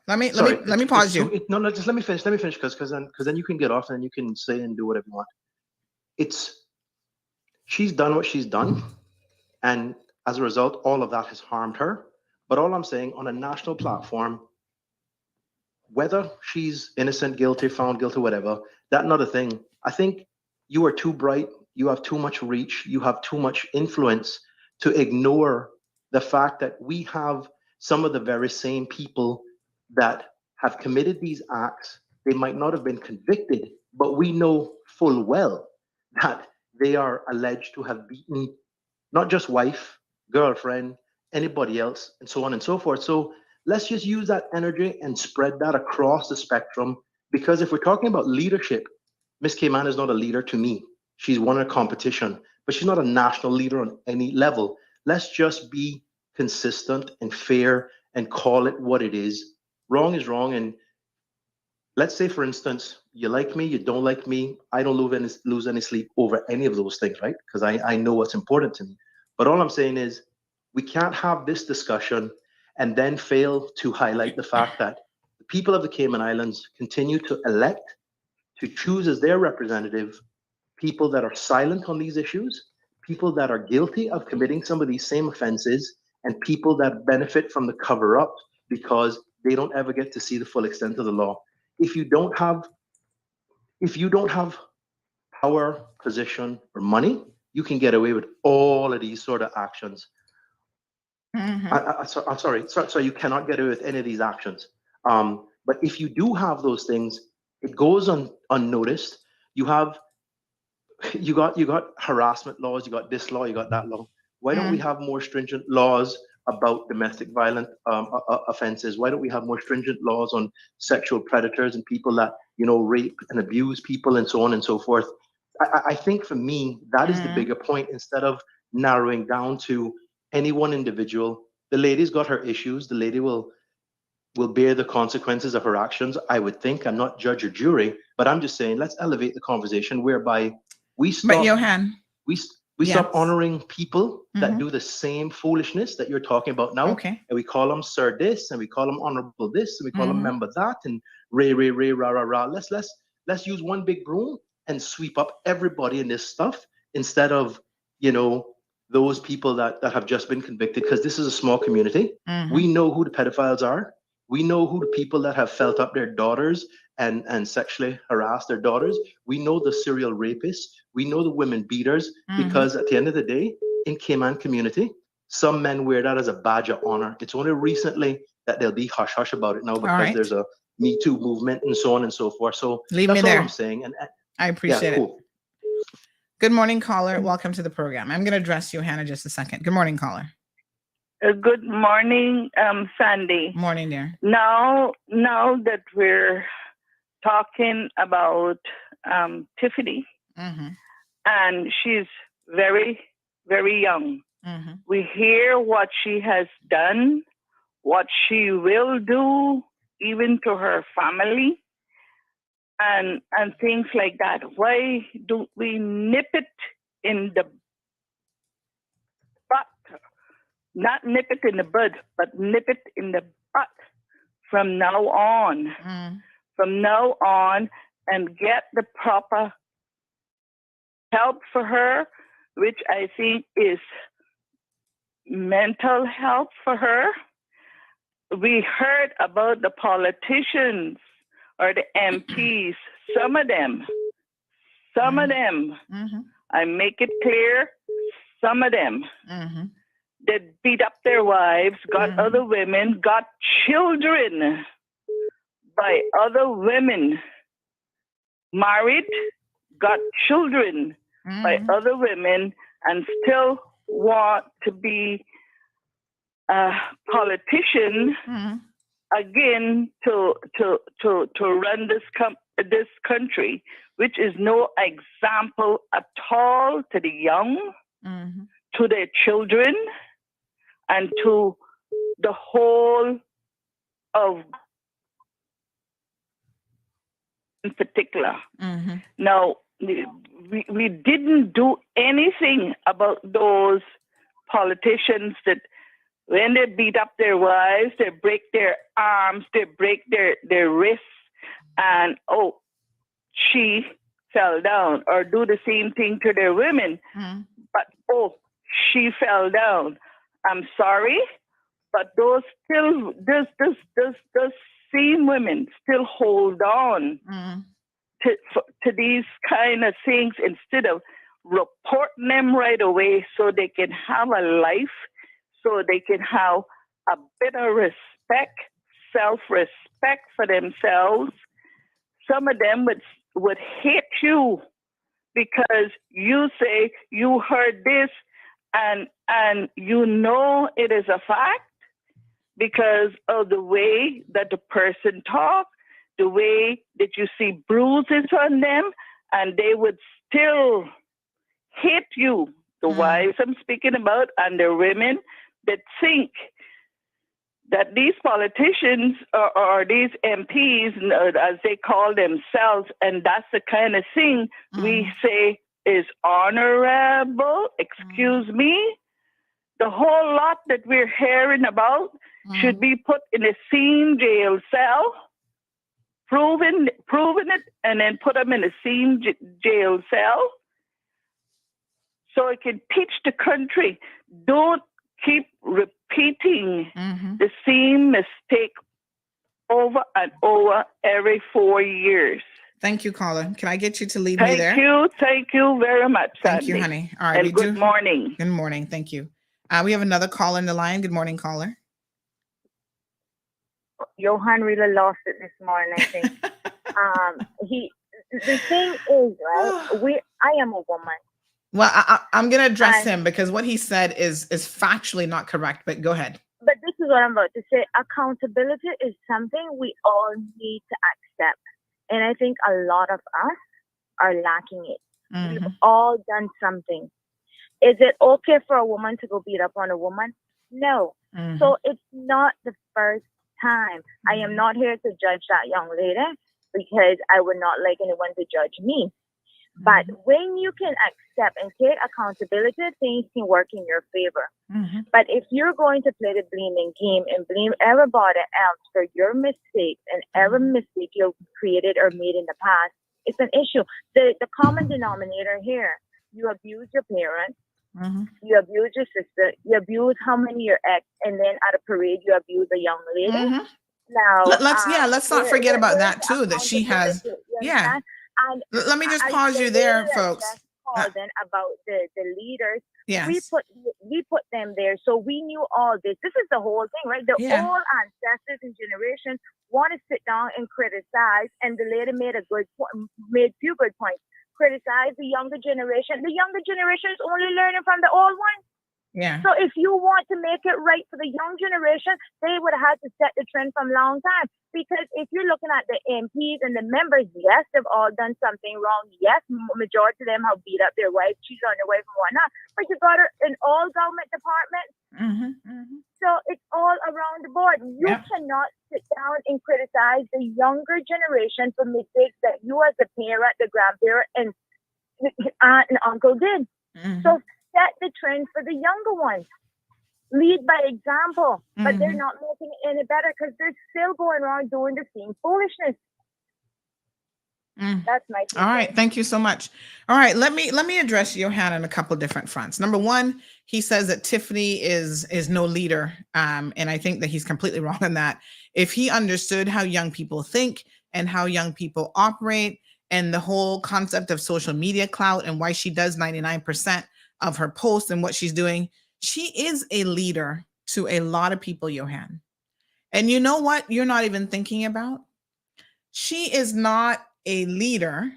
Let me pause you. Just let me finish because then you can get off and you can say and do whatever you want. She's done what she's done, and as a result, all of that has harmed her. But all I'm saying, on a national platform, whether she's innocent, guilty, found guilty, whatever, that's not a thing. I think you are too bright, you have too much reach, you have too much influence to ignore the fact that we have some of the very same people that have committed these acts. They might not have been convicted, but we know full well that they are alleged to have beaten not just wife, girlfriend, anybody else, and so on and so forth. So let's just use that energy and spread that across the spectrum, because if we're talking about leadership, Miss K-Man is not a leader to me. She's won a competition, but she's not a national leader on any level. Let's just be consistent and fair and call it what it is. Wrong is wrong. And let's say, for instance, you like me, you don't like me. I don't lose any sleep over any of those things, right? Because I know what's important to me. But all I'm saying is we can't have this discussion and then fail to highlight the fact that the people of the Cayman Islands continue to elect, to choose as their representative, people that are silent on these issues, people that are guilty of committing some of these same offenses, and people that benefit from the cover-up because they don't ever get to see the full extent of the law. If you don't have power, position, or money, you can get away with all of these sort of actions. I'm sorry, so you cannot get away with any of these actions. But if you do have those things, it goes unnoticed. You got harassment laws, you got this law, you got that law. Why don't we have more stringent laws about domestic violent offenses? Why don't we have more stringent laws on sexual predators and people that, rape and abuse people and so on and so forth? I think for me, that is the bigger point, instead of narrowing down to any one individual. The lady's got her issues. The lady will bear the consequences of her actions, I would think. I'm not judge or jury, but I'm just saying, let's elevate the conversation whereby we stop. But Johan, we stop honoring people that do the same foolishness that you're talking about now. Okay. And we call them sir this, and we call them honorable this, and we call them member that, and ray, rah, rah, rah. Let's use one big broom and sweep up everybody in this stuff, instead of, those people that have just been convicted, because this is a small community. We know who the pedophiles are. We know who the people that have felt up their daughters and sexually harassed their daughters. We know the serial rapists. We know the women beaters, because at the end of the day, in Cayman community, some men wear that as a badge of honor. It's only recently that they'll be hush-hush about it now, because there's a Me Too movement and so on and so forth. So that's all I'm saying. And I appreciate it. Good morning, caller. Welcome to the program. I'm going to address you, Hannah, just a second. Good morning, caller. Good morning, Sandy. Morning, dear. Now that we're talking about Tiffany, and she's very, very young. We hear what she has done, what she will do, even to her family, and things like that. Why don't we nip it in the butt? Not nip it in the bud, but nip it in the butt from now on. From now on, and get the proper help for her, which I think is mental health for her. We heard about the politicians or the MPs, some of them, I make it clear, some of them, that beat up their wives, got other women, got children by other women, married, got children by other women, and still want to be a politician again to run this country, which is no example at all to the young, to their children, and to the whole of in particular. Now, we didn't do anything about those politicians that when they beat up their wives, they break their arms, they break their wrists, and she fell down, or do the same thing to their women. But she fell down. I'm sorry, but those same women still hold on to these kind of things instead of reporting them right away, so they can have a life, so they can have a bit of respect, self-respect for themselves. Some of them would hate you because you say you heard this, and it is a fact because of the way that the person talks, the way that you see bruises on them, and they would still hate you, the wives I'm speaking about, and the women that think that these politicians or these MPs, as they call themselves, and that's the kind of thing we say is honorable, excuse me, the whole lot that we're hearing about should be put in a same jail cell, proving it, and then put them in a same jail cell so it can teach the country, don't keep repeating the same mistake over and over every 4 years. Thank you, caller. Can I get you to lead me there? Thank you very much, Thank Sandy. you, honey. All right. And good morning. Good morning. Thank you. We have another caller in the line. Good morning, caller. Johan really lost it this morning, I think. The thing is, right? I am a woman. Well, I'm going to address him because what he said is factually not correct, but go ahead. But this is what I'm about to say. Accountability is something we all need to accept. And I think a lot of us are lacking it. We've all done something. Is it okay for a woman to go beat up on a woman? No. So it's not the first time. I am not here to judge that young lady because I would not like anyone to judge me. But when you can accept and take accountability, things can work in your favor. But if you're going to play the blaming game and blame everybody else for your mistakes and every mistake you've created or made in the past, it's an issue. The common denominator here, you abuse your parents, you abuse your sister, you abuse how many your ex, and then at a parade you abuse a young lady. Now, let's not forget about that too. That she has, And let me just pause you there, folks. Then about the leaders, yes, we put them there, so we knew all this. This is the whole thing, right? The old ancestors and generations want to sit down and criticize, and the lady made few good points. Criticize the younger generation. The younger generation is only learning from the old ones. Yeah. So if you want to make it right for the young generation, they would have had to set the trend from a long time. Because if you're looking at the MPs and the members, yes, they've all done something wrong. Yes, majority of them have beat up their wife, cheated on their wife and whatnot. But you got her in all government departments. So it's all around the board. You cannot sit down and criticize the younger generation for mistakes that you as a parent, the grandparent, and aunt and uncle did. So set the trend for the younger ones. Lead by example, but they're not making it any better because they're still going around doing the same foolishness. That's my all right. Thank you so much. All right, let me address Johan on a couple different fronts. Number one, he says that Tiffany is no leader, and I think that he's completely wrong on that. If he understood how young people think and how young people operate, and the whole concept of social media clout and why she does 99% of her posts and what she's doing, she is a leader to a lot of people, Johan. And you know what you're not even thinking about? She is not a leader.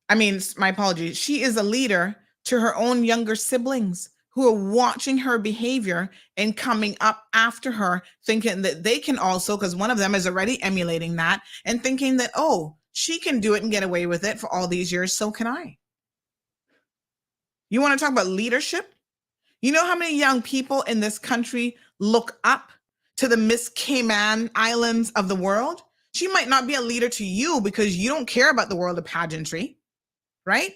I mean, my apologies. She is a leader to her own younger siblings who are watching her behavior and coming up after her, thinking that they can also, because one of them is already emulating that and thinking that, oh, she can do it and get away with it for all these years. So can I. You want to talk about leadership? You know how many young people in this country look up to the Miss Cayman Islands of the world? She might not be a leader to you because you don't care about the world of pageantry, right?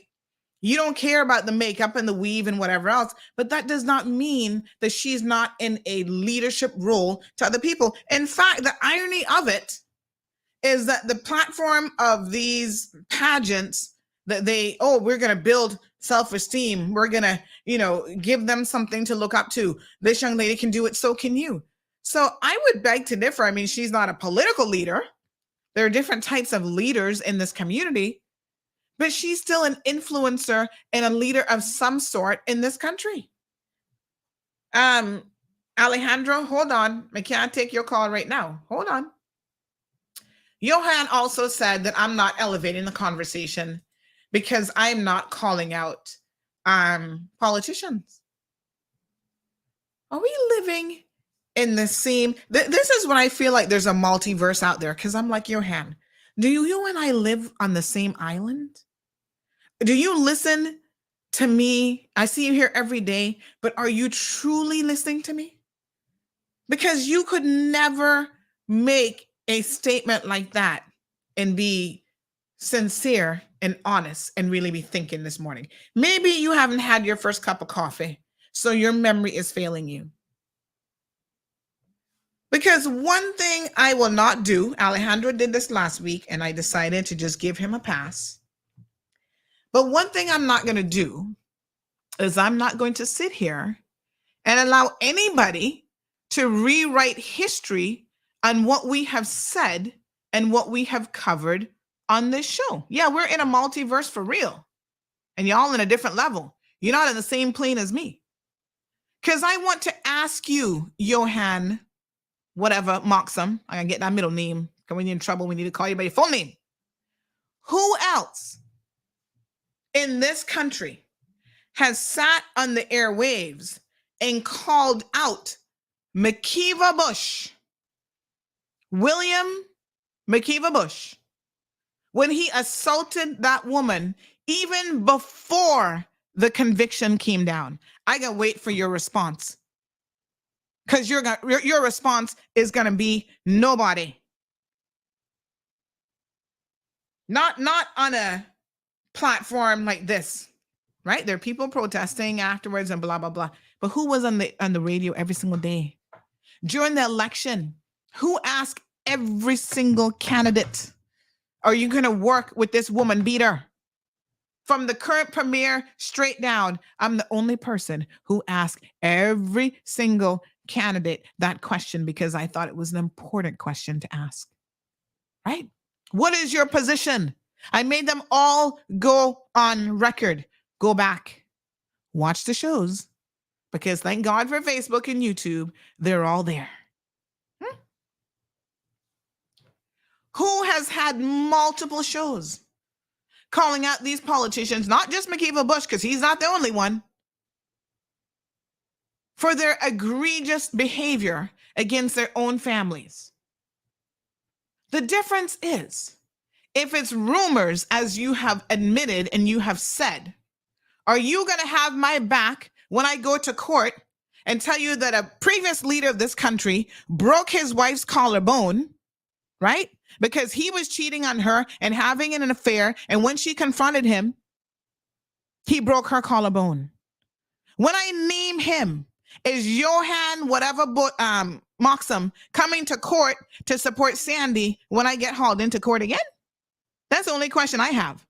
You don't care about the makeup and the weave and whatever else, but that does not mean that she's not in a leadership role to other people. In fact, the irony of it is that the platform of these pageants that we're going to build self-esteem. We're going to, give them something to look up to. This young lady can do it. So can you. So I would beg to differ. I mean, she's not a political leader. There are different types of leaders in this community, but she's still an influencer and a leader of some sort in this country. Alejandro, hold on. I can't take your call right now. Hold on. Johan also said that I'm not elevating the conversation because I'm not calling out politicians. Are we living in the same? This is when I feel like there's a multiverse out there, because I'm like, Johan, do you and I live on the same island? Do you listen to me, I see you here every day, but are you truly listening to me? Because you could never make a statement like that and be sincere and honest and really be thinking this morning. Maybe you haven't had your first cup of coffee, so your memory is failing you. Because one thing I will not do, Alejandro did this last week, and I decided to just give him a pass. But one thing I'm not going to do is I'm not going to sit here and allow anybody to rewrite history on what we have said and what we have covered on this show. Yeah, we're in a multiverse for real. And y'all in a different level. You're not in the same plane as me. Because I want to ask you, Johan, whatever, Moxham, I gotta get that middle name. Because when you're in trouble, we need to call you by your full name. Who else in this country has sat on the airwaves and called out McKeeva Bush, William McKeeva Bush, when he assaulted that woman even before the conviction came down? I gotta wait for your response, because your response is gonna be nobody. Not on a platform like this, right? There are people protesting afterwards and blah blah blah. But who was on the radio every single day during the election? Who asked every single candidate, "Are you gonna work with this woman beater?" From the current premier straight down, I'm the only person who asked every single candidate that question because I thought it was an important question to ask, right? What is your position? I made them all go on record. Go back, watch the shows, because thank God for Facebook and YouTube, they're all there. Who has had multiple shows calling out these politicians, not just McKeeva Bush, because he's not the only one, for their egregious behavior against their own families? The difference is, if it's rumors, as you have admitted and you have said, are you going to have my back when I go to court and tell you that a previous leader of this country broke his wife's collarbone, right? Because he was cheating on her and having an affair. And when she confronted him, he broke her collarbone. When I name him, is Johan whatever Moxham coming to court to support Sandy when I get hauled into court again? That's the only question I have.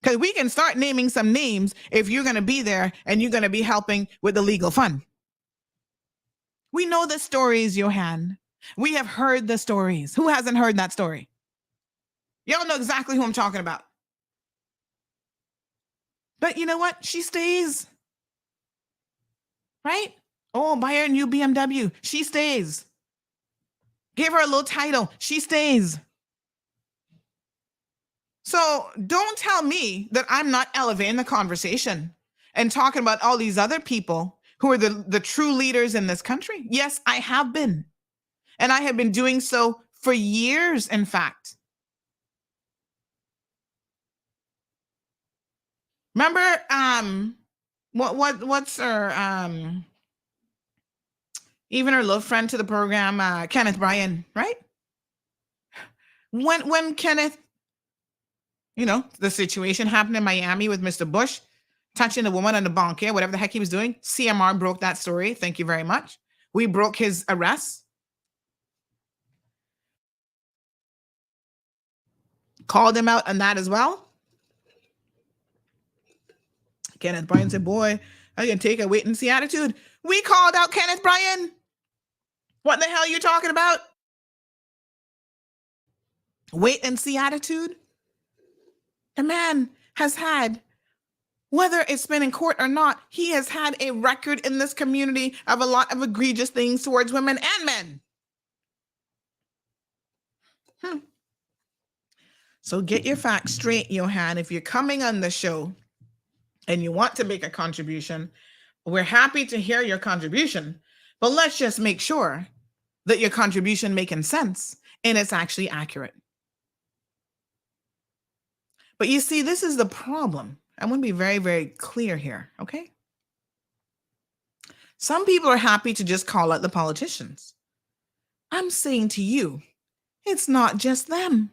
Because we can start naming some names if you're going to be there and you're going to be helping with the legal fund. We know the stories, Johan. We have heard the stories. Who hasn't heard that story? Y'all know exactly who I'm talking about. But you know what? She stays. Right? Oh, buy her a new BMW. She stays. Give her a little title. She stays. So don't tell me that I'm not elevating the conversation and talking about all these other people who are the true leaders in this country. Yes, I have been. And I have been doing so for years, in fact. Remember, what's her, even her little friend to the program, Kenneth Bryan, right? When Kenneth, the situation happened in Miami with Mr. Bush touching the woman on the banquet, whatever the heck he was doing, CMR broke that story. Thank you very much. We broke his arrest. Called him out on that as well. Kenneth Bryan said, boy, I can take a wait and see attitude. We called out Kenneth Bryan. What the hell are you talking about? Wait and see attitude? The man has had, whether it's been in court or not, he has had a record in this community of a lot of egregious things towards women and men. So get your facts straight, Johan. If you're coming on the show and you want to make a contribution, we're happy to hear your contribution, but let's just make sure that your contribution making sense and it's actually accurate. But you see, this is the problem. I want to be very, very clear here, okay? Some people are happy to just call out the politicians. I'm saying to you, it's not just them.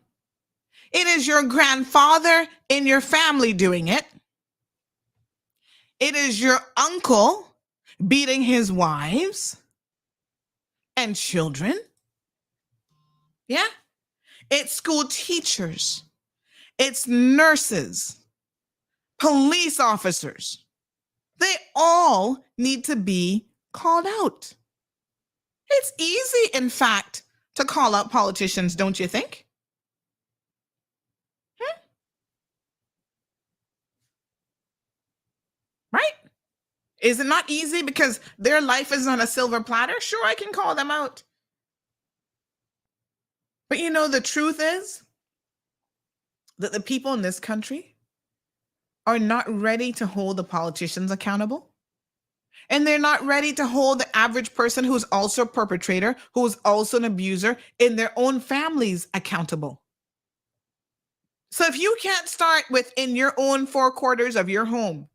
It is your grandfather in your family doing it. It is your uncle beating his wives and children. Yeah? It's school teachers. It's nurses, police officers. They all need to be called out. It's easy, in fact, to call out politicians, don't you think? Right? Is it not easy because their life is on a silver platter? Sure, I can call them out. But you know, the truth is that the people in this country are not ready to hold the politicians accountable. And they're not ready to hold the average person who's also a perpetrator, who's also an abuser in their own families accountable. So if you can't start within your own four quarters of your home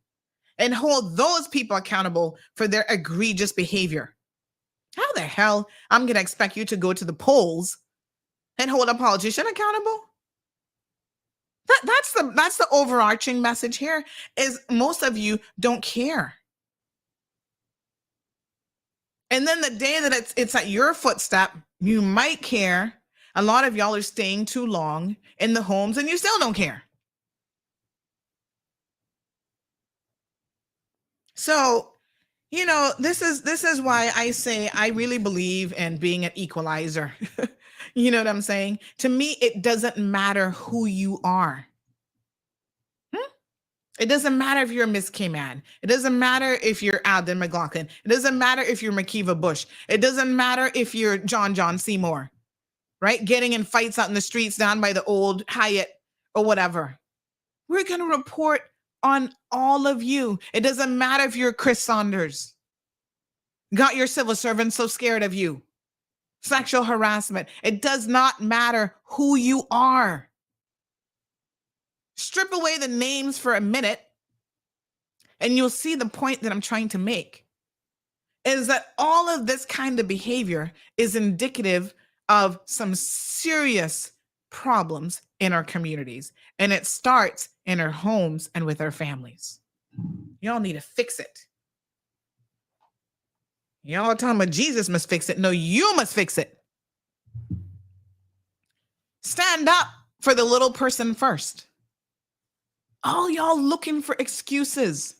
and hold those people accountable for their egregious behavior, how the hell I'm going to expect you to go to the polls and hold a politician accountable? That's the overarching message here, is most of you don't care. And then the day that it's at your footstep, you might care. A lot of y'all are staying too long in the homes and you still don't care. So, you know, this is why I say I really believe in being an equalizer. You know what I'm saying? To me, it doesn't matter who you are. It doesn't matter if you're Miss K-Man. It doesn't matter if you're Alden McLaughlin. It doesn't matter if you're Makiva Bush. It doesn't matter if you're John Seymour, right? Getting in fights out in the streets down by the old Hyatt or whatever. We're going to report on all of you. It doesn't matter if you're Chris Saunders. Got your civil servants so scared of you. Sexual harassment. It does not matter who you are. Strip away the names for a minute and you'll see the point that I'm trying to make, is that all of this kind of behavior is indicative of some serious problems in our communities. And it starts in our homes and with our families. Y'all need to fix it. Y'all are talking about Jesus must fix it. No, you must fix it. Stand up for the little person first. All y'all looking for excuses.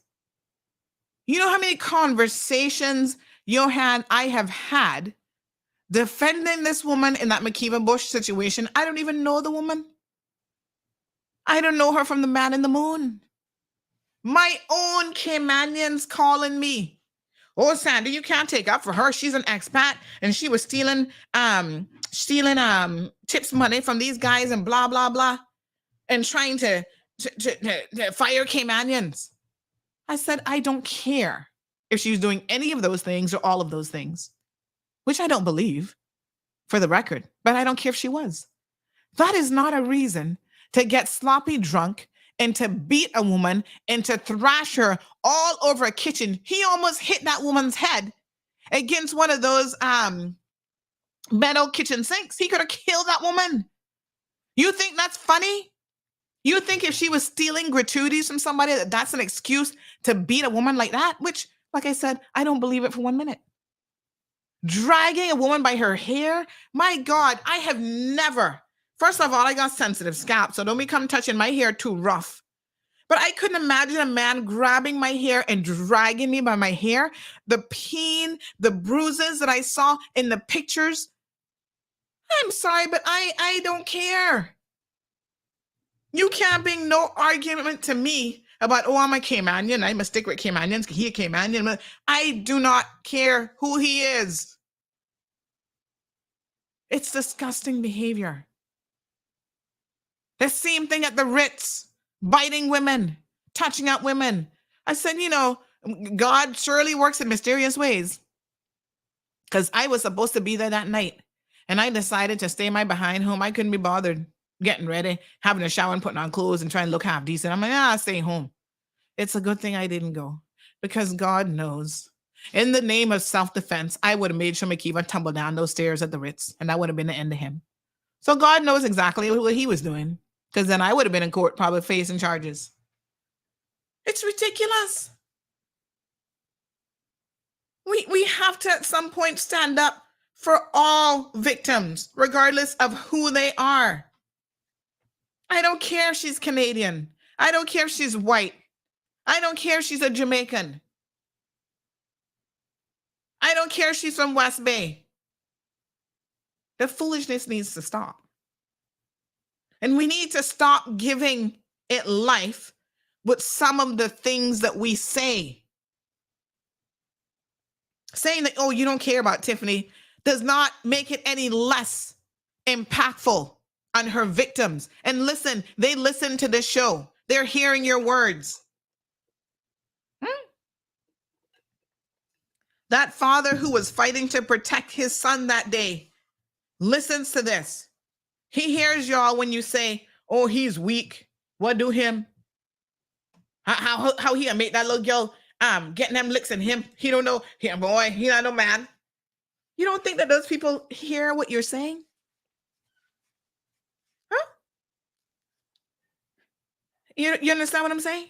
You know how many conversations I have had defending this woman in that Makiva Bush situation? I don't even know the woman. I don't know her from the man in the moon. My own Caymanians calling me. Oh, Sandy, you can't take up for her. She's an expat and she was stealing tips money from these guys and blah, blah, blah. And trying to fire Caymanians. I said, I don't care if she was doing any of those things or all of those things, which I don't believe, for the record, but I don't care if she was. That is not a reason to get sloppy drunk and to beat a woman and to thrash her all over a kitchen. He almost hit that woman's head against one of those metal kitchen sinks. He could have killed that woman. You think that's funny? You think if she was stealing gratuities from somebody, that's an excuse to beat a woman like that? Which, like I said, I don't believe it for 1 minute. Dragging a woman by her hair? My God, I have never. First of all, I got sensitive scalp, so don't be come touching my hair too rough. But I couldn't imagine a man grabbing my hair and dragging me by my hair. The pain, the bruises that I saw in the pictures. I'm sorry, but I don't care. You can't bring no argument to me about, oh, I'm a Caymanian. I must stick with Caymanians. He a Caymanian. I do not care who he is. It's disgusting behavior. The same thing at the Ritz, biting women, touching up women. I said, you know, God surely works in mysterious ways. Because I was supposed to be there that night. And I decided to stay my behind home. I couldn't be bothered getting ready, having a shower and putting on clothes and trying to look half decent. I'm like, I'll stay home. It's a good thing I didn't go, because God knows. In the name of self-defense, I would have made sure McKeever tumbled down those stairs at the Ritz, and that would have been the end of him. So God knows exactly what he was doing, because then I would have been in court probably facing charges. It's ridiculous. We have to at some point stand up for all victims, regardless of who they are. I don't care if she's Canadian. I don't care if she's white. I don't care if she's a Jamaican. I don't care if she's from West Bay. The foolishness needs to stop. And we need to stop giving it life with some of the things that we say. Saying that, oh, you don't care about Tiffany does not make it any less impactful on her victims. And listen, they listen to this show. They're hearing your words. That father who was fighting to protect his son that day listens to this. He hears y'all when you say, oh, he's weak. What do him? How he make that little girl getting them licks in him? He don't know. Here, boy, he not no man. You don't think that those people hear what you're saying? Huh? You understand what I'm saying?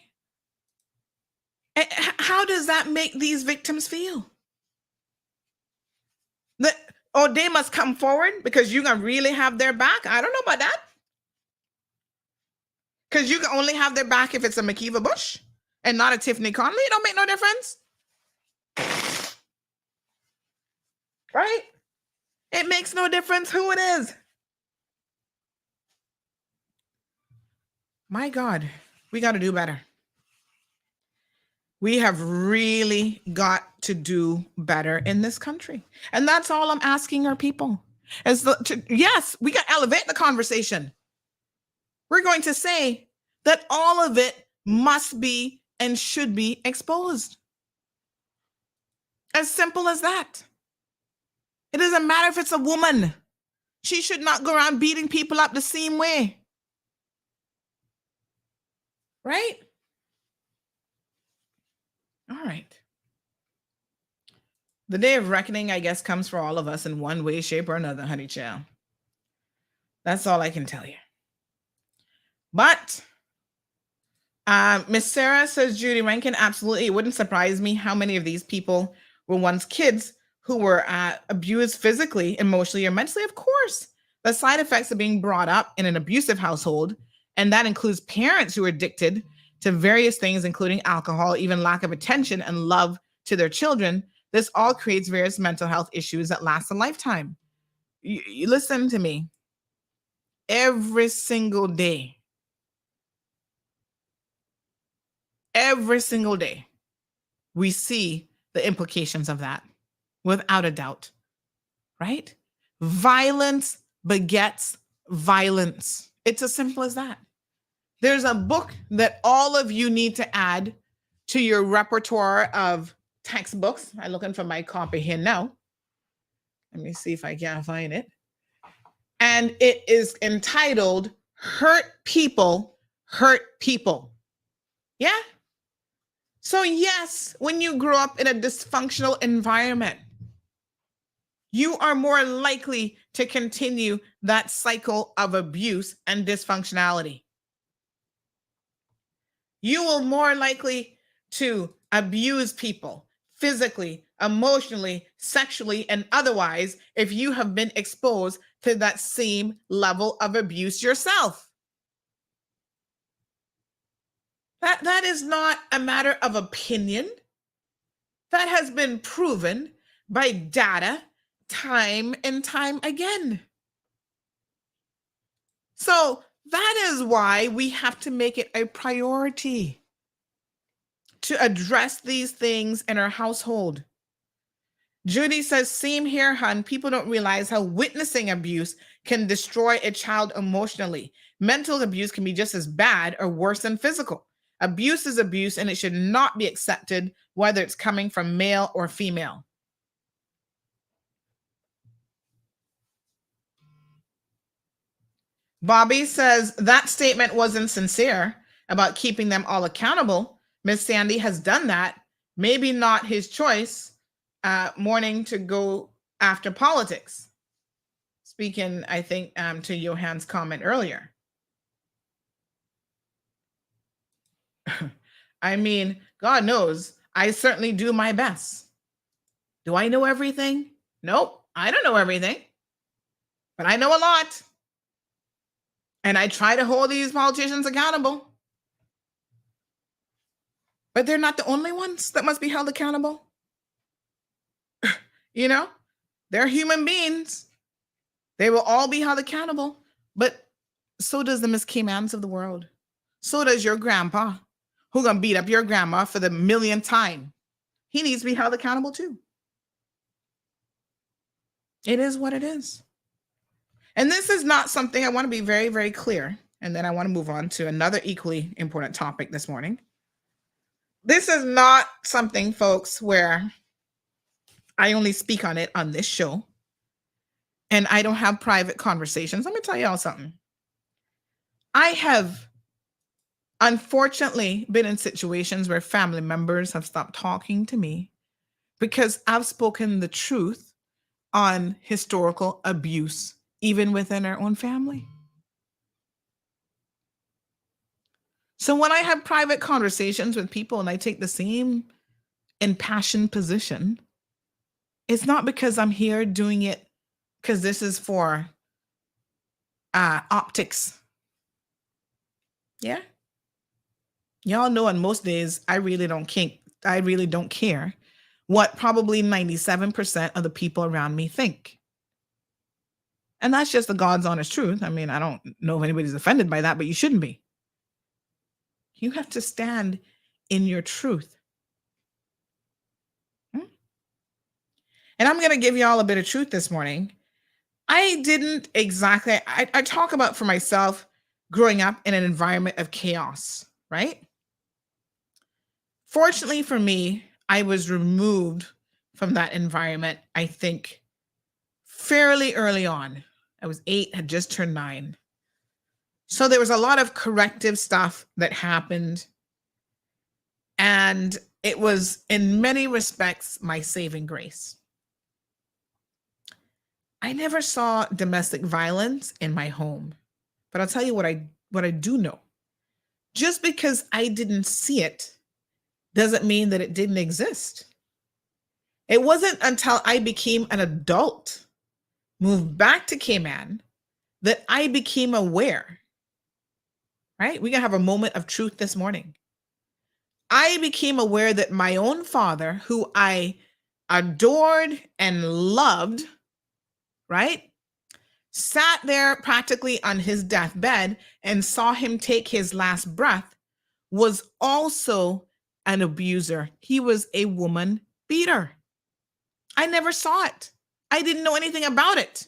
How does that make these victims feel? That, oh, they must come forward because you're going to really have their back? I don't know about that. Because you can only have their back if it's a McKeever Bush and not a Tiffany Conley. It don't make no difference. Right? It makes no difference who it is. My God, we got to do better. We have really got to do better in this country. And that's all I'm asking our people. Yes, we got to elevate the conversation. We're going to say that all of it must be and should be exposed. As simple as that. It doesn't matter if it's a woman. She should not go around beating people up the same way. Right? All right. The day of reckoning, I guess, comes for all of us in one way, shape, or another, honey child. That's all I can tell you. But Miss Sarah says, Judy Rankin, absolutely. It wouldn't surprise me how many of these people were once kids who were abused physically, emotionally, or mentally. Of course, the side effects of being brought up in an abusive household, and that includes parents who are addicted to various things, including alcohol, even lack of attention and love to their children. This all creates various mental health issues that last a lifetime. You listen to me. Every single day, we see the implications of that, without a doubt, right? Violence begets violence. It's as simple as that. There's a book that all of you need to add to your repertoire of textbooks. I'm looking for my copy here now. Let me see if I can find it. And it is entitled Hurt People, Hurt People. Yeah? So yes, when you grow up in a dysfunctional environment, you are more likely to continue that cycle of abuse and dysfunctionality. You will more likely to abuse people physically, emotionally, sexually, and otherwise if you have been exposed to that same level of abuse yourself. That is not a matter of opinion. That has been proven by data time and time again. So that is why we have to make it a priority to address these things in our household. Judy says, same here, hon. People don't realize how witnessing abuse can destroy a child emotionally. Mental abuse can be just as bad or worse than physical. Abuse is abuse, and it should not be accepted, whether it's coming from male or female. Bobby says that statement wasn't sincere about keeping them all accountable. Miss Sandy has done that. Maybe not his choice, morning to go after politics. Speaking, I think, to Johan's comment earlier. I mean, God knows, I certainly do my best. Do I know everything? Nope, I don't know everything, but I know a lot. And I try to hold these politicians accountable. But they're not the only ones that must be held accountable. You know, they're human beings. They will all be held accountable. But so does the Miss Caymans of the world. So does your grandpa, who gonna beat up your grandma for the millionth time. He needs to be held accountable too. It is what it is. And this is not something, I want to be very, very clear. And then I want to move on to another equally important topic this morning. This is not something, folks, where I only speak on it on this show and I don't have private conversations. Let me tell y'all something. I have unfortunately been in situations where family members have stopped talking to me because I've spoken the truth on historical abuse, even within our own family. So when I have private conversations with people and I take the same impassioned position, it's not because I'm here doing it because this is for optics. Yeah. Y'all know on most days, I really don't care what probably 97% of the people around me think. And that's just the God's honest truth. I mean, I don't know if anybody's offended by that, but you shouldn't be. You have to stand in your truth. And I'm going to give you all a bit of truth this morning. I didn't exactly, I talk about for myself growing up in an environment of chaos, right? Fortunately for me, I was removed from that environment, I think, fairly early on. I was 8, had just turned 9. So there was a lot of corrective stuff that happened. And it was, in many respects, my saving grace. I never saw domestic violence in my home. But I'll tell you what I do know. Just because I didn't see it doesn't mean that it didn't exist. It wasn't until I became an adult, moved back to Cayman, that I became aware. Right? We're going to have a moment of truth this morning. I became aware that my own father, who I adored and loved, right, sat there practically on his deathbed and saw him take his last breath, was also an abuser. He was a woman beater. I never saw it. I didn't know anything about it.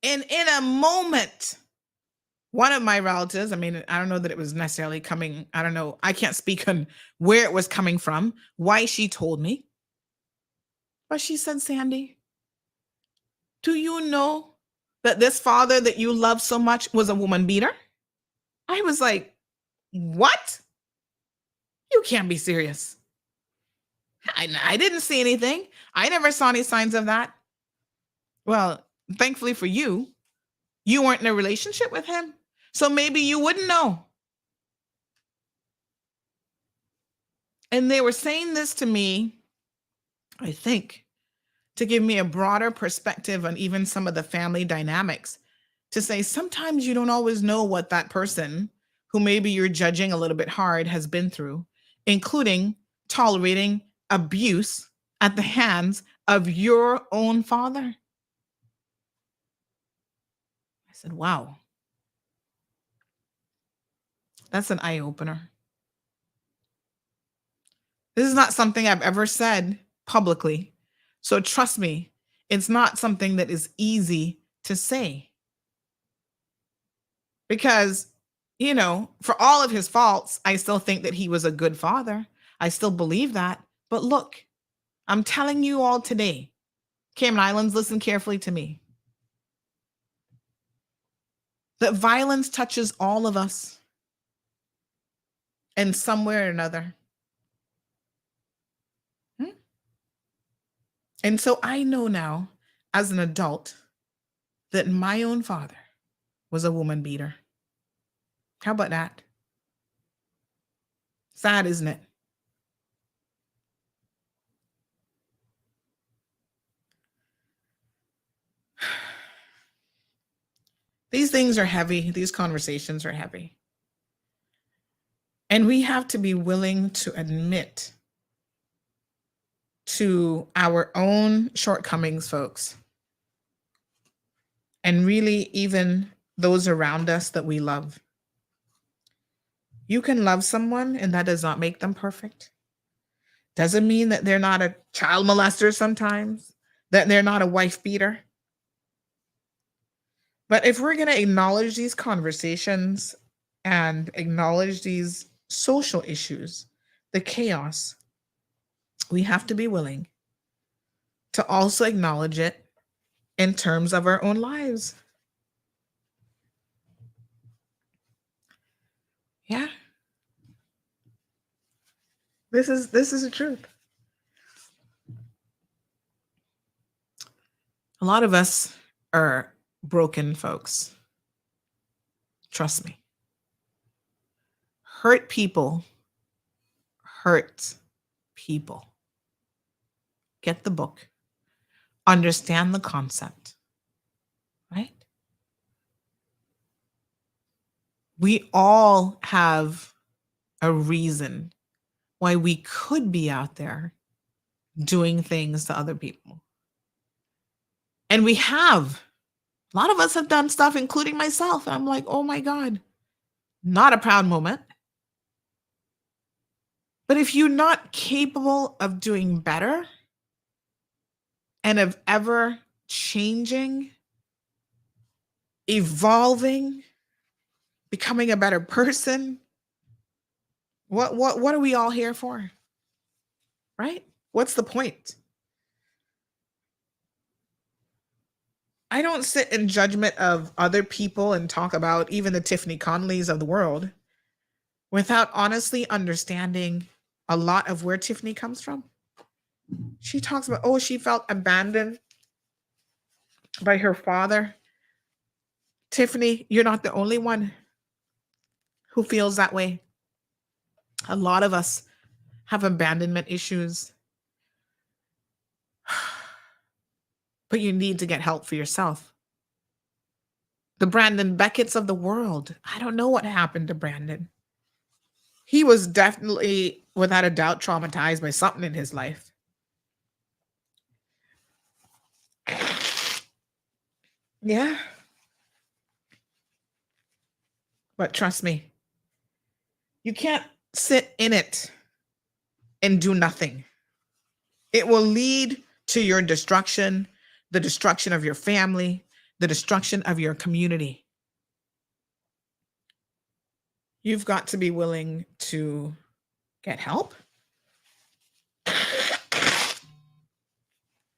And in a moment, one of my relatives, I mean, I don't know that it was necessarily coming, I don't know, I can't speak on where it was coming from, why she told me. But she said, Sandy, do you know that this father that you love so much was a woman beater? I was like, what? You can't be serious. I didn't see anything. I never saw any signs of that. Well, thankfully for you, you weren't in a relationship with him. So maybe you wouldn't know. And they were saying this to me, I think, to give me a broader perspective on even some of the family dynamics, to say sometimes you don't always know what that person who maybe you're judging a little bit hard has been through, including tolerating abuse at the hands of your own father. I said, wow. That's an eye-opener. This is not something I've ever said publicly. So trust me, it's not something that is easy to say. Because, you know, for all of his faults, I still think that he was a good father. I still believe that. But look, I'm telling you all today, Cayman Islands, listen carefully to me, that violence touches all of us. in some way or another. And so I know now, as an adult, that my own father was a woman beater. How about that? Sad, isn't it? These things are heavy. These conversations are heavy. And we have to be willing to admit to our own shortcomings, folks. And really, even those around us that we love. You can love someone, and that does not make them perfect. Doesn't mean that they're not a child molester sometimes, that they're not a wife beater. But if we're going to acknowledge these conversations and acknowledge these social issues, the chaos, we have to be willing to also acknowledge it in terms of our own lives. Yeah. This is the truth. A lot of us are broken folks. Trust me. Hurt people hurt people. Get the book. Understand the concept. Right? We all have a reason why we could be out there doing things to other people. And we have. A lot of us have done stuff, including myself. I'm like, oh my God, not a proud moment. But if you're not capable of doing better and of ever changing, evolving, becoming a better person, what are we all here for? Right? What's the point? I don't sit in judgment of other people and talk about even the Tiffany Conleys of the world without honestly understanding a lot of where Tiffany comes from. She talks about, oh, she felt abandoned by her father. Tiffany, you're not the only one who feels that way. A lot of us have abandonment issues. But you need to get help for yourself. The Brandon Beckett's of the world. I don't know what happened to Brandon. He was definitely, without a doubt, traumatized by something in his life. Yeah. But trust me, you can't sit in it and do nothing. It will lead to your destruction, the destruction of your family, the destruction of your community. You've got to be willing to get help.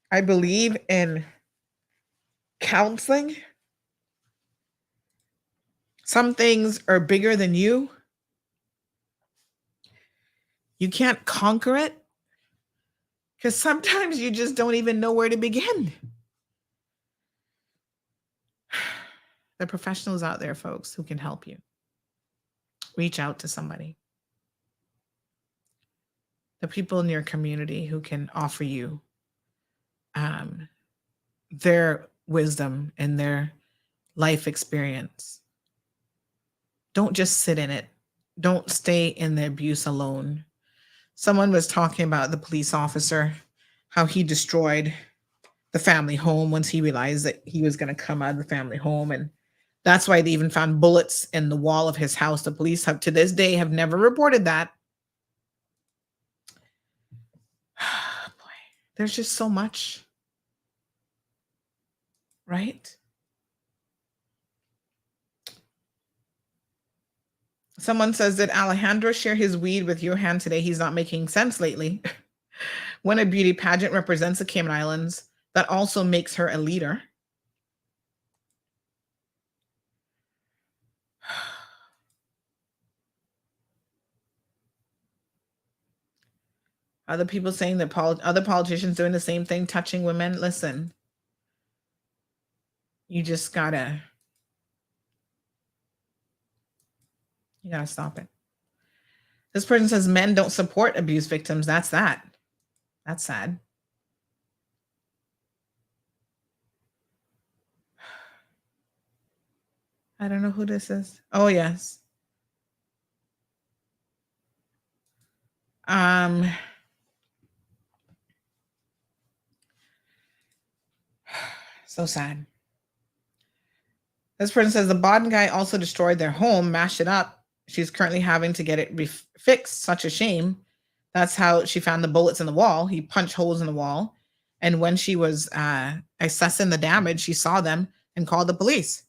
I believe in counseling. Some things are bigger than you. You can't conquer it because sometimes you just don't even know where to begin. There are professionals out there, folks, who can help you. Reach out to somebody. The people in your community who can offer you their wisdom and their life experience. Don't just sit in it. Don't stay in the abuse alone. Someone was talking about the police officer, how he destroyed the family home once he realized that he was going to come out of the family home. And that's why they even found bullets in the wall of his house. The police have, to this day, have never reported that. Boy, there's just so much. Right? Someone says, did Alejandro share his weed with your hand today? He's not making sense lately. When a beauty pageant represents the Cayman Islands, that also makes her a leader. Other people saying that other politicians doing the same thing, touching women. Listen, you just gotta stop it. This person says men don't support abuse victims. That's sad. I don't know who this is. Oh, yes. So sad. This person says the Baden guy also destroyed their home, mashed it up. She's currently having to get it fixed. Such a shame. That's how she found the bullets in the wall. He punched holes in the wall. And when she was assessing the damage, she saw them and called the police.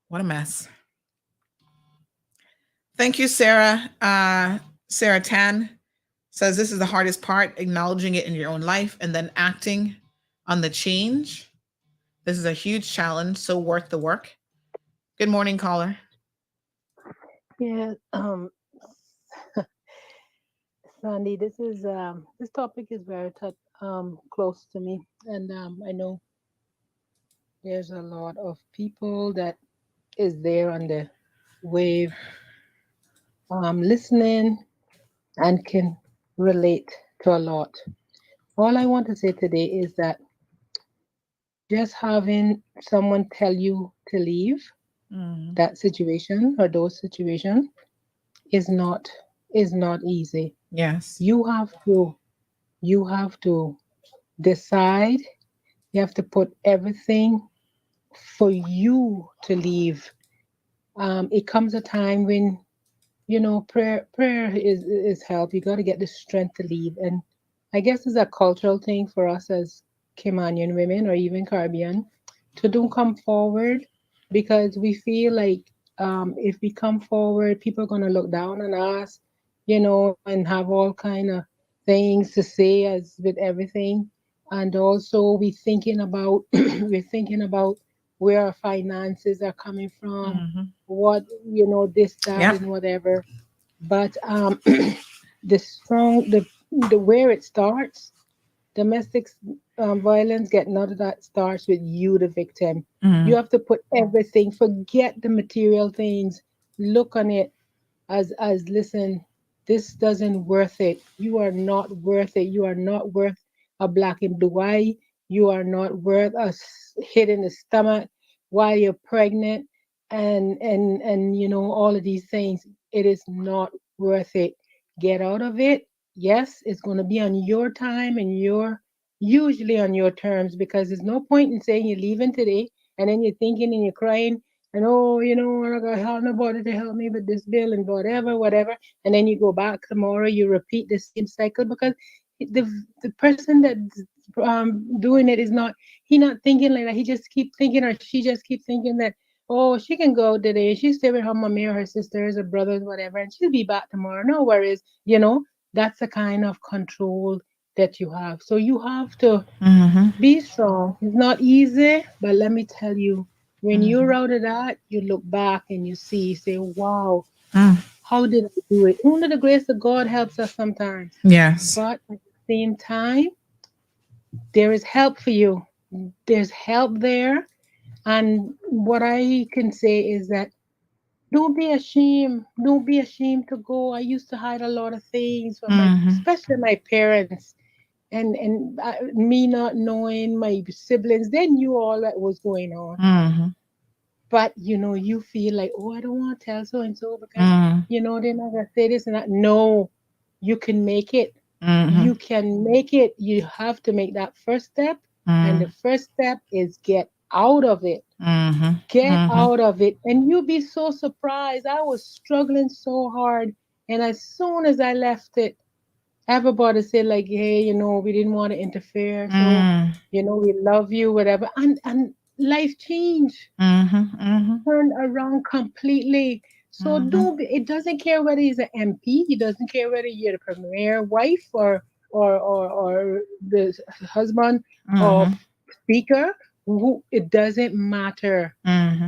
What a mess. Thank you, Sarah. Sarah Tan says this is the hardest part, acknowledging it in your own life and then acting on the change. This is a huge challenge, so worth the work. Good morning, caller. Yeah, Sandy, this topic is very close to me, and I know there's a lot of people that is there on the wave, listening and can relate to a lot. All I want to say today is that just having someone tell you to leave that situation or those situations is not easy. Yes. You have to decide. You have to put everything for you to leave. It comes a time when, prayer is help. You got to get the strength to leave. And I guess it's a cultural thing for us as Caymanian women or even Caribbean to don't come forward, because we feel like if we come forward, people are going to look down on us, and have all kind of things to say as with everything. And also we're thinking about where our finances are coming from, what, this, that, and whatever. But the where it starts, domestic violence, none of that starts with you, the victim. You have to put everything, forget the material things, look on it as listen, this doesn't worth it. You are not worth it. You are not worth a black and blue eye. You are not worth a hit in the stomach while you're pregnant, and all of these things. It is not worth it. Get out of it. Yes, it's going to be on your time and usually on your terms, because there's no point in saying you're leaving today and then you're thinking and you're crying and I got help nobody to help me with this bill and whatever, and then you go back tomorrow, you repeat the same cycle, because the person that's doing it is not thinking like that. He just keep thinking, or she just keep thinking that, oh, she can go today, she's stay with her mommy or her sisters or brothers, whatever, and she'll be back tomorrow, no worries. That's the kind of control that you have. So you have to be strong. It's not easy, but let me tell you, when you're out of that, you look back and you say, wow, how did I do it? Only the grace of God helps us sometimes. Yes. But at the same time, there is help for you. There's help there. And what I can say is that don't be ashamed. Don't be ashamed to go. I used to hide a lot of things from especially my parents. And me not knowing, my siblings, they knew all that was going on. But, you feel like, oh, I don't want to tell so-and-so because, they're not going to say this and that. No, you can make it. You can make it. You have to make that first step. And the first step is get out of it. Get out of it. And you'll be so surprised. I was struggling so hard. And as soon as I left it, everybody said like, hey, we didn't want to interfere. So, we love you, whatever. And life changed. Turned around completely. So it doesn't care whether he's an MP. He doesn't care whether you're the premier wife or the husband or speaker it doesn't matter.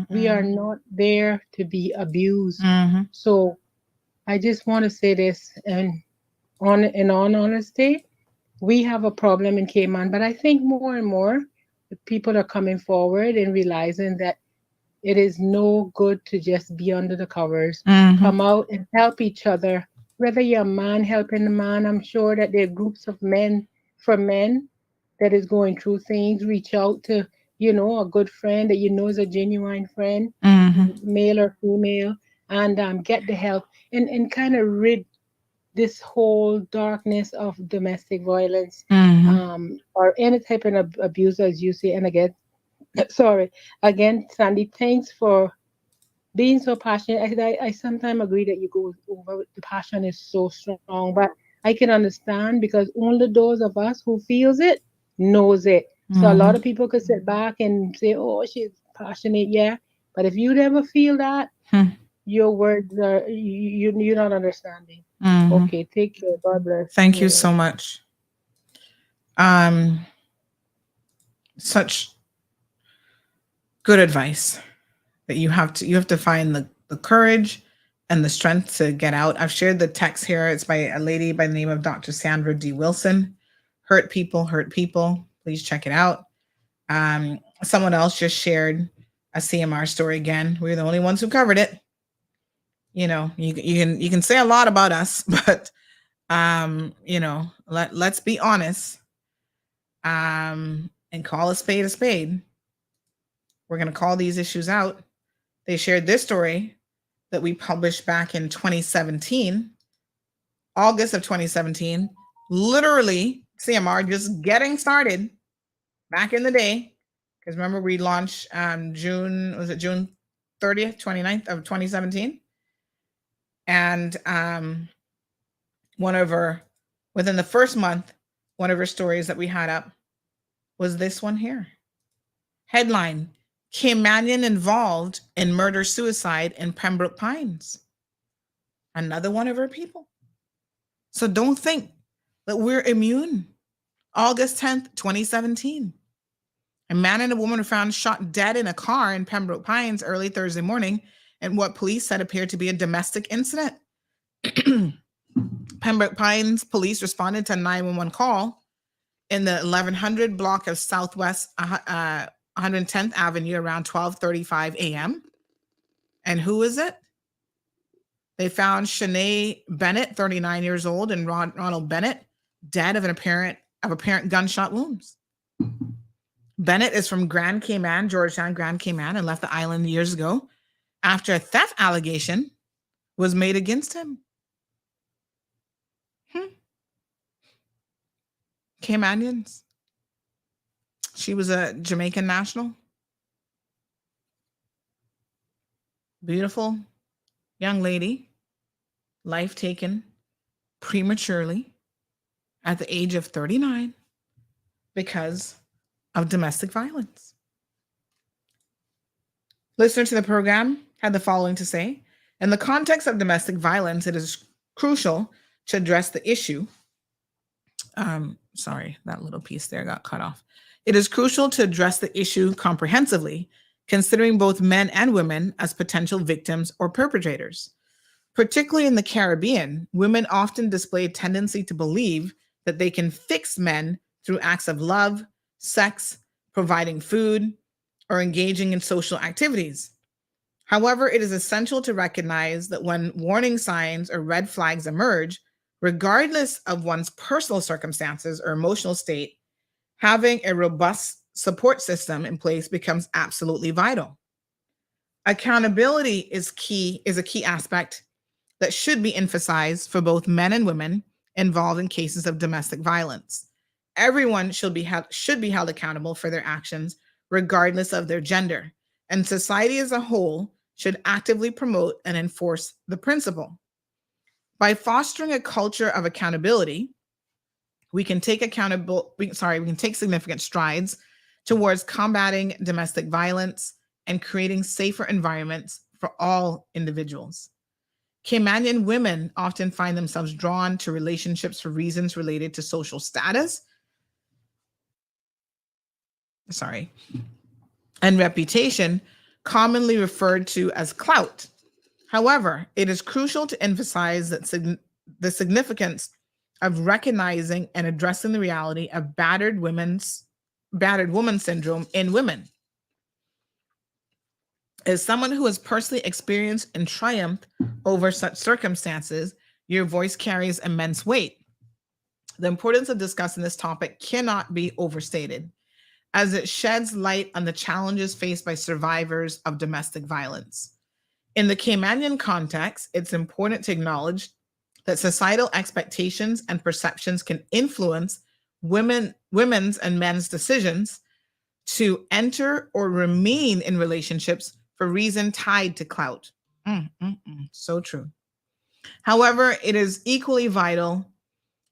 We are not there to be abused. So I just want to say this, and in all honesty, we have a problem in Cayman, but I think more and more people are coming forward and realizing that it is no good to just be under the covers. Come out and help each other. Whether you're a man helping a man, I'm sure that there are groups of men for men that is going through things. Reach out to, a good friend that is a genuine friend, male or female, and get the help and kind of rid this whole darkness of domestic violence or any type of abuse, as you say. And again, Sandy, thanks for being so passionate. I sometimes agree that you go over, the passion is so strong, but I can understand because only those of us who feels it knows it. So a lot of people could sit back and say, oh, she's passionate, yeah. But if you never feel that, your words are, you're not understanding. Okay, take care. God bless. Thank you so much. Such good advice that you have to find the courage and the strength to get out. I've shared the text here. It's by a lady by the name of Dr. Sandra D. Wilson. Hurt people. Please check it out. Someone else just shared a CMR story again. We're the only ones who covered it. You can say a lot about us, but let's be honest. And call a spade. We're going to call these issues out. They shared this story that we published back in 2017, August of 2017, literally CMR just getting started back in the day. Because remember, we launched June 30th, 29th of 2017. And within the first month, one of her stories that we had up was this one here. Headline, Caymanian involved in murder-suicide in Pembroke Pines. Another one of her people. So don't think that we're immune. August 10th, 2017. A man and a woman were found shot dead in a car in Pembroke Pines early Thursday morning in what police said appeared to be a domestic incident. Pembroke Pines police responded to a 911 call in the 1100 block of Southwest 110th Avenue around 12:35 a.m. And who is it? They found Shanae Bennett, 39 years old, and Ronald Bennett dead of apparent gunshot wounds. Bennett is from Grand Cayman, Georgetown, Grand Cayman, and left the island years ago after a theft allegation was made against him. Caymanians. She was a Jamaican national. Beautiful young lady. Life taken prematurely at the age of 39 because of domestic violence. Listener to the program had the following to say. In the context of domestic violence, it is crucial to address the issue. Sorry, that little piece there got cut off. It is crucial to address the issue comprehensively, considering both men and women as potential victims or perpetrators. Particularly in the Caribbean, women often display a tendency to believe that they can fix men through acts of love, sex, providing food, or engaging in social activities. However, it is essential to recognize that when warning signs or red flags emerge, regardless of one's personal circumstances or emotional state, having a robust support system in place becomes absolutely vital. Accountability is a key aspect that should be emphasized for both men and women involved in cases of domestic violence. Everyone should be held accountable for their actions, regardless of their gender, and society as a whole should actively promote and enforce the principle. By fostering a culture of accountability, we can take significant strides towards combating domestic violence and creating safer environments for all individuals. Caymanian women often find themselves drawn to relationships for reasons related to social status. and reputation, commonly referred to as clout. However, it is crucial to emphasize that the significance of recognizing and addressing the reality of battered woman syndrome in women. As someone who has personally experienced and triumphed over such circumstances, your voice carries immense weight. The importance of discussing this topic cannot be overstated, as it sheds light on the challenges faced by survivors of domestic violence. In the Caymanian context, it's important to acknowledge that societal expectations and perceptions can influence women's and men's decisions to enter or remain in relationships for reasons tied to clout. So true. However, it is equally vital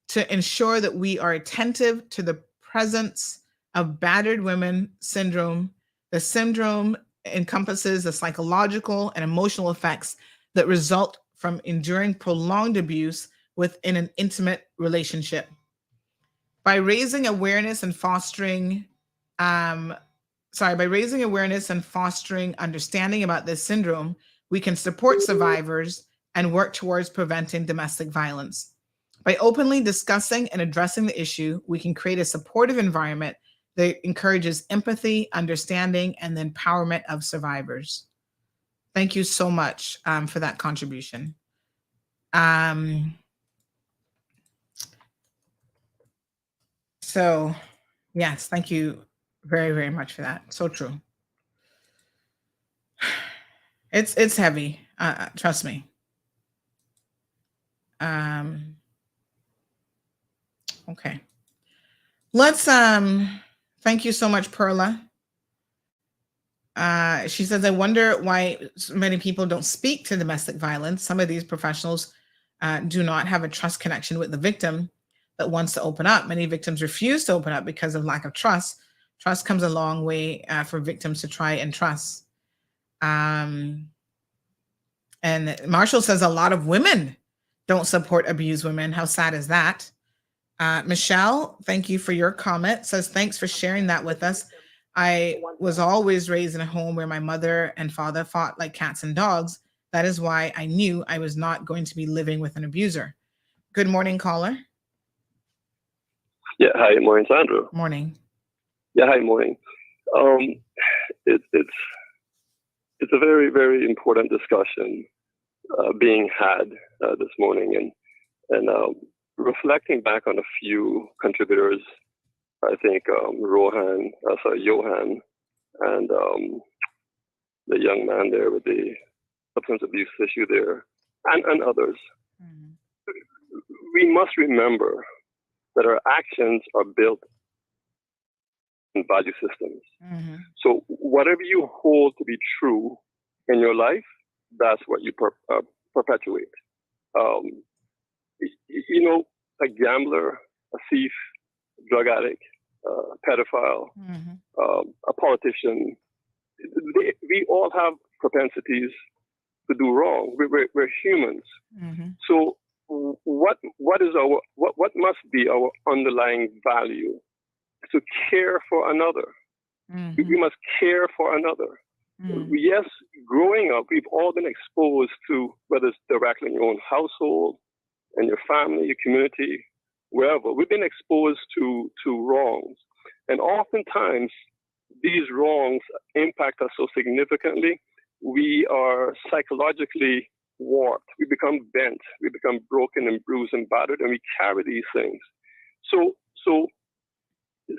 to ensure that we are attentive to the presence of battered women syndrome. The syndrome encompasses the psychological and emotional effects that result from enduring prolonged abuse within an intimate relationship. By raising awareness and fostering understanding about this syndrome, we can support survivors and work towards preventing domestic violence. By openly discussing and addressing the issue, we can create a supportive environment that encourages empathy, understanding, and the empowerment of survivors. Thank you so much for that contribution. So, yes, thank you very, very much for that. So true. It's heavy. Trust me. Okay. Let's thank you so much, Perla. She says, I wonder why so many people don't speak to domestic violence. Some of these professionals do not have a trust connection with the victim that wants to open up. Many victims refuse to open up because of lack of trust. Trust comes a long way for victims to try and trust. And Marshall says a lot of women don't support abused women. How sad is that? Michelle, thank you for your comment. Says, thanks for sharing that with us. I was always raised in a home where my mother and father fought like cats and dogs. That is why I knew I was not going to be living with an abuser. Good morning, caller. Yeah, hi, morning, Sandra. Morning. Yeah, hi, morning. It's a very, very important discussion being had this morning, and reflecting back on a few contributors. I think Johan, and the young man there with the substance abuse issue there, and others. Mm-hmm. We must remember that our actions are built in value systems. Mm-hmm. So whatever you hold to be true in your life, that's what you perpetuate. A gambler, a thief, drug addict, pedophile, a politician, we all have propensities to do wrong. We're humans. Mm-hmm. So what must be our underlying value? To care for another. Mm-hmm. We must care for another. Mm-hmm. Yes, growing up, we've all been exposed to, whether it's directly in your own household, in your family, your community, wherever, we've been exposed to wrongs. And oftentimes, these wrongs impact us so significantly, we are psychologically warped. We become bent. We become broken and bruised and battered, and we carry these things. So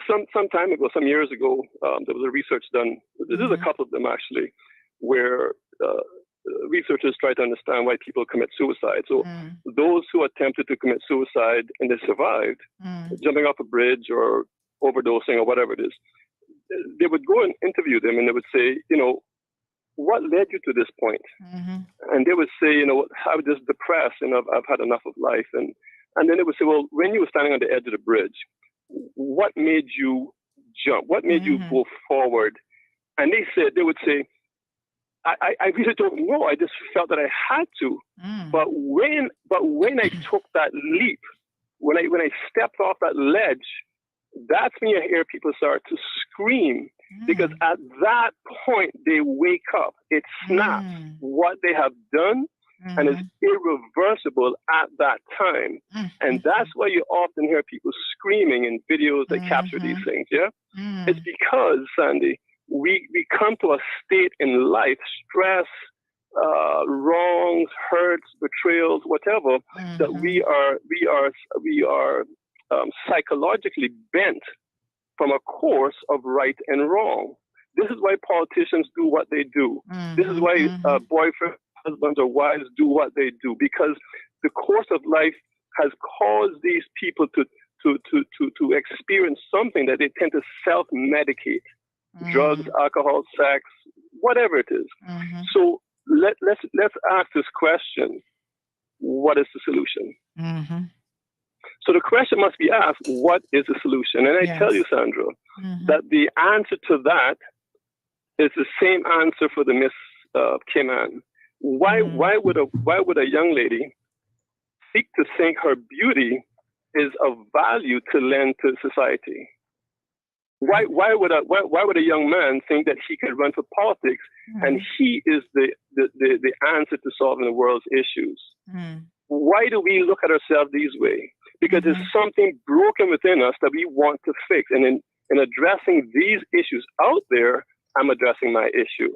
some time ago, some years ago, there was a research done. There's a couple of them actually, where researchers try to understand why people commit suicide. So those who attempted to commit suicide and they survived, jumping off a bridge or overdosing or whatever it is, they would go and interview them, and they would say, what led you to this point? Mm-hmm. And they would say, I was just depressed and I've had enough of life. And then they would say, well, when you were standing on the edge of the bridge, what made you jump? What made you go forward? And they would say, I really don't know. I just felt that I had to. But when I took that leap, when I stepped off that ledge, that's when you hear people start to scream Because at that point, they wake up. It snaps what they have done, and it's irreversible at that time. And that's why you often hear people screaming in videos that capture these things, yeah? It's because, Sandy, we come to a state in life, stress, wrongs, hurts, betrayals, whatever, that we are psychologically bent from a course of right and wrong. This is why politicians do what they do. This is why boyfriends, husbands, or wives do what they do, because the course of life has caused these people to experience something that they tend to self-medicate. Drugs, alcohol, sex, whatever it is. So let's ask this question: what is the solution? So the question must be asked: what is the solution? And I tell you, Sandra, that the answer to that is the same answer for the Miss Kim Ann. Why would a young lady seek to think her beauty is of value to lend to society? Why would a young man think that he could run for politics and he is the answer to solving the world's issues? Why do we look at ourselves these way? Because there's something broken within us that we want to fix. And in addressing these issues out there, I'm addressing my issue.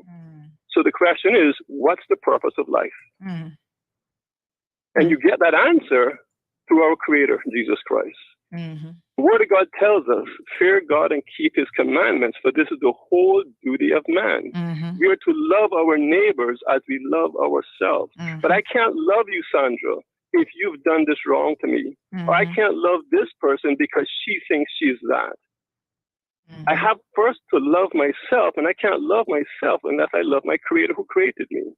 So the question is, what's the purpose of life? And you get that answer through our Creator, Jesus Christ. The Word of God tells us, fear God and keep His commandments, for this is the whole duty of man. We are to love our neighbors as we love ourselves. But I can't love you, Sandra, if you've done this wrong to me. Or I can't love this person because she thinks she's that. I have first to love myself, and I can't love myself unless I love my Creator who created me.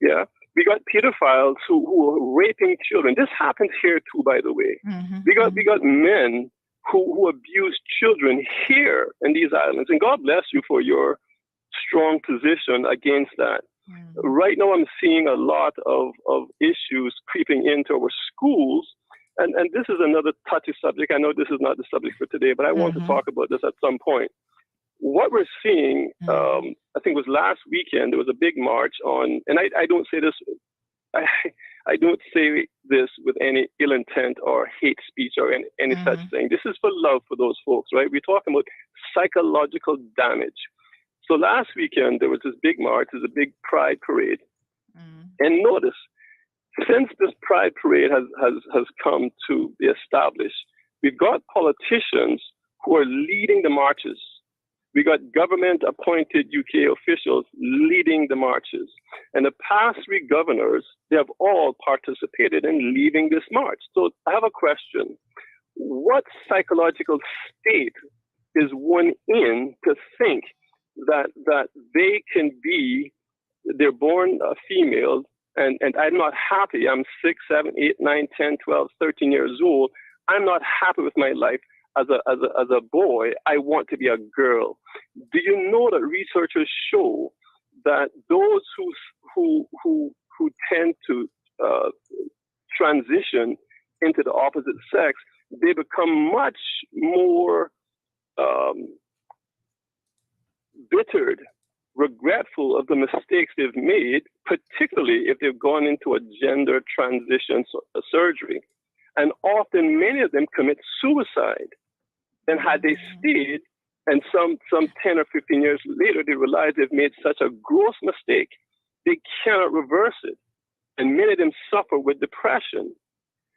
Yeah. We got pedophiles who are raping children. This happens here too, by the way. We got men who abuse children here in these islands. And God bless you for your strong position against that. Right now, I'm seeing a lot of issues creeping into our schools. And this is another touchy subject. I know this is not the subject for today, but I want to talk about this at some point. What we're seeing, I think it was last weekend, there was a big march on, and I don't say this, I don't say this with any ill intent or hate speech or any such thing. This is for love for those folks, right? We're talking about psychological damage. So last weekend, there was this big march, there's a big pride parade. And notice, since this pride parade has come to be established, we've got politicians who are leading the marches. We got government-appointed UK officials leading the marches. And the past 3 governors, they have all participated in leading this march. So I have a question. What psychological state is one in to think that they can be, they're born female, and I'm not happy. I'm 6, 7, 8, 9, 10, 12, 13 years old. I'm not happy with my life. As a boy, I want to be a girl. Do you know that researchers show that those who tend to transition into the opposite sex, they become much more bittered, regretful of the mistakes they've made, particularly if they've gone into a gender transition surgery. And often many of them commit suicide. And had they stayed, and some 10 or 15 years later, they realize they've made such a gross mistake, they cannot reverse it. And many of them suffer with depression.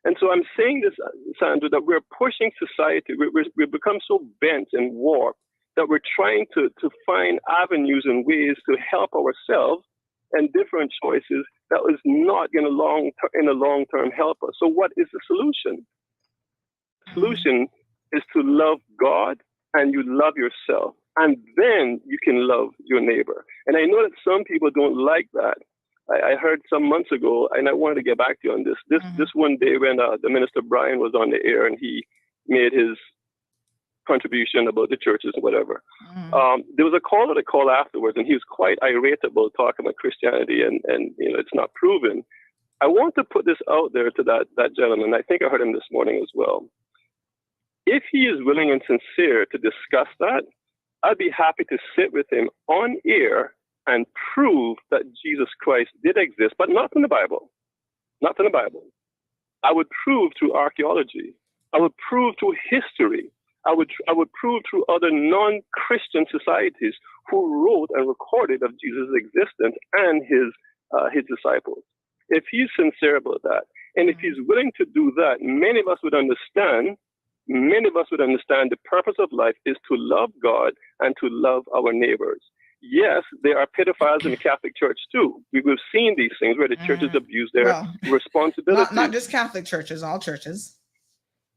And so I'm saying this, Sandra, that we're pushing society. We've become so bent and warped that we're trying to find avenues and ways to help ourselves and different choices that is not going to in the long term help us. So what is the solution? The solution is to love God and you love yourself, and then you can love your neighbor. And I know that some people don't like that. I heard some months ago, and I wanted to get back to you on this. This one day when the Minister Brian was on the air and he made his contribution about the churches and whatever. There was a caller to call afterwards, and he was quite irate about talking about Christianity and it's not proven. I want to put this out there to that gentleman. I think I heard him this morning as well. If he is willing and sincere to discuss that, I'd be happy to sit with him on air and prove that Jesus Christ did exist, but not in the Bible. Not in the Bible. I would prove through archaeology. I would prove through history. I would prove through other non-Christian societies who wrote and recorded of Jesus' existence and his disciples. If he's sincere about that, and if he's willing to do that, many of us would understand the purpose of life is to love God and to love our neighbors. Yes, there are pedophiles in the Catholic Church too. We've seen these things where the churches abuse their responsibility. Not just Catholic churches, all churches.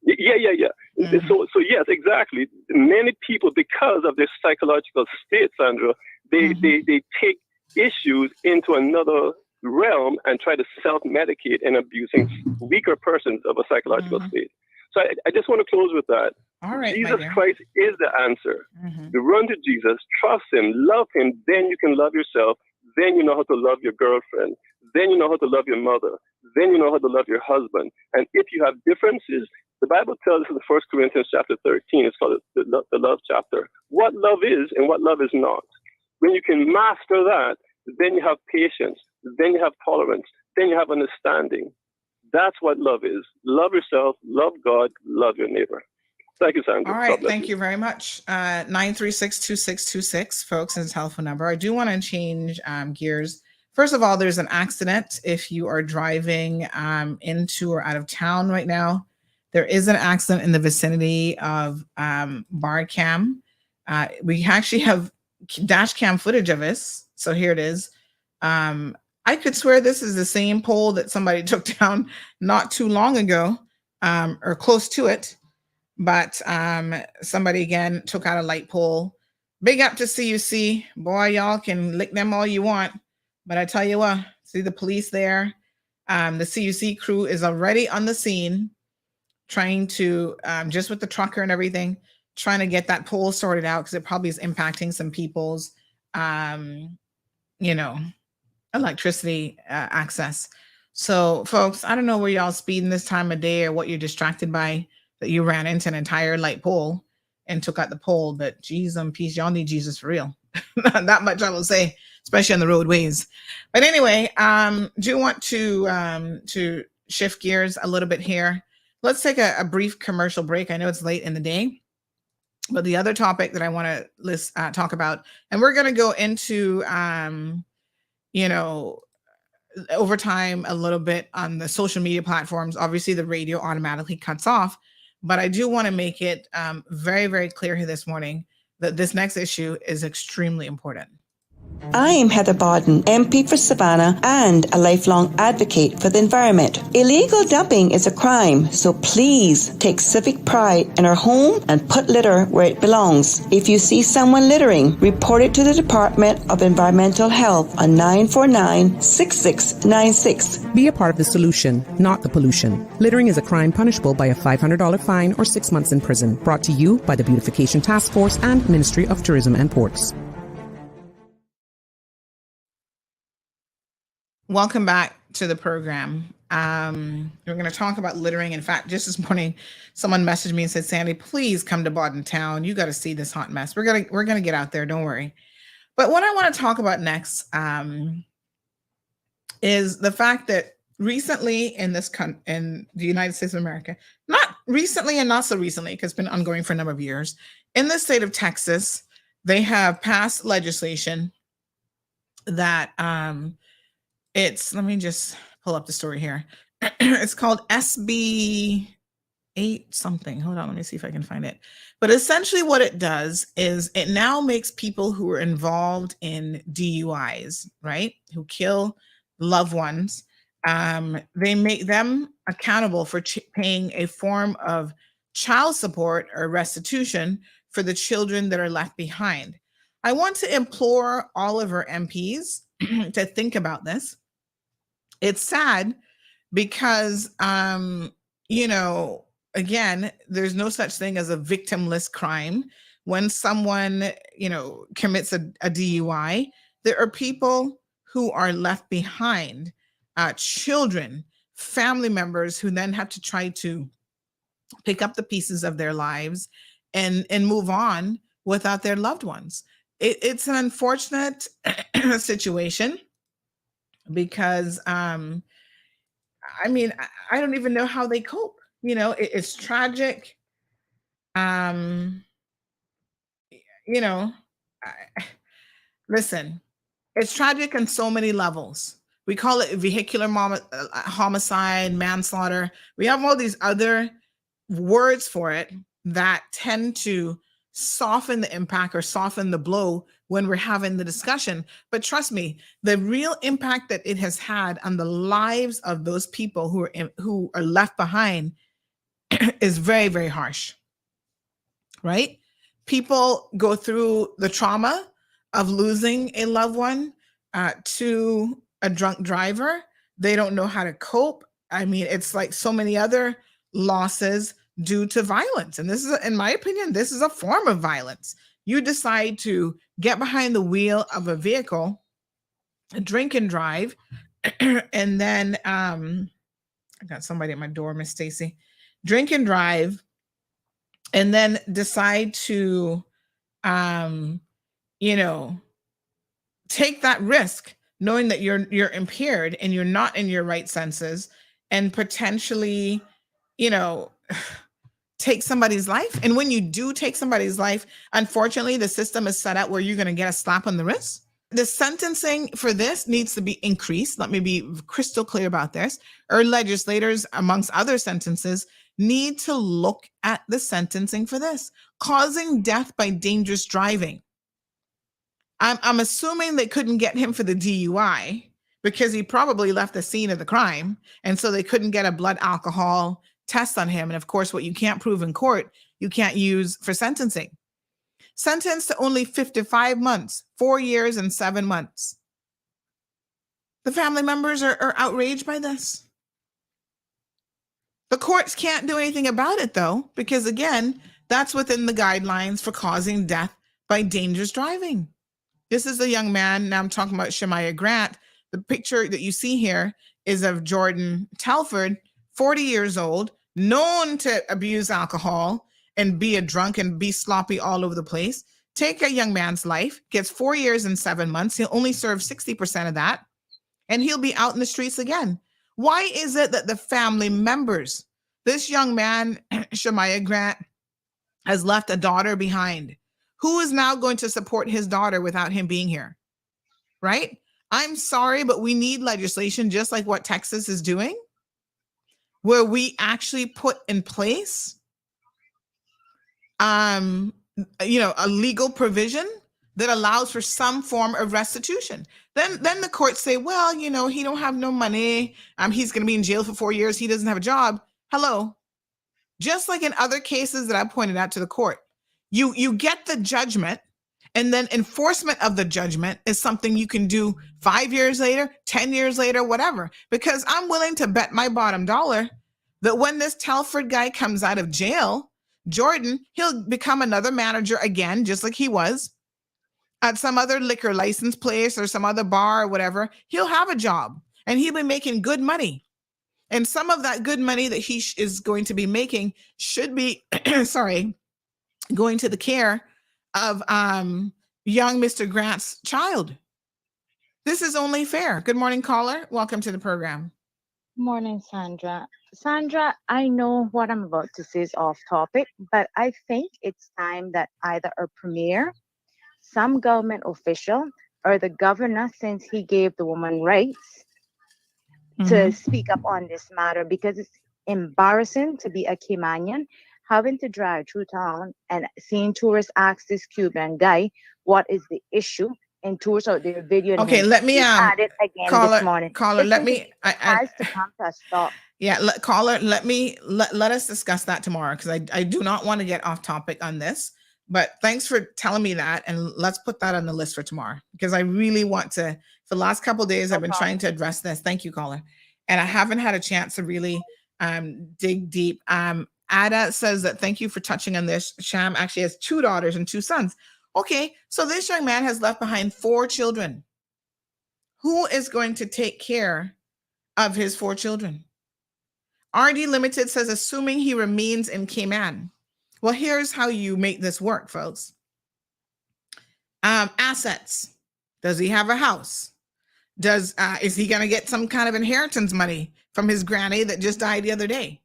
Yeah. So yes, exactly. Many people, because of their psychological state, Sandra, they take issues into another realm and try to self-medicate and abusing weaker persons of a psychological state. So I just want to close with that. All right, Jesus Christ is the answer. You run to Jesus, trust him, love him, then you can love yourself. Then you know how to love your girlfriend. Then you know how to love your mother. Then you know how to love your husband. And if you have differences, the Bible tells us in 1 Corinthians chapter 13, it's called the love chapter, what love is and what love is not. When you can master that, then you have patience, then you have tolerance, then you have understanding. That's what love is. Love yourself, love God, love your neighbor. Thank you, Sandra. All right, thank you very much. 936-2626, folks, is the telephone number. I do want to change gears. First of all, there's an accident if you are driving into or out of town right now. There is an accident in the vicinity of Bar Cam. We actually have dash cam footage of this. So here it is. I could swear this is the same pole that somebody took down not too long ago, or close to it. But somebody again took out a light pole. Big up to CUC. Boy, y'all can lick them all you want. But I tell you what, see the police there. The CUC crew is already on the scene, trying to, just with the trucker and everything, trying to get that pole sorted out because it probably is impacting some people's, electricity access. So, folks, I don't know where y'all speeding this time of day or what you're distracted by that you ran into an entire light pole and took out the pole. But geez, peace, y'all need Jesus for real. That much I will say, especially on the roadways. But anyway, do want to shift gears a little bit here. Let's take a brief commercial break. I know it's late in the day, but the other topic that I want to talk about, and we're going to go into, over time a little bit on the social media platforms. Obviously, the radio automatically cuts off, but I do want to make it very, very clear here this morning that this next issue is extremely important. I'm Heather Bodden, MP for Savannah and a lifelong advocate for the environment. Illegal dumping is a crime, so please take civic pride in our home and put litter where it belongs. If you see someone littering, report it to the Department of Environmental Health on 949-6696. Be a part of the solution, not the pollution. Littering is a crime punishable by a $500 fine or 6 months in prison. Brought to you by the Beautification Task Force and Ministry of Tourism and Ports. Welcome back to the program. We're going to talk about littering. In fact, just this morning, someone messaged me and said, "Sandy, please come to Bodden Town. You got to see this hot mess." We're gonna get out there. Don't worry. But what I want to talk about next is the fact that recently in the United States of America, not recently and not so recently, because it's been ongoing for a number of years, in the state of Texas, they have passed legislation that let me just pull up the story here. It's called SB 8 something. Hold on, let me see if I can find it. But essentially what it does is it now makes people who are involved in DUIs, right, who kill loved ones, they make them accountable for paying a form of child support or restitution for the children that are left behind. I want to implore all of our MPs to think about this. It's sad because, again, there's no such thing as a victimless crime. When someone, commits a DUI, there are people who are left behind, children, family members who then have to try to pick up the pieces of their lives and move on without their loved ones. It's an unfortunate situation because, I mean, I don't even know how they cope. You know, it's tragic. You know, listen, it's tragic on so many levels. We call it vehicular homicide, manslaughter. We have all these other words for it that tend to soften the impact or soften the blow when we're having the discussion. But trust me, the real impact that it has had on the lives of those people who are left behind is very, very harsh, right? People go through the trauma of losing a loved one to a drunk driver. They don't know how to cope. I mean, it's like so many other losses due to violence. And this is, in my opinion, this is a form of violence. You decide to get behind the wheel of a vehicle, drink and drive, and then I got somebody at my door, Miss Stacy. Drink and drive, and then decide to, you know, take that risk, knowing that you're impaired and you're not in your right senses, and potentially, you know, take somebody's life. And when you do take somebody's life, unfortunately, the system is set up where you're going to get a slap on the wrist. The sentencing for this needs to be increased. Let me be crystal clear about this. Our legislators, amongst other sentences, need to look at the sentencing for this. Causing death by dangerous driving. I'm assuming they couldn't get him for the DUI because he probably left the scene of the crime. And so they couldn't get a blood alcohol test on him. And of course, what you can't prove in court, you can't use for sentencing. Sentenced to only 55 months, 4 years and 7 months. The family members are outraged by this. The courts can't do anything about it, though, because again, that's within the guidelines for causing death by dangerous driving. This is a young man. Now I'm talking about Shemaiah Grant. The picture that you see here is of Jordan Telford, 40 years old, known to abuse alcohol and be a drunk and be sloppy all over the place. Take a young man's life, gets 4 years and 7 months. He'll only serve 60% of that, and he'll be out in the streets again. Why is it that the family members, this young man, Shemaiah Grant, has left a daughter behind? Who is now going to support his daughter without him being here? Right? I'm sorry, but we need legislation just like what Texas is doing, where we actually put in place, you know, a legal provision that allows for some form of restitution. Then the courts say, well, you know, he don't have no money. He's going to be in jail for 4 years. He doesn't have a job. Hello. Just like in other cases that I pointed out to the court, you get the judgment, and then enforcement of the judgment is something you can do 5 years later, 10 years later, whatever. Because I'm willing to bet my bottom dollar that when this Telford guy comes out of jail, Jordan, he'll become another manager again, just like he was at some other liquor license place or some other bar or whatever. He'll have a job and he'll be making good money. And some of that good money that he is going to be making should be, going to the care of young Mr. Grant's child. This is only fair. Good morning, caller. Welcome to the program. Morning, Sandra. Sandra, I know what I'm about to say is off topic, but I think it's time that either a premier, some government official, or the governor, since he gave the woman rights, to speak up on this matter, because it's embarrassing to be a Caymanian having to drive through town and seeing tourists ask this Cuban guy, what is the issue? And tourists out there videoing. Okay, let me add it again this morning. Caller, let me. It has to come to a stop. Yeah, caller, let us discuss that tomorrow, because I do not want to get off topic on this. But thanks for telling me that, and let's put that on the list for tomorrow, because I really want to. For the last couple of days, I've been trying to address this. Thank you, caller, and I haven't had a chance to really dig deep. Ada says that thank you for touching on this. Sham actually has 2 daughters and 2 sons. Okay, so this young man has left behind 4 children. Who is going to take care of his 4 children? RD Limited says, assuming he remains in Cayman. Well, here's how you make this work, folks. Assets. Does he have a house? Is he going to get some kind of inheritance money from his granny that just died the other day?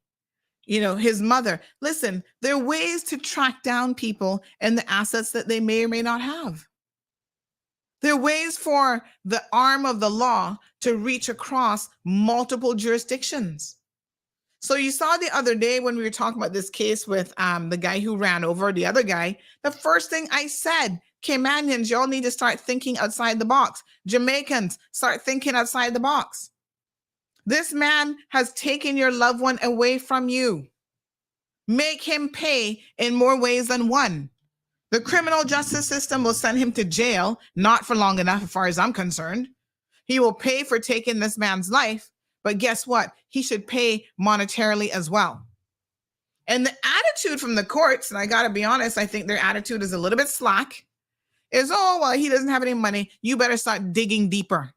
His mother. Listen, there are ways to track down people and the assets that they may or may not have. There are ways for the arm of the law to reach across multiple jurisdictions. So you saw the other day when we were talking about this case with the guy who ran over the other guy, the first thing I said, Caymanians, y'all need to start thinking outside the box. Jamaicans, start thinking outside the box. This man has taken your loved one away from you. Make him pay in more ways than one. The criminal justice system will send him to jail, not for long enough as far as I'm concerned. He will pay for taking this man's life, but guess what? He should pay monetarily as well. And the attitude from the courts, and I got to be honest, I think their attitude is a little bit slack, is, oh, well, he doesn't have any money. You better start digging deeper.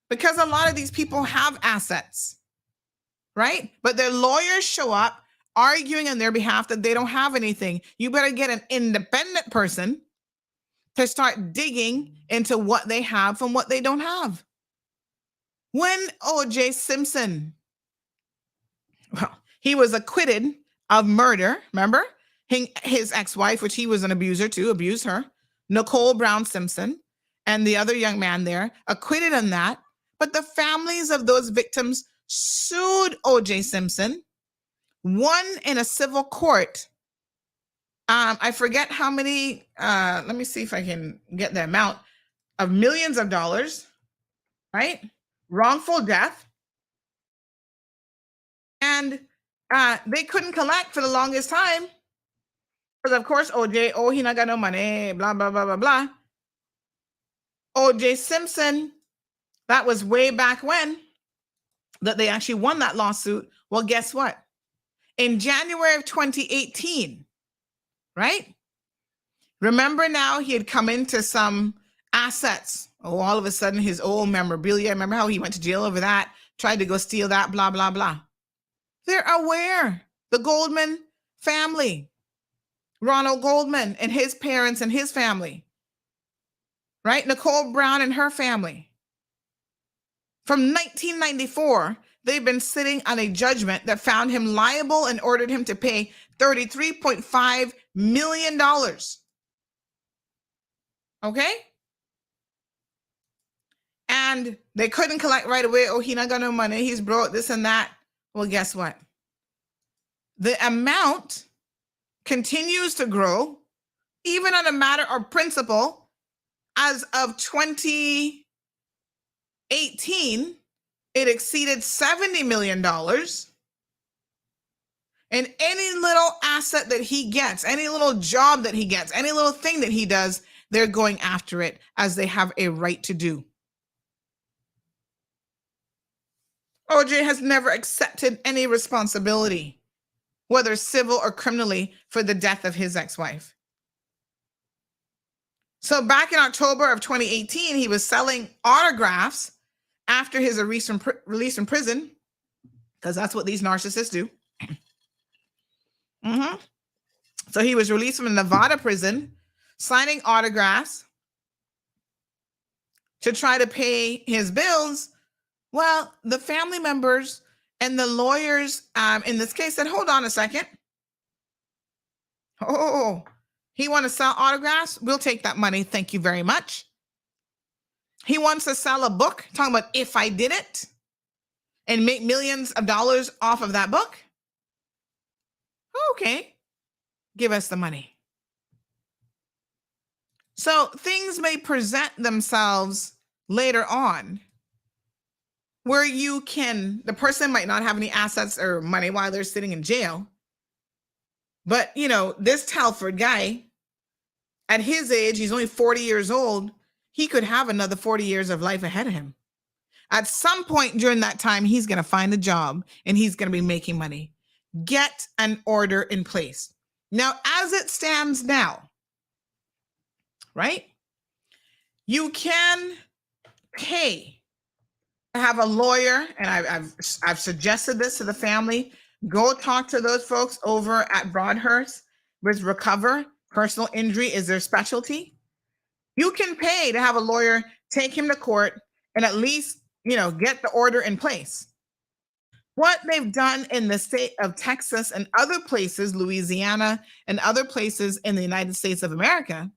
Because a lot of these people have assets, right? But their lawyers show up arguing on their behalf that they don't have anything. You better get an independent person to start digging into what they have from what they don't have. When O.J. Simpson, well, he was acquitted of murder, remember? His ex-wife, which he was an abuser too, abused her, Nicole Brown Simpson, and the other young man there, acquitted on that. But the families of those victims sued O.J. Simpson, won in a civil court. I forget how many, let me see if I can get the amount of millions of dollars, right? Wrongful death. And they couldn't collect for the longest time. Because of course, OJ, he not got no money, blah, blah, blah, blah, blah. O.J. Simpson, that was way back when that they actually won that lawsuit. Well, guess what? In January of 2018, right? Remember now he had come into some assets. Oh, all of a sudden his old memorabilia. Remember how he went to jail over that, tried to go steal that, blah, blah, blah. They're aware. The Goldman family, Ronald Goldman and his parents and his family, right? Nicole Brown and her family. From 1994, they've been sitting on a judgment that found him liable and ordered him to pay $33.5 million. Okay? And they couldn't collect right away. Oh, he not got no money. He's broke, this and that. Well, guess what? The amount continues to grow, even on a matter of principle. As of 2018, it exceeded $70 million. And any little asset that he gets, any little job that he gets, any little thing that he does, they're going after it as they have a right to do. OJ has never accepted any responsibility, whether civil or criminally, for the death of his ex-wife. So back in October of 2018, he was selling autographs after his release from prison, because that's what these narcissists do. So he was released from a Nevada prison, signing autographs to try to pay his bills. Well, the family members and the lawyers in this case said, hold on a second. Oh, he wants to sell autographs? We'll take that money. Thank you very much. He wants to sell a book talking about if I did it and make millions of dollars off of that book. Okay, give us the money. So things may present themselves later on where the person might not have any assets or money while they're sitting in jail. But, this Telford guy, at his age, he's only 40 years old. He could have another 40 years of life ahead of him. At some point during that time, he's going to find a job and he's going to be making money. Get an order in place. Now, as it stands now, right? You can pay to have a lawyer, and I've suggested this to the family. Go talk to those folks over at Broadhurst with Recover. Personal injury is their specialty. You can pay to have a lawyer take him to court and at least, get the order in place. What they've done in the state of Texas and other places, Louisiana and other places in the United States of America,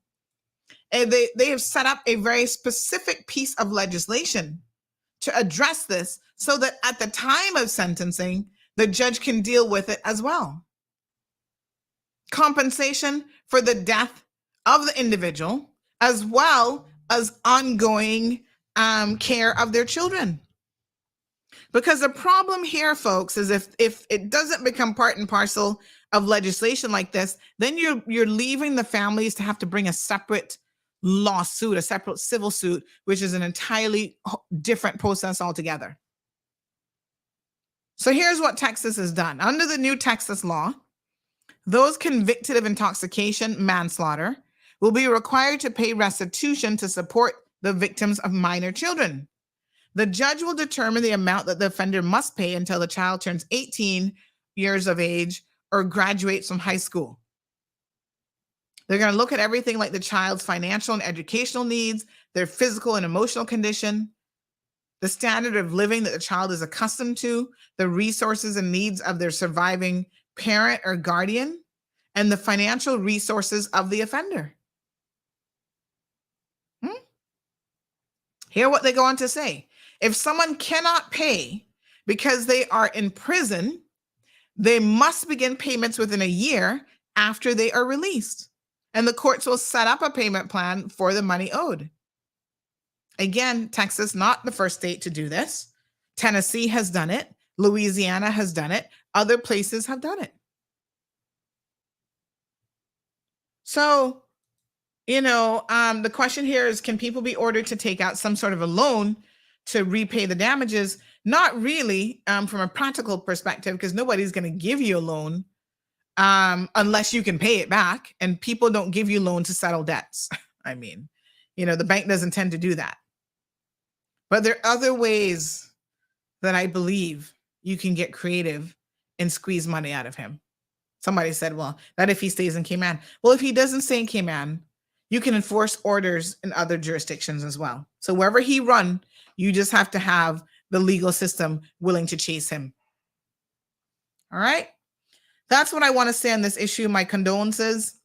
they have set up a very specific piece of legislation to address this so that at the time of sentencing, the judge can deal with it as well. Compensation for the death of the individual, as well as ongoing care of their children. Because the problem here, folks, is if it doesn't become part and parcel of legislation like this, then you're leaving the families to have to bring a separate lawsuit, a separate civil suit, which is an entirely different process altogether. So here's what Texas has done. Under the new Texas law, those convicted of intoxication, manslaughter, will be required to pay restitution to support the victims of minor children. The judge will determine the amount that the offender must pay until the child turns 18 years of age or graduates from high school. They're going to look at everything like the child's financial and educational needs, their physical and emotional condition, the standard of living that the child is accustomed to, the resources and needs of their surviving parent or guardian, and the financial resources of the offender. Hear what they go on to say. If someone cannot pay because they are in prison, they must begin payments within a year after they are released. And the courts will set up a payment plan for the money owed. Again, Texas, not the first state to do this. Tennessee has done it. Louisiana has done it. Other places have done it. So, the question here is, can people be ordered to take out some sort of a loan to repay the damages? Not really, from a practical perspective, because nobody's going to give you a loan unless you can pay it back. And people don't give you loans to settle debts. I mean, the bank doesn't tend to do that. But there are other ways that I believe you can get creative and squeeze money out of him. Somebody said, well, that if he stays in Cayman. Well, if he doesn't stay in Cayman, you can enforce orders in other jurisdictions as well. So wherever he run, you just have to have the legal system willing to chase him. All right. That's what I want to say on this issue. My condolences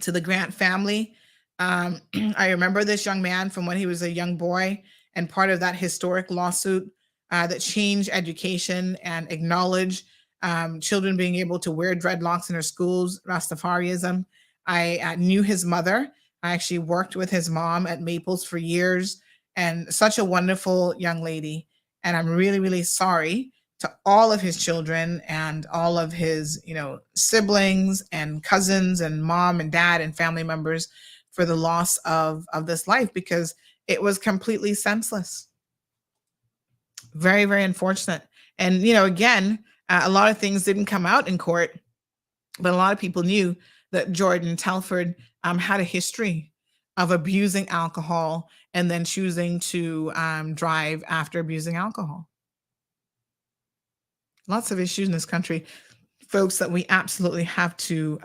to the Grant family. I remember this young man from when he was a young boy, and part of that historic lawsuit that changed education and acknowledged children being able to wear dreadlocks in their schools, Rastafarianism. I knew his mother. I actually worked with his mom at Maples for years, and such a wonderful young lady. And I'm really, really sorry to all of his children and all of his, siblings and cousins and mom and dad and family members for the loss of this life, because it was completely senseless. Very, very unfortunate. And, again, a lot of things didn't come out in court, but a lot of people knew that Jordan Telford had a history of abusing alcohol and then choosing to drive after abusing alcohol. Lots of issues in this country, folks, that we absolutely have to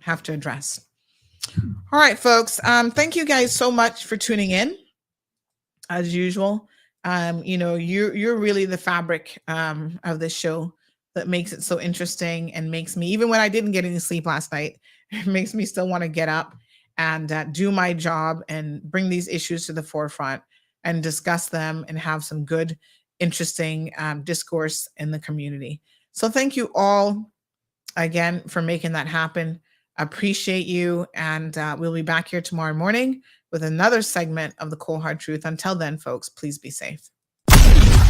address. All right, folks. Thank you guys so much for tuning in. As usual, you're really the fabric of this show that makes it so interesting and makes me, even when I didn't get any sleep last night, it makes me still want to get up and do my job and bring these issues to the forefront and discuss them and have some good, interesting discourse in the community. So thank you all again for making that happen. Appreciate you. And we'll be back here tomorrow morning with another segment of the Cold Hard Truth. Until then, folks, please be safe.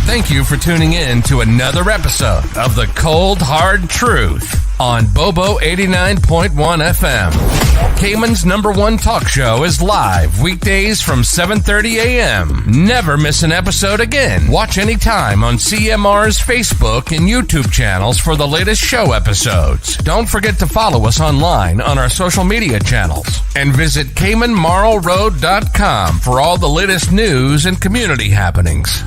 Thank you for tuning in to another episode of the Cold Hard Truth on Bobo 89.1 FM. Cayman's #1 talk show is live weekdays from 7:30 a.m. Never miss an episode again. Watch anytime on CMR's Facebook and YouTube channels for the latest show episodes. Don't forget to follow us online on our social media channels. And visit CaymanMarlRoad.com for all the latest news and community happenings.